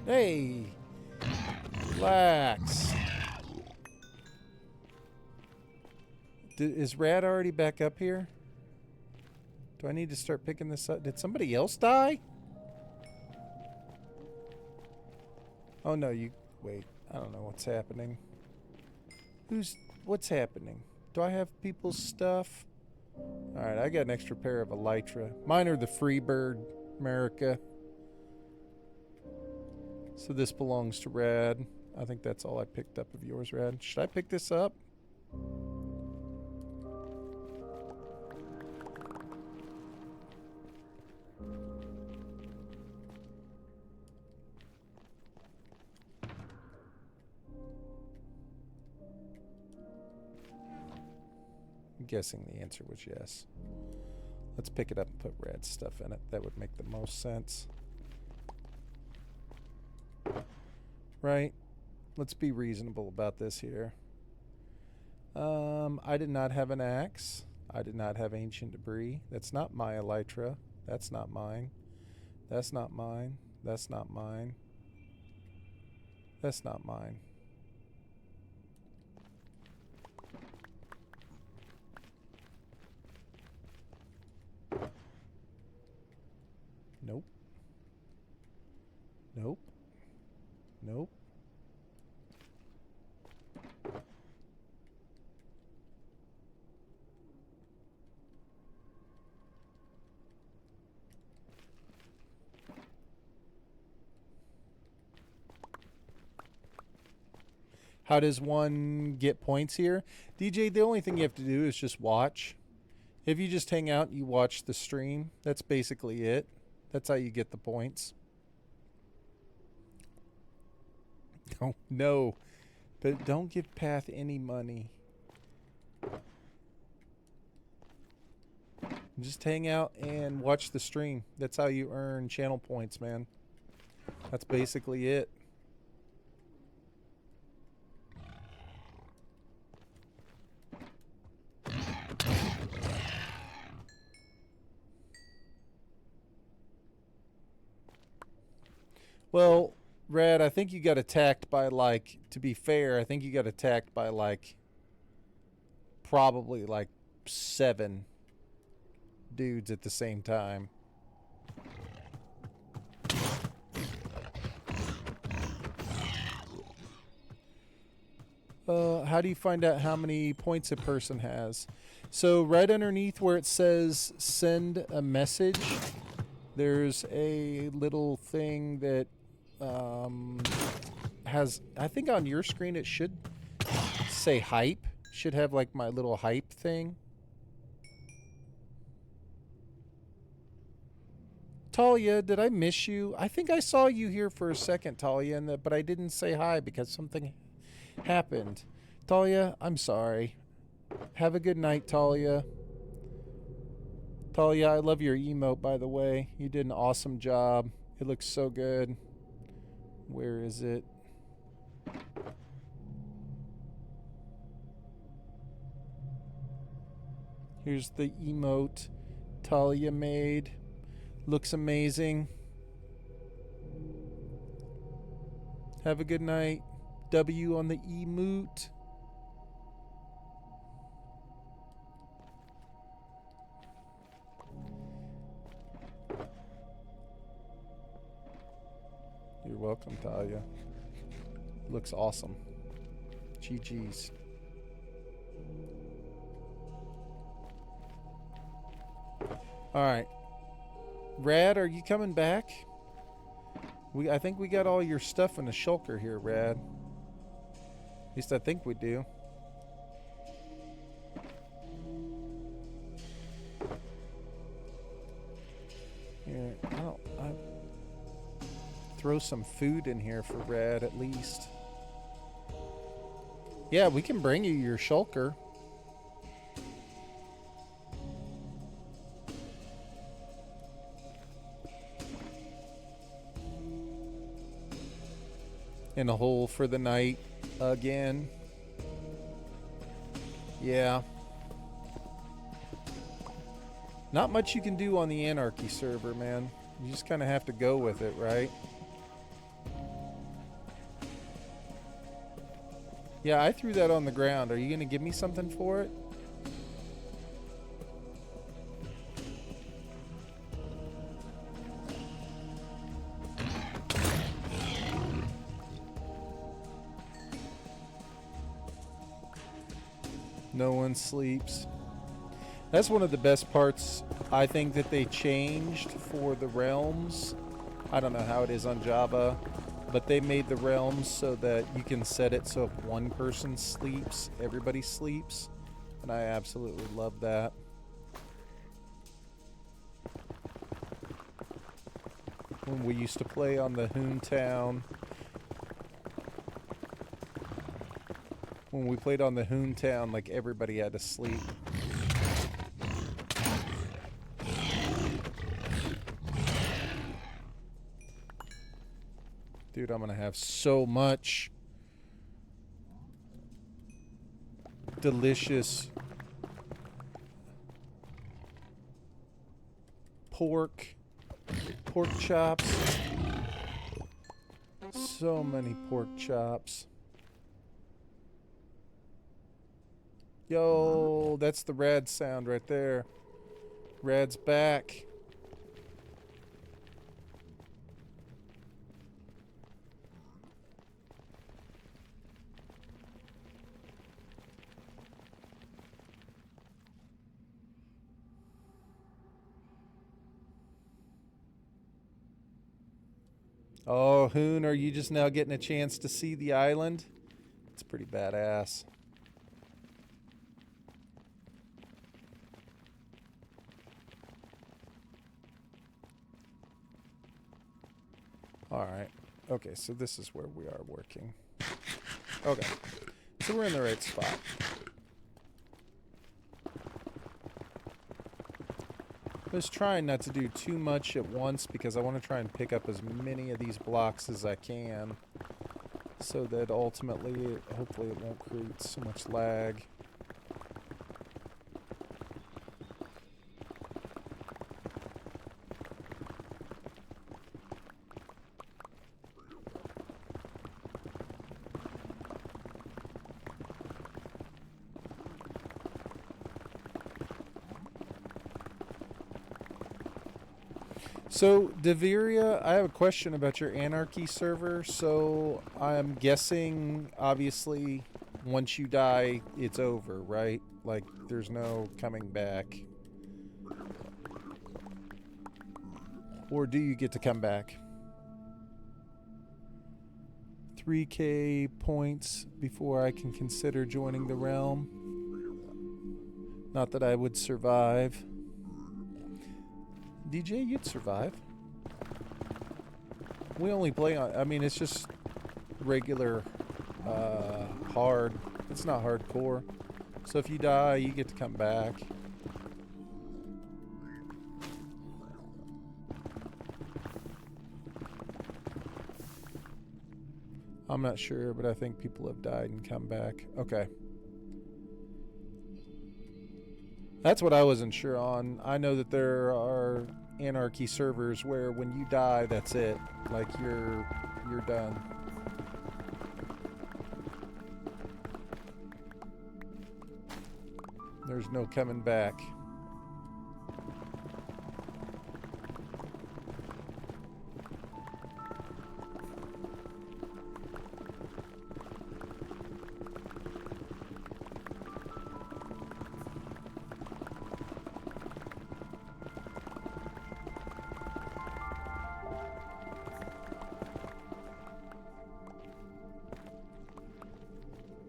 S1: Hey, relax. Is Rad already back up here? Do I need to start picking this up? Did somebody else die? Oh no, you wait. I don't know what's happening. What's happening? Do I have people's stuff? Alright, I got an extra pair of elytra. Mine are the Freebird America. So this belongs to Rad. I think that's all I picked up of yours, Rad. Should I pick this up? I'm guessing the answer was yes. Let's pick it up and put Rad's stuff in it. That would make the most sense. Right? Let's be reasonable about this here. I did not have an axe. I did not have ancient debris. That's not my elytra. That's not mine. That's not mine. That's not mine. That's not mine. Nope. Nope. Nope. How does one get points here? DJ, the only thing you have to do is just watch. If you just hang out and you watch the stream, that's basically it. That's how you get the points. Oh, no. But don't give Path any money. Just hang out and watch the stream. That's how you earn channel points, man. That's basically it. Well, Red, I think you got attacked by, like, to be fair, I think you got attacked by, like, probably, like, 7 dudes at the same time. How do you find out how many points a person has? So right underneath where it says send a message, there's a little thing that has, I think on your screen it should say hype. Should have like my little hype thing. Talia, did I miss you? I think I saw you here for a second, Talia, but I didn't say hi because something happened. Talia, I'm sorry. Have a good night, Talia. Talia, I love your emote, by the way. You did an awesome job. It looks so good. Where is it? Here's the emote Talia made. Looks amazing. Have a good night. W on the emote. You're welcome, Talia. Looks awesome. GG's. Alright. Rad, are you coming back? I think we got all your stuff in the shulker here, Rad. At least I think we do. Here, I throw some food in here for Rad at least. Yeah, we can bring you your shulker. In a hole for the night again. Yeah. Not much you can do on the Anarchy server, man. You just kind of have to go with it, right? Yeah, I threw that on the ground. Are you going to give me something for it? No one sleeps. That's one of the best parts, I think, that they changed for the realms. I don't know how it is on Java, but they made the realms so that you can set it so if one person sleeps, everybody sleeps. And I absolutely love that. When we used to play on the Hoontown. When we played on the Hoontown, like everybody had to sleep. Dude, I'm gonna have so much delicious pork chops. So many pork chops. Yo, that's the Rad sound right there. Rad's back. Oh, Hoon, are you just now getting a chance to see the island? It's pretty badass. Alright. Okay, so this is where we are working. Okay. So we're in the right spot. I was trying not to do too much at once because I want to try and pick up as many of these blocks as I can so that ultimately, hopefully it won't create so much lag. So, Deveria, I have a question about your Anarchy server. So, I'm guessing, obviously, once you die, it's over, right? Like, there's no coming back. Or do you get to come back? 3K points before I can consider joining the realm. Not that I would survive. DJ, you'd survive. We only play on, I mean, it's just regular hard. It's not hardcore. So if you die, you get to come back. I'm not sure, but I think people have died and come back. Okay. That's what I wasn't sure on. I know that there are Anarchy servers where when you die, that's it. Like you're done. There's no coming back.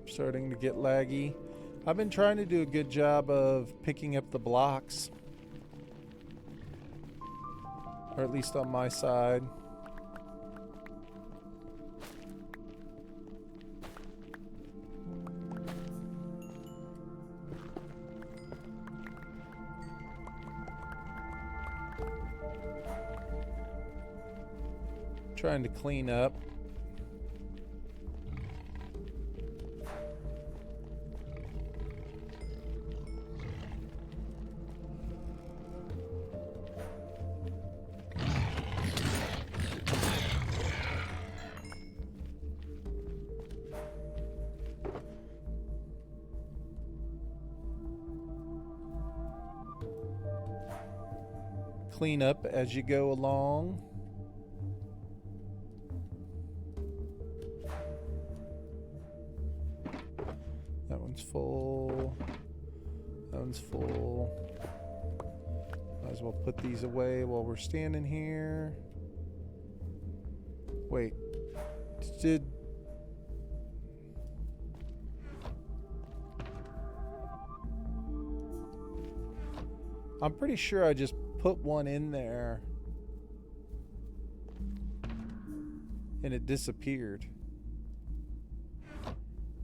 S1: Starting to get laggy. I've been trying to do a good job of picking up the blocks. Or at least on my side. Trying to clean up. Clean up as you go along. That one's full. That one's full. Might as well put these away while we're standing here. Wait. I'm pretty sure I just put one in there and it disappeared.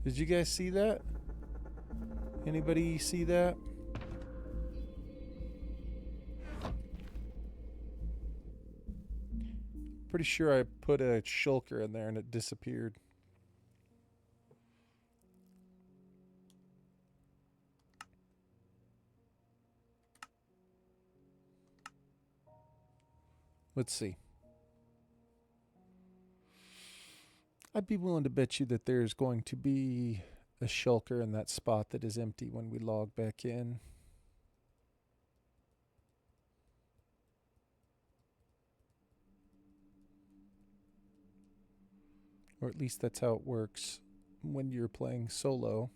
S1: Did you guys see that? Anybody see that? Pretty sure I put a shulker in there and it disappeared. Let's see. I'd be willing to bet you that there's going to be a shulker in that spot that is empty when we log back in. Or at least that's how it works when you're playing solo.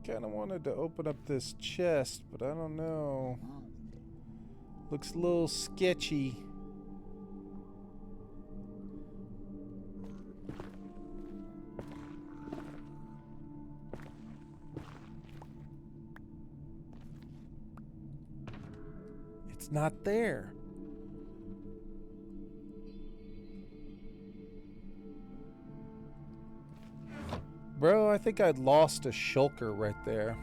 S1: Kind of wanted to open up this chest, but I don't know. Looks a little sketchy. It's not there. Bro, I think I'd lost a shulker right there.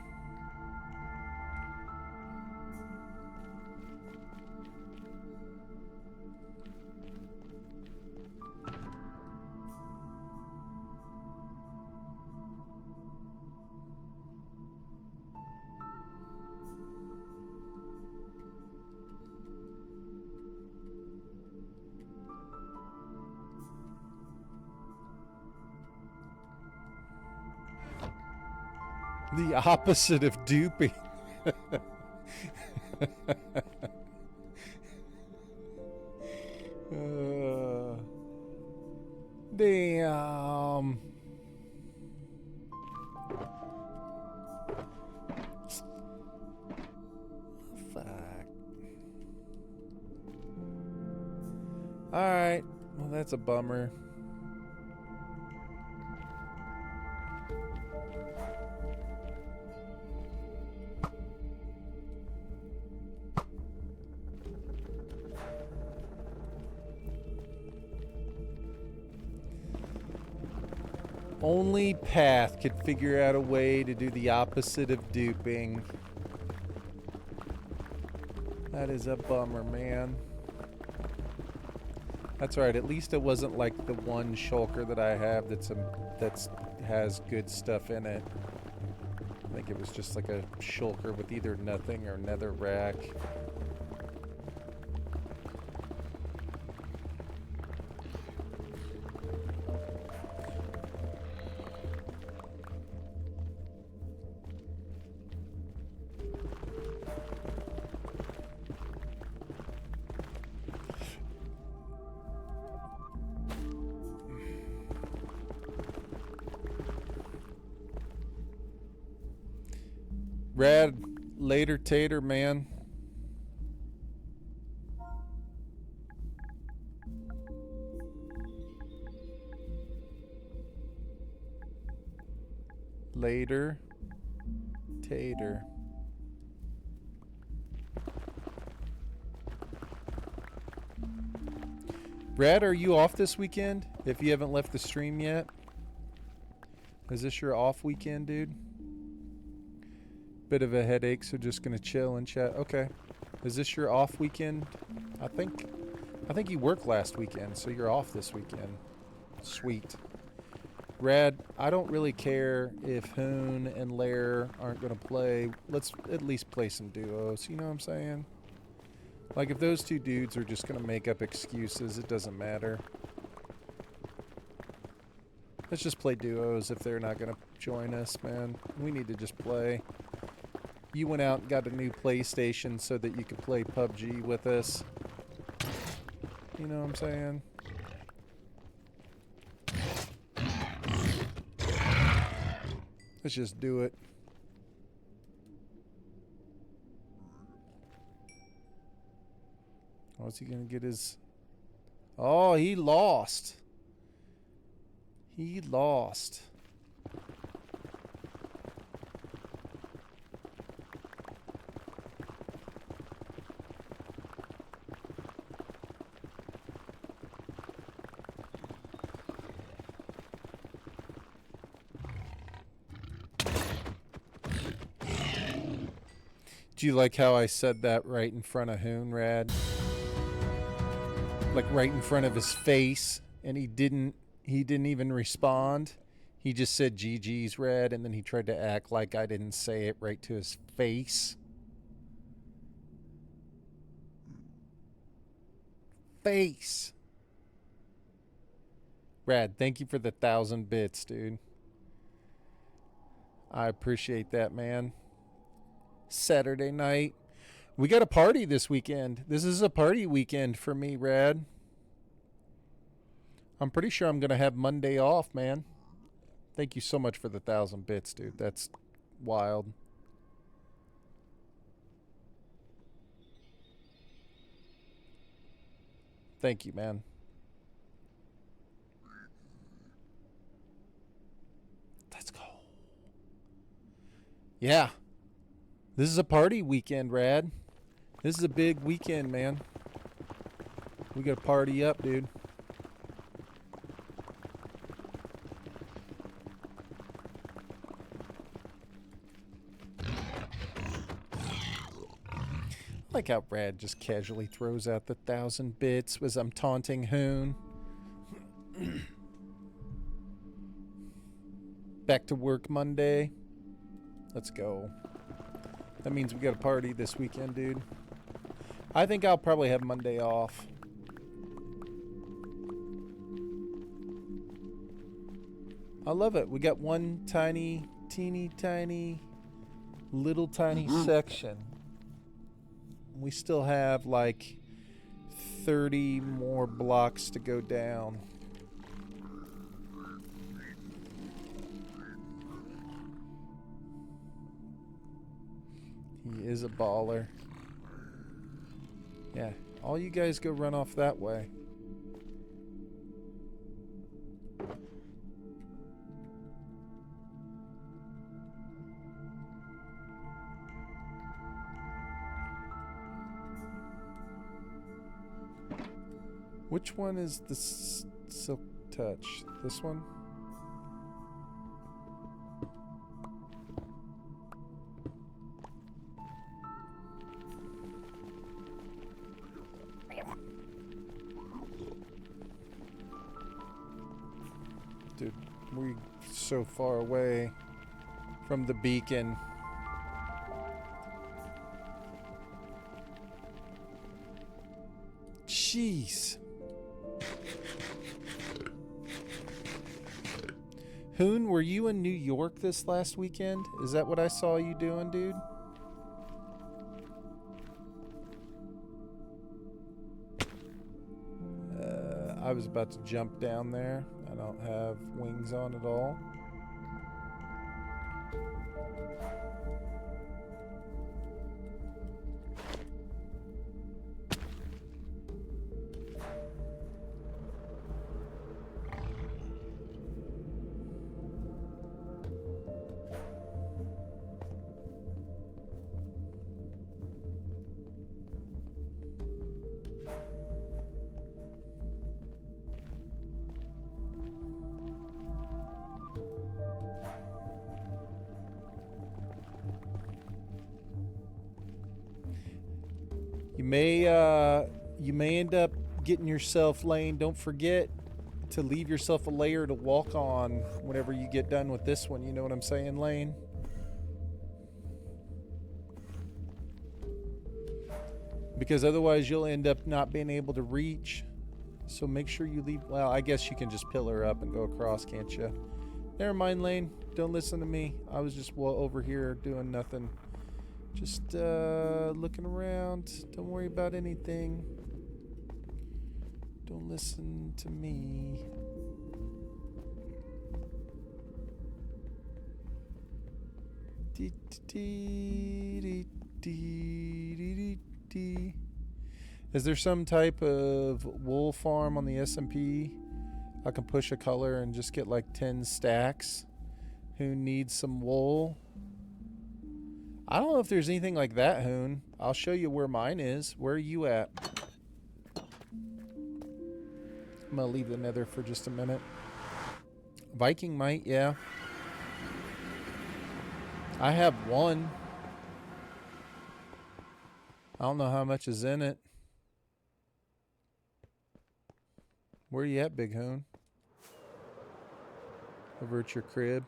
S1: The opposite of duping. Damn. Fuck. Alright. Well, that's a bummer. Only Path could figure out a way to do the opposite of duping. That is a bummer, man. That's right. At least it wasn't like the one shulker that I have that's has good stuff in it. I think it was just like a shulker with either nothing or nether rack. Rad, later tater, man. Later tater. Brad, are you off this weekend? If you haven't left the stream yet? Is this your off weekend, dude? Bit of a headache, so just gonna chill and chat. Okay. Is this your off weekend? I think you worked last weekend, so you're off this weekend. Sweet. Rad, I don't really care if Hoon and Lair aren't gonna play. Let's at least play some duos, you know what I'm saying? Like, if those two dudes are just gonna make up excuses, it doesn't matter. Let's just play duos if they're not gonna join us, man. We need to just play. You went out and got a new PlayStation so that you could play PUBG with us. You know what I'm saying? Let's just do it. Oh, is he gonna get his... Oh, he lost. He lost. Do you like how I said that right in front of Hoon, Rad? Like right in front of his face, and he didn't even respond. He just said GG's, Rad, and then he tried to act like I didn't say it right to his face. Face. Rad, thank you for the 1,000 bits, dude. I appreciate that, man. Saturday night. We got a party this weekend. This is a party weekend for me, Rad. I'm pretty sure I'm going to have Monday off, man. Thank you so much for the 1,000 bits, dude. That's wild. Thank you, man. Let's go. Yeah. This is a party weekend, Rad. This is a big weekend, man. We got to party up, dude. Like how Brad just casually throws out the 1,000 bits as I'm taunting Hoon. Back to work Monday. Let's go. That means we got a party this weekend, dude. I think I'll probably have Monday off. I love it. We got one tiny, teeny tiny, little tiny section. We still have like 30 more blocks to go down. He is a baller. Yeah, all you guys go run off that way. Which one is the silk touch? This one? Dude, we're so far away from the beacon. Jeez. Hoon, were you in New York this last weekend? Is that what I saw you doing, dude? I was about to jump down there. I don't have wings on at all. You may end up getting yourself, Lane. Don't forget to leave yourself a layer to walk on whenever you get done with this one. You know what I'm saying, Lane? Because otherwise you'll end up not being able to reach. So make sure you leave. Well, I guess you can just pillar up and go across, can't you? Never mind, Lane. Don't listen to me. I was just over here doing nothing. Just looking around. Don't worry about anything. Don't listen to me. Is there some type of wool farm on the SMP? I can push a color and just get like 10 stacks. Who needs some wool? I don't know if there's anything like that, Hoon. I'll show you where mine is. Where are you at? I'm going to leave the Nether for just a minute. Viking might, yeah. I have one. I don't know how much is in it. Where you at, Big Hoon? Over at your crib.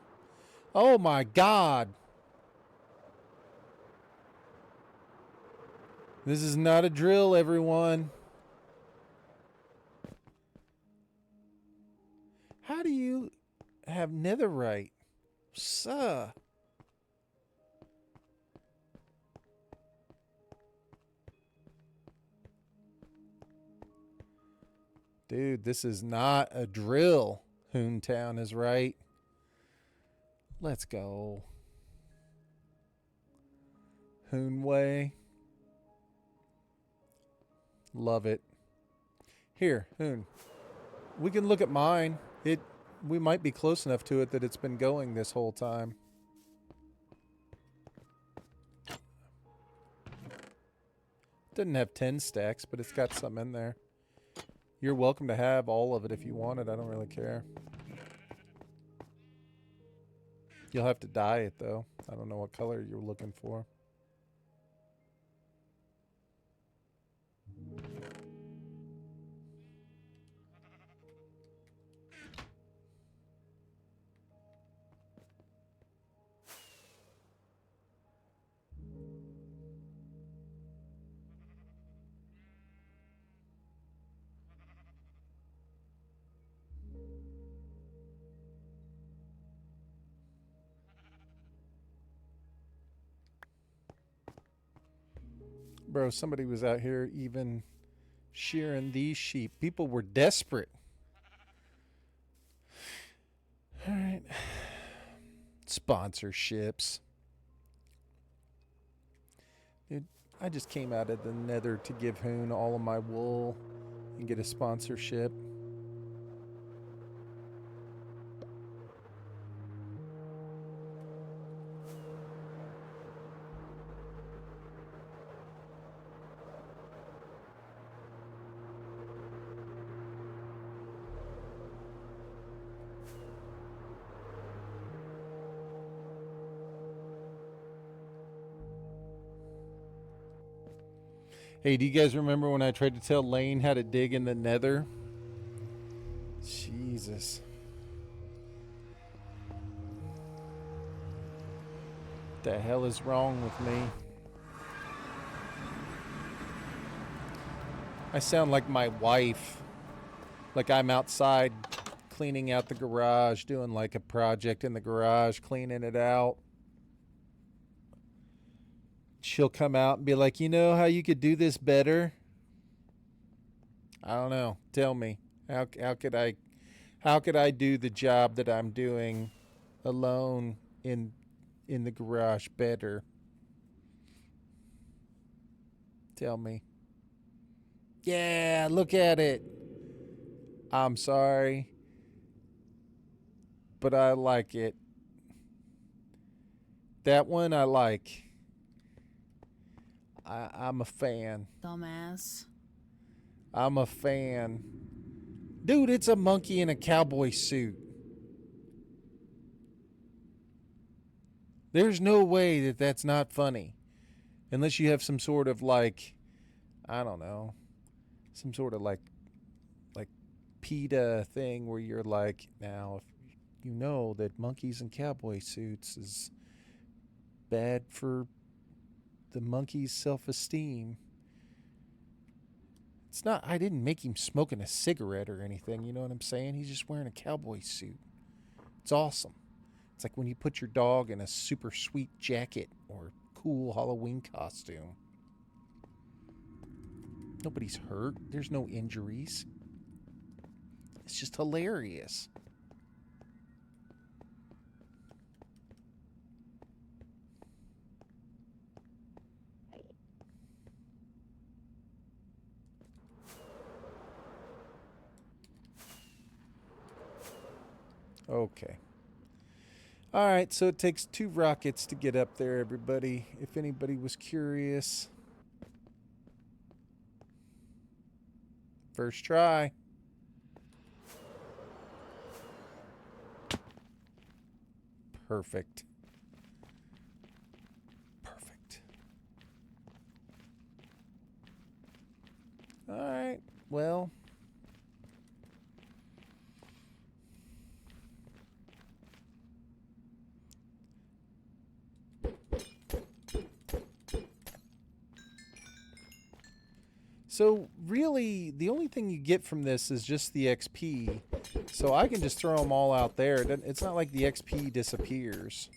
S1: Oh my God. This is not a drill, everyone. How do you have netherite? Suh. Dude, this is not a drill. Hoontown is right. Let's go. Hoonway. Love it. Here, Hoon. We can look at mine. We might be close enough to it that it's been going this whole time. Doesn't have 10 stacks, but it's got some in there. You're welcome to have all of it if you want it. I don't really care. You'll have to dye it, though. I don't know what color you're looking for. bro, somebody was out here even shearing these sheep. People were desperate. All right. Sponsorships. Dude, I just came out of the Nether to give Hoon all of my wool and get a sponsorship. Hey, do you guys remember when I tried to tell Lane how to dig in the Nether? Jesus. What the hell is wrong with me? I sound like my wife. Like I'm outside cleaning out the garage, doing like a project in the garage, cleaning it out. She'll come out and be like, you know how you could do this better? I don't know. Tell me. How could I do the job that I'm doing alone in the garage better? Tell me. Yeah, look at it. I'm sorry, but I like it. That one I like. I'm a fan.
S4: Dumbass.
S1: I'm a fan. Dude, it's a monkey in a cowboy suit. There's no way that that's not funny. Unless you have some sort of like, I don't know, some sort of like PETA thing where you're like, now, if you know that monkeys in cowboy suits is bad for the monkey's self-esteem. It's not, I didn't make him smoking a cigarette or anything, you know what I'm saying? He's just wearing a cowboy suit. It's awesome. It's like when you put your dog in a super sweet jacket or cool Halloween costume. Nobody's hurt. There's no injuries. It's just hilarious. Okay. All right, so it takes 2 rockets to get up there, everybody. If anybody was curious. First try. Perfect. Perfect. All right, well. So really, the only thing you get from this is just the XP. So I can just throw them all out there. It's not like the XP disappears.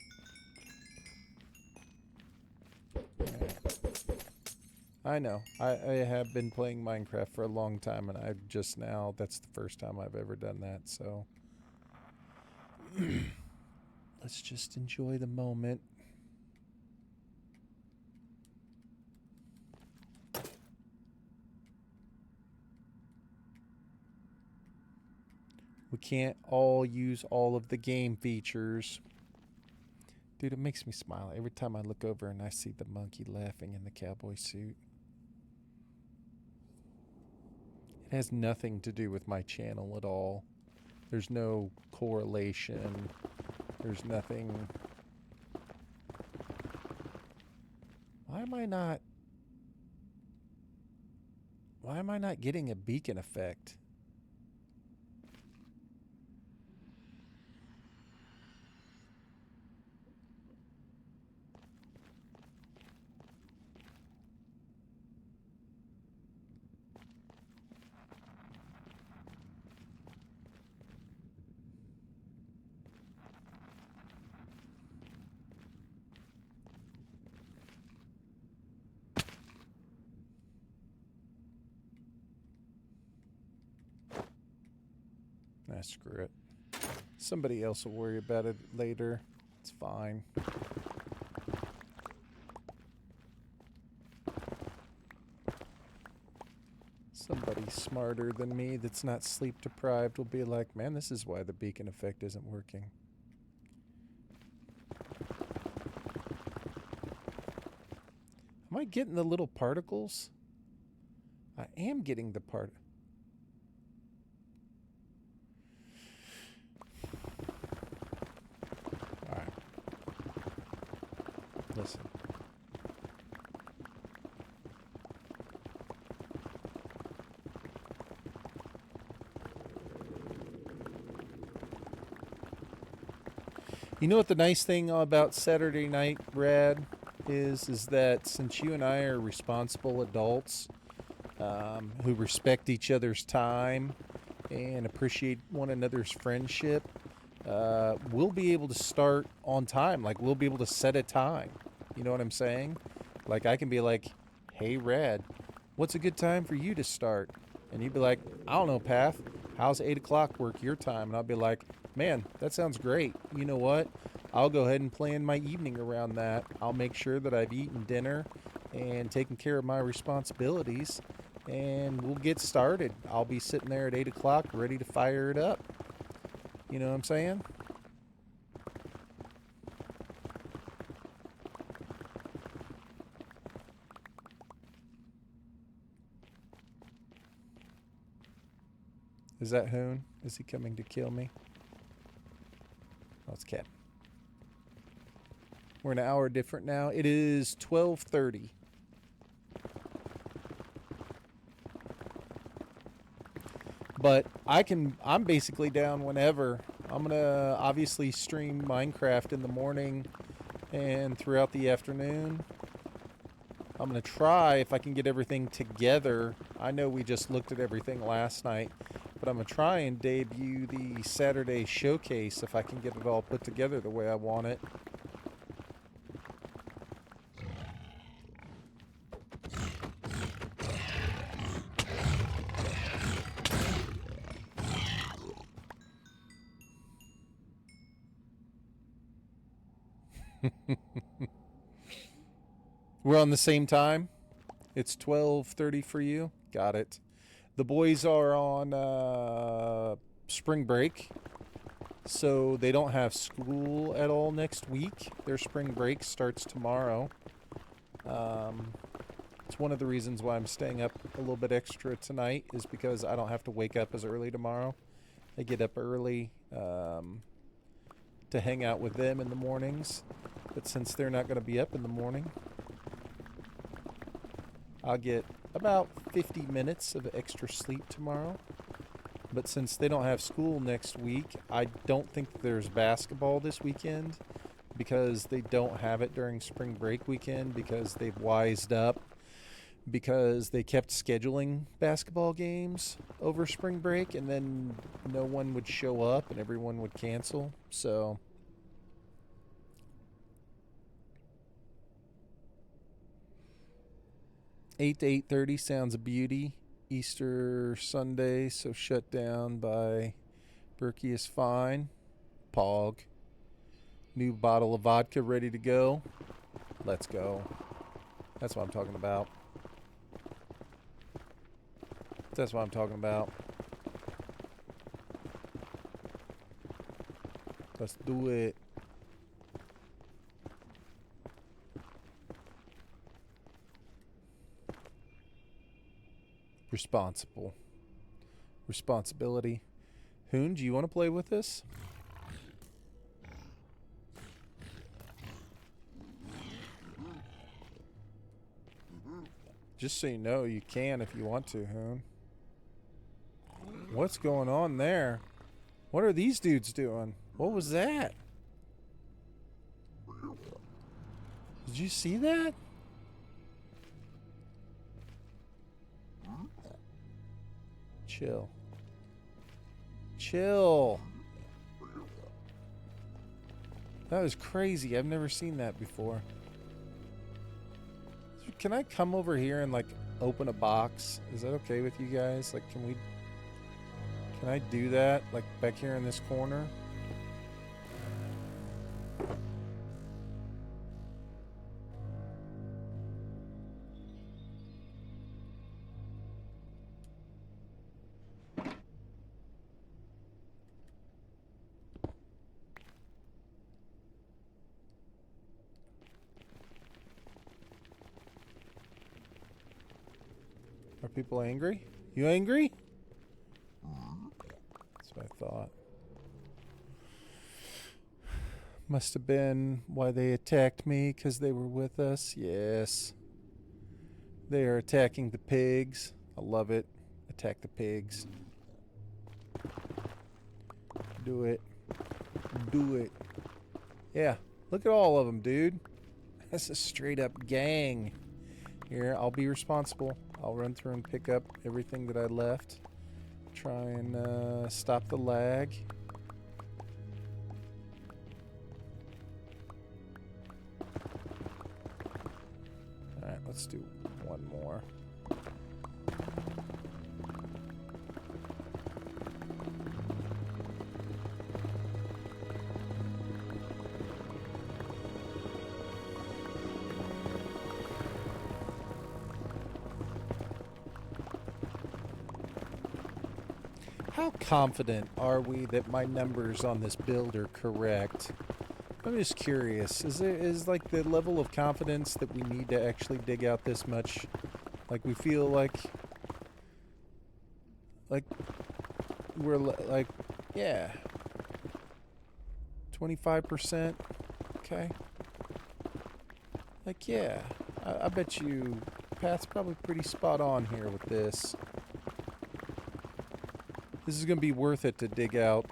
S1: I know. I have been playing Minecraft for a long time, and I've just now, that's the first time I've ever done that, so. Let's just enjoy the moment. We can't all use all of the game features. Dude, it makes me smile every time I look over and I see the monkey laughing in the cowboy suit. It has nothing to do with my channel at all. There's no correlation. There's nothing. Why am I not getting a beacon effect? screw it. Somebody else will worry about it later. It's fine. Somebody smarter than me that's not sleep deprived will be like, man, this is why the beacon effect isn't working. Am I getting the little particles? I am getting the part. Alright. Listen. You know what the nice thing about Saturday night, Brad, is that since you and I are responsible adults who respect each other's time and appreciate one another's friendship, we'll be able to start on time. Like, we'll be able to set a time. You know what I'm saying? Like, I can be like, hey, Rad, what's a good time for you to start? And you'd be like, I don't know, Path. How's 8 o'clock work your time? And I'll be like, man, that sounds great. You know what? I'll go ahead and plan my evening around that. I'll make sure that I've eaten dinner and taken care of my responsibilities, and we'll get started. I'll be sitting there at 8 o'clock ready to fire it up. You know what I'm saying? Is that Hoon? Is he coming to kill me? Oh, it's Cat. We're an hour different now. It is 12:30. But I'm basically down whenever. I'm gonna obviously stream Minecraft in the morning and throughout the afternoon. I'm gonna try if I can get everything together. I know we just looked at everything last night, but I'm gonna try and debut the Saturday showcase if I can get it all put together the way I want it. We're on the same time. It's 12:30 for you. Got it. The boys are on spring break, so they don't have school at all next week. Their spring break starts tomorrow. It's one of the reasons why I'm staying up a little bit extra tonight, is because I don't have to wake up as early tomorrow. I get up early to hang out with them in the mornings, but since they're not going to be up in the morning, I'll get about 50 minutes of extra sleep tomorrow. But since they don't have school next week, I don't think there's basketball this weekend, because they don't have it during spring break weekend, because they've wised up, because they kept scheduling basketball games over spring break, and then no one would show up and everyone would cancel. So 8 to 8:30 sounds a beauty. Easter Sunday, so shut down by Berkey is fine. Pog. New bottle of vodka ready to go. Let's go. That's what I'm talking about. That's what I'm talking about. Let's do it. Responsibility. Hoon, do you want to play with us? Just so you know, you can if you want to, Hoon. What's going on there? What are these dudes doing? What was that? Did you see that? Chill. Chill. That was crazy. I've never seen that before. Can I come over here and like open a box? Is that okay with you guys? Like, can Can I do that? Like back here in this corner? Are people angry? You angry? That's what I thought. Must have been why they attacked me, because they were with us. Yes. They are attacking the pigs. I love it. Attack the pigs. Do it. Do it. Yeah. Look at all of them, dude. That's a straight up gang. Here, I'll be responsible. I'll run through and pick up everything that I left. Try and stop the lag. Alright, let's do one more. How confident are we that my numbers on this build are correct? I'm just curious. Is like the level of confidence that we need to actually dig out this much? Like we feel like we're like, yeah, 25%. Okay. Like, yeah, I bet you Path's probably pretty spot on here with this. This is going to be worth it to dig out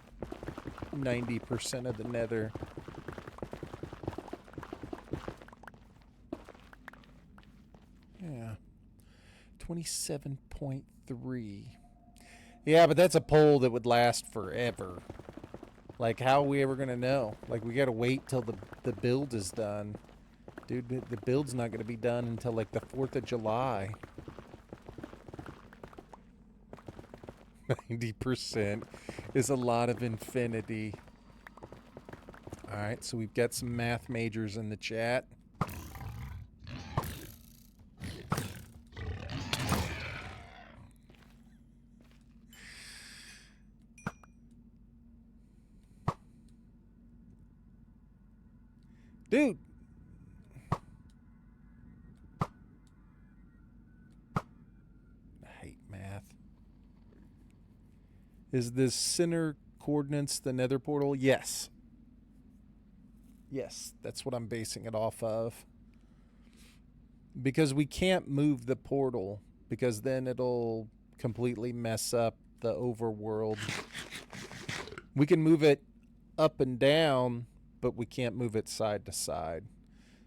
S1: 90% of the Nether. Yeah. 27.3. Yeah, but that's a poll that would last forever. Like, how are we ever going to know? Like, we got to wait till the build is done. Dude, the build's not going to be done until, like, the 4th of July. 90% is a lot of infinity. Alright, so we've got some math majors in the chat. Dude! I hate math. Is this center coordinates the Nether portal? Yes. Yes, that's what I'm basing it off of. Because we can't move the portal, because then it'll completely mess up the overworld. We can move it up and down, but we can't move it side to side.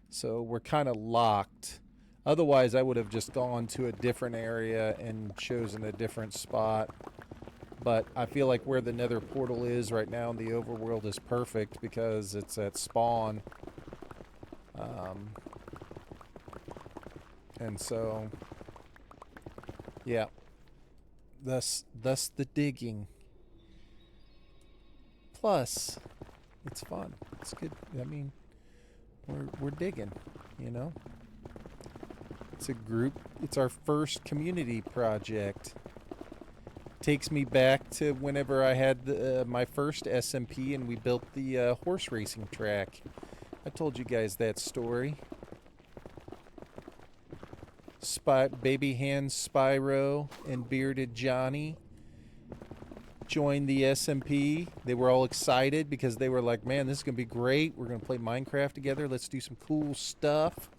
S1: So we're kind of locked. Otherwise, I would have just gone to a different area and chosen a different spot. But I feel like where the Nether portal is right now in the overworld is perfect because it's at spawn. And so, yeah. Thus the digging. Plus, it's fun. It's good. I mean, we're digging, you know? It's a group. It's our first community project. Takes me back to whenever I had my first SMP and we built the horse racing track. I told you guys that story. Baby Hands Spyro and Bearded Johnny joined the SMP. They were all excited because they were like, man, this is going to be great. We're going to play Minecraft together. Let's do some cool stuff.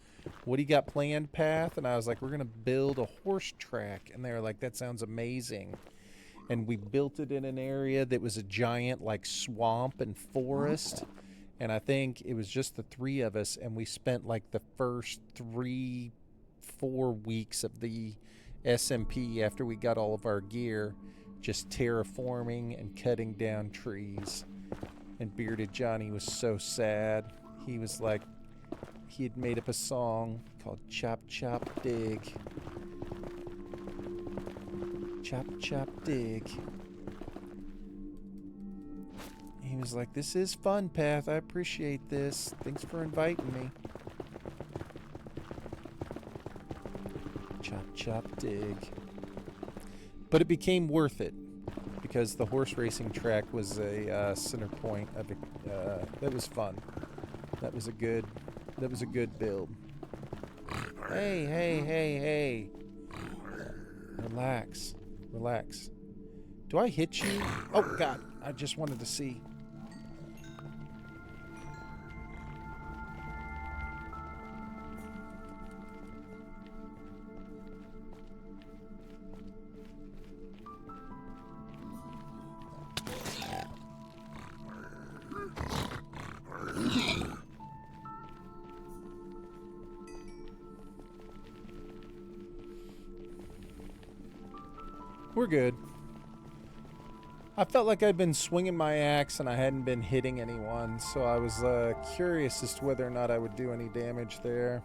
S1: What do you got planned, Path? And I was like, we're going to build a horse track. And they were like, that sounds amazing. And we built it in an area that was a giant like swamp and forest. And I think it was just the three of us. And we spent like the first 3-4 weeks of the SMP after we got all of our gear just terraforming and cutting down trees. And Bearded Johnny was so sad. He was like, he had made up a song called Chop Chop Dig. Chop Chop Dig. was like, this is fun, Path. I appreciate this. Thanks for inviting me. Chop, chop, dig. But it became worth it because the horse racing track was a center point of it. That was fun. That was a good build. Hey, hey, hey, hey. Relax. Relax. Do I hit you? Oh, God. I just wanted to see. We're good. I felt like I'd been swinging my axe and I hadn't been hitting anyone, so I was curious as to whether or not I would do any damage there.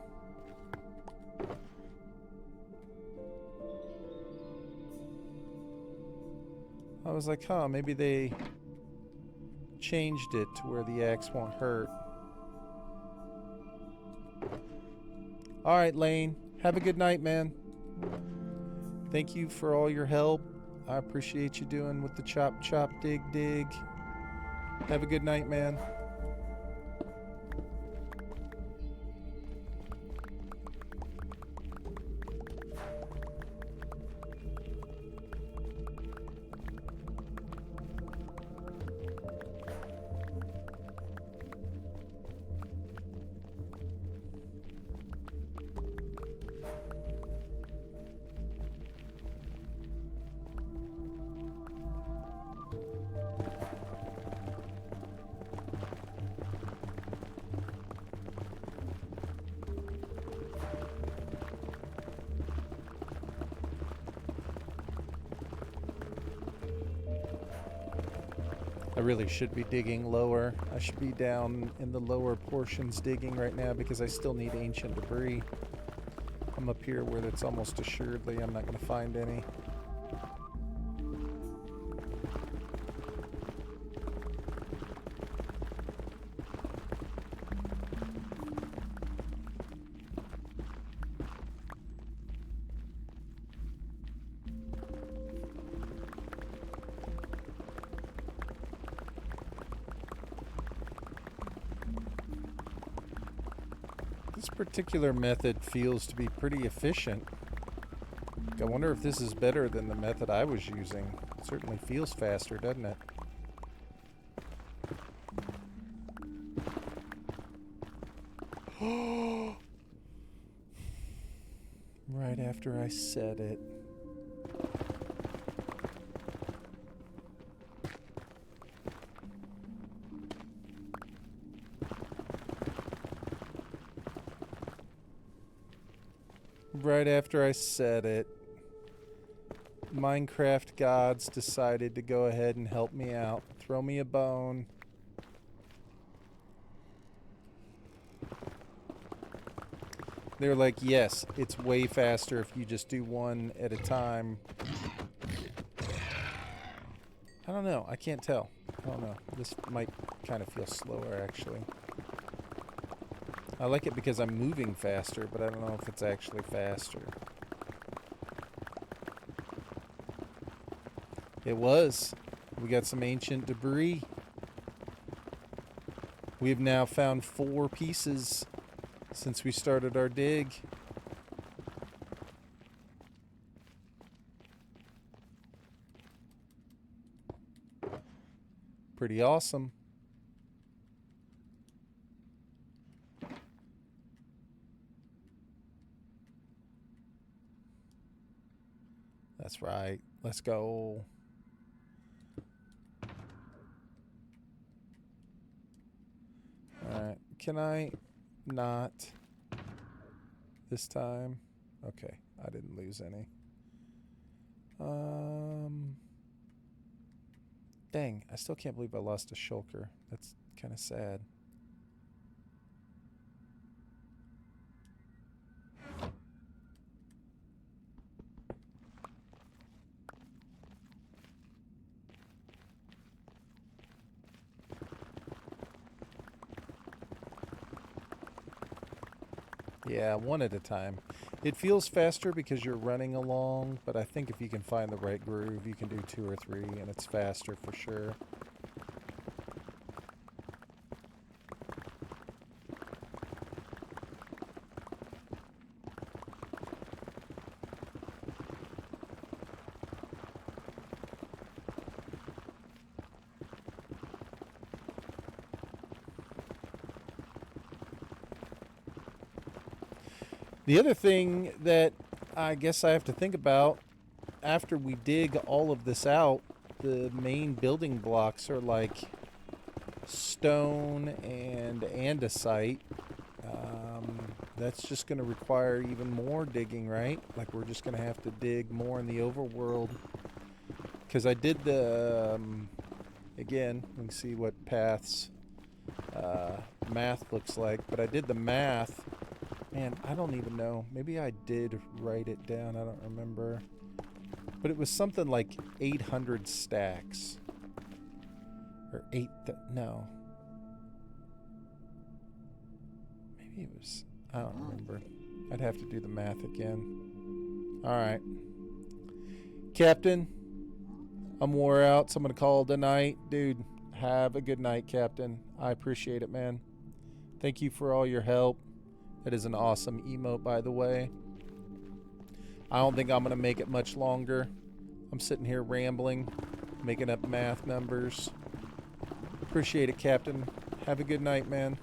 S1: I was like, huh, maybe they changed it to where the axe won't hurt. Alright, Lane. Have a good night, man. Thank you for all your help. I appreciate you doing with the chop, chop, dig, dig. Have a good night, man. I really should be digging lower. I should be down in the lower portions digging right now because I still need ancient debris. I'm up here where it's almost assuredly I'm not going to find any. This particular method feels to be pretty efficient. I wonder if this is better than the method I was using. It certainly feels faster, doesn't it? Right after I said it. Right after I said it, Minecraft gods decided to go ahead and help me out. Throw me a bone. They're like, yes, it's way faster if you just do one at a time. I don't know. I can't tell. I don't know. This might kind of feel slower, actually. I like it because I'm moving faster, but I don't know if it's actually faster. It was. We got some ancient debris. We've now found 4 pieces since we started our dig. Pretty awesome. That's right. Let's go. Alright. Can I not this time? Okay. I didn't lose any. Dang. I still can't believe I lost a shulker. That's kind of sad. Yeah, one at a time. It feels faster because you're running along, but I think if you can find the right groove, you can do 2 or 3, and it's faster for sure. The other thing that I guess I have to think about after we dig all of this out, the main building blocks are like stone and andesite. That's just going to require even more digging, right? Like we're just going to have to dig more in the overworld. Because I did the, again, we can see what Path's math looks like, but I did the math. Man, I don't even know. Maybe I did write it down. I don't remember. But it was something like 800 stacks. Or no. Maybe it was... I don't remember. I'd have to do the math again. Alright. Captain, I'm wore out, so I'm going to call it a night. Dude, have a good night, Captain. I appreciate it, man. Thank you for all your help. That is an awesome emote, by the way. I don't think I'm going to make it much longer. I'm sitting here rambling, making up math numbers. Appreciate it, Captain. Have a good night, man.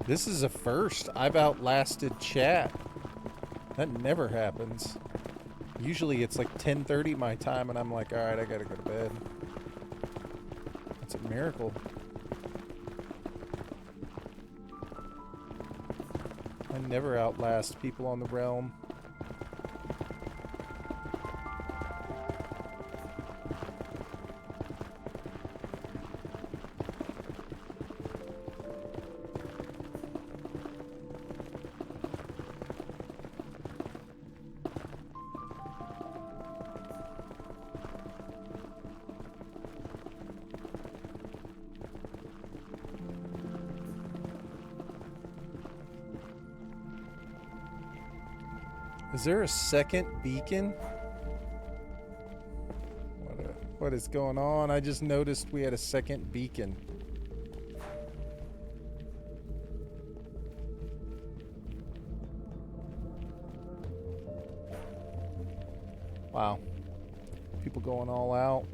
S1: This is a first. I've outlasted chat. That never happens. Usually it's like 10:30 my time and I'm like, alright, I gotta go to bed. It's a miracle. I never outlast people on the realm. Is there a second beacon? What is going on? I just noticed we had a second beacon. Wow. People going all out.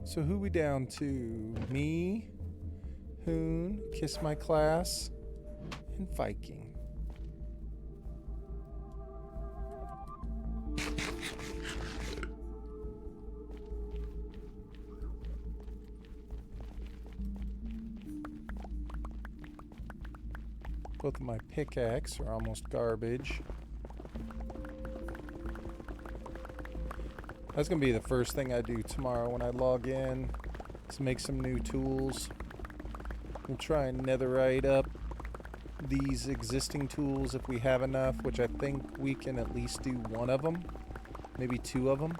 S1: So who we down to? Me, Hoon, Kiss My Class, and Viking. Both of my pickaxe are almost garbage. That's going to be the first thing I do tomorrow when I log in, is make some new tools. We'll try and netherite up these existing tools if we have enough, which I think we can at least do one of them, maybe 2 of them.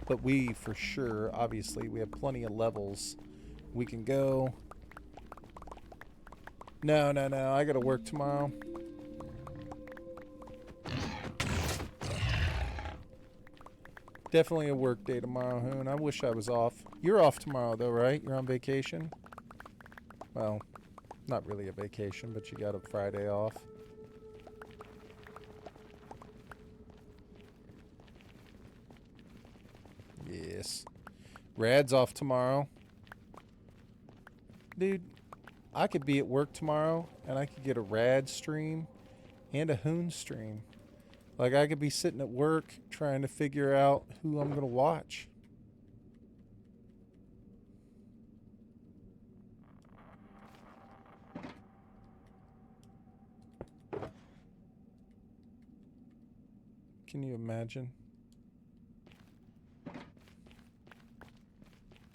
S1: But we, for sure, obviously, we have plenty of levels. We can go. No, I got to work tomorrow. Definitely a work day tomorrow, Hoon. I wish I was off. You're off tomorrow, though, right? You're on vacation? Well, not really a vacation, but you got a Friday off. Yes. Rad's off tomorrow. Dude, I could be at work tomorrow and I could get a rad stream and a hoon stream. Like, I could be sitting at work trying to figure out who I'm going to watch. Can you imagine?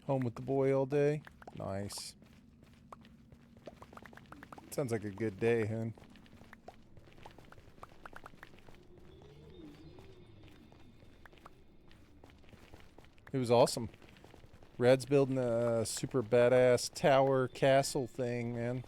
S1: Home with the boy all day? Nice. Sounds like a good day, hun. It was awesome. Red's building a super badass tower castle thing, man.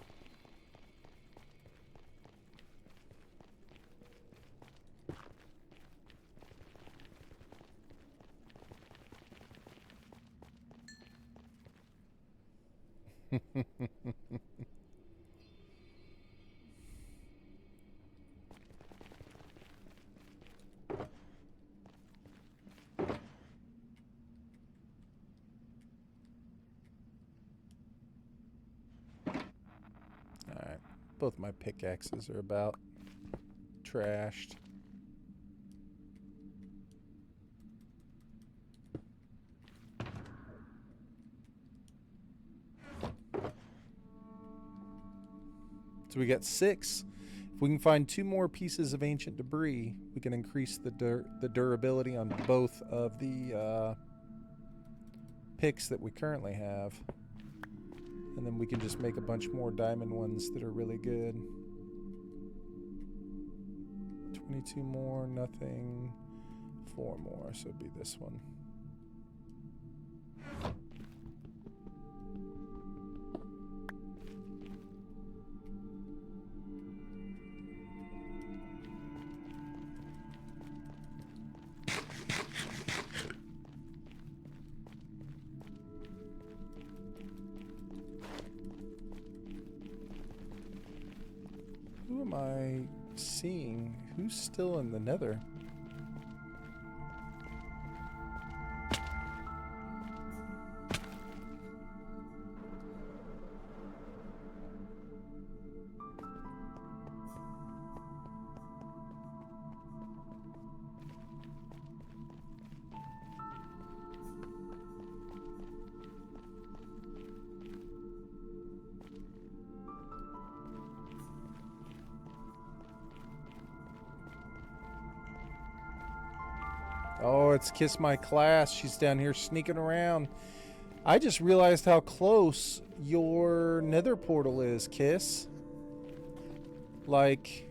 S1: Alright. Both my pickaxes are about trashed. So we got 6. If we can find 2 more pieces of ancient debris, we can increase the durability on both of the picks that we currently have. And then we can just make a bunch more diamond ones that are really good. 22 more, nothing. 4 more, so it'd be this one. Who am I seeing? Who's still in the Nether? Oh, it's Kiss My Class. She's down here sneaking around. I just realized how close your Nether portal is, Kiss. Like,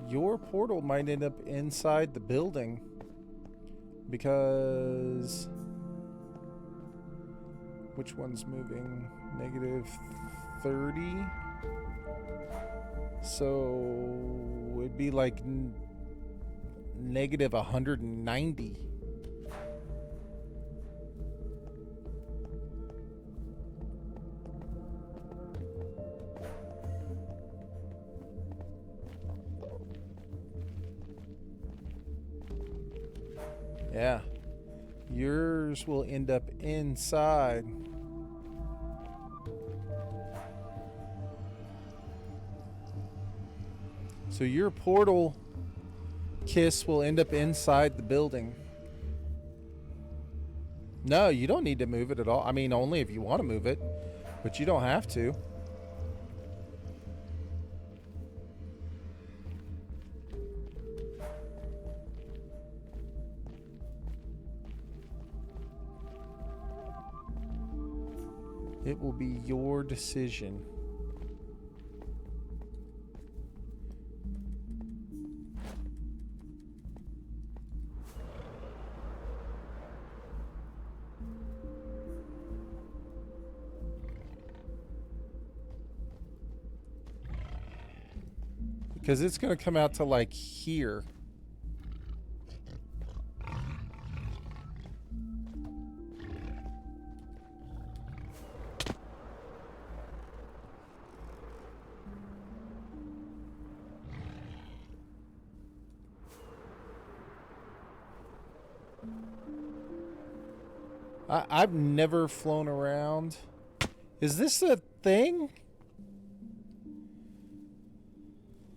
S1: your portal might end up inside the building. Because which one's moving? -30. So it'd be like -190. Yeah. Yours will end up inside. So your portal, Kiss, will end up inside the building. No, you don't need to move it at all. I mean, only if you want to move it, but you don't have to. It will be your decision. Because it's going to come out to like here. I've never flown around. Is this a thing?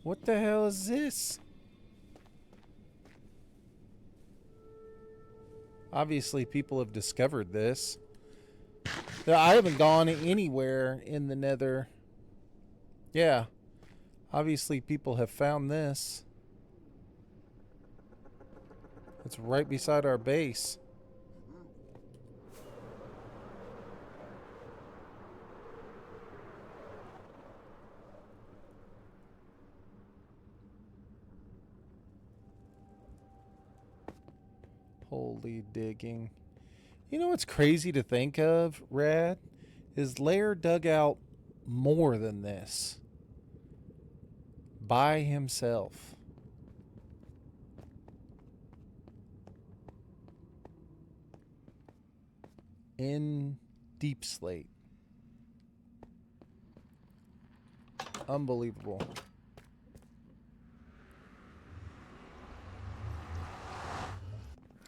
S1: What the hell is this? Obviously, people have discovered this. I haven't gone anywhere in the Nether. Yeah. Obviously, people have found this. It's right beside our base. Holy digging. You know what's crazy to think of, Rad? Is Lair dug out more than this. By himself. In deep slate. Unbelievable.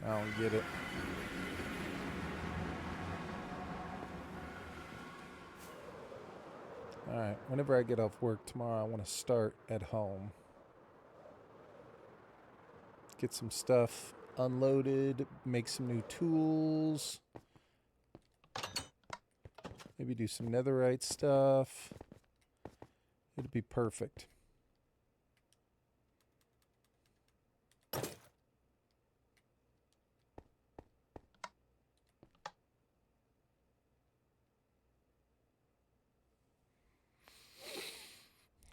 S1: I don't get it. Alright, whenever I get off work tomorrow, I want to start at home. Get some stuff unloaded, make some new tools. Maybe do some netherite stuff. It'd be perfect.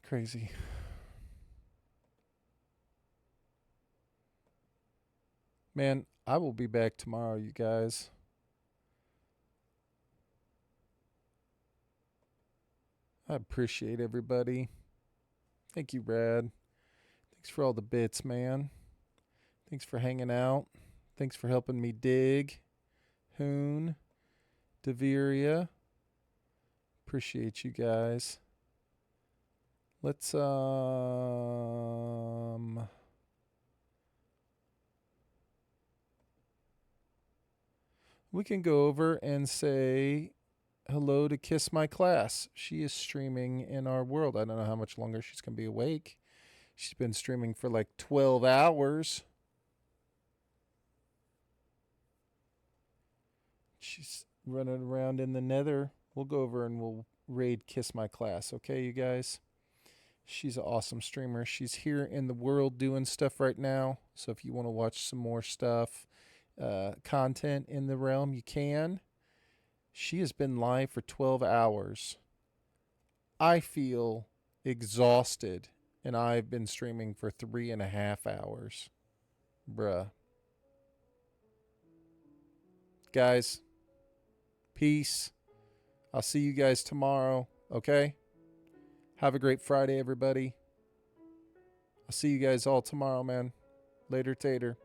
S1: Crazy. Man, I will be back tomorrow, you guys. I appreciate everybody. Thank you, Brad. Thanks for all the bits, man. Thanks for hanging out. Thanks for helping me dig. Hoon. Deveria. Appreciate you guys. Let's we can go over and say hello to Kiss My Class. She is streaming in our world. I don't know how much longer she's going to be awake. She's been streaming for like 12 hours. She's running around in the Nether. We'll go over and we'll raid Kiss My Class. Okay, you guys? She's an awesome streamer. She's here in the world doing stuff right now. So if you want to watch some more stuff, content in the realm, you can. She has been live for 12 hours. I feel exhausted, and I've been streaming for 3.5 hours. Bruh. Guys, peace. I'll see you guys tomorrow, okay? Have a great Friday, everybody. I'll see you guys all tomorrow, man. Later, tater.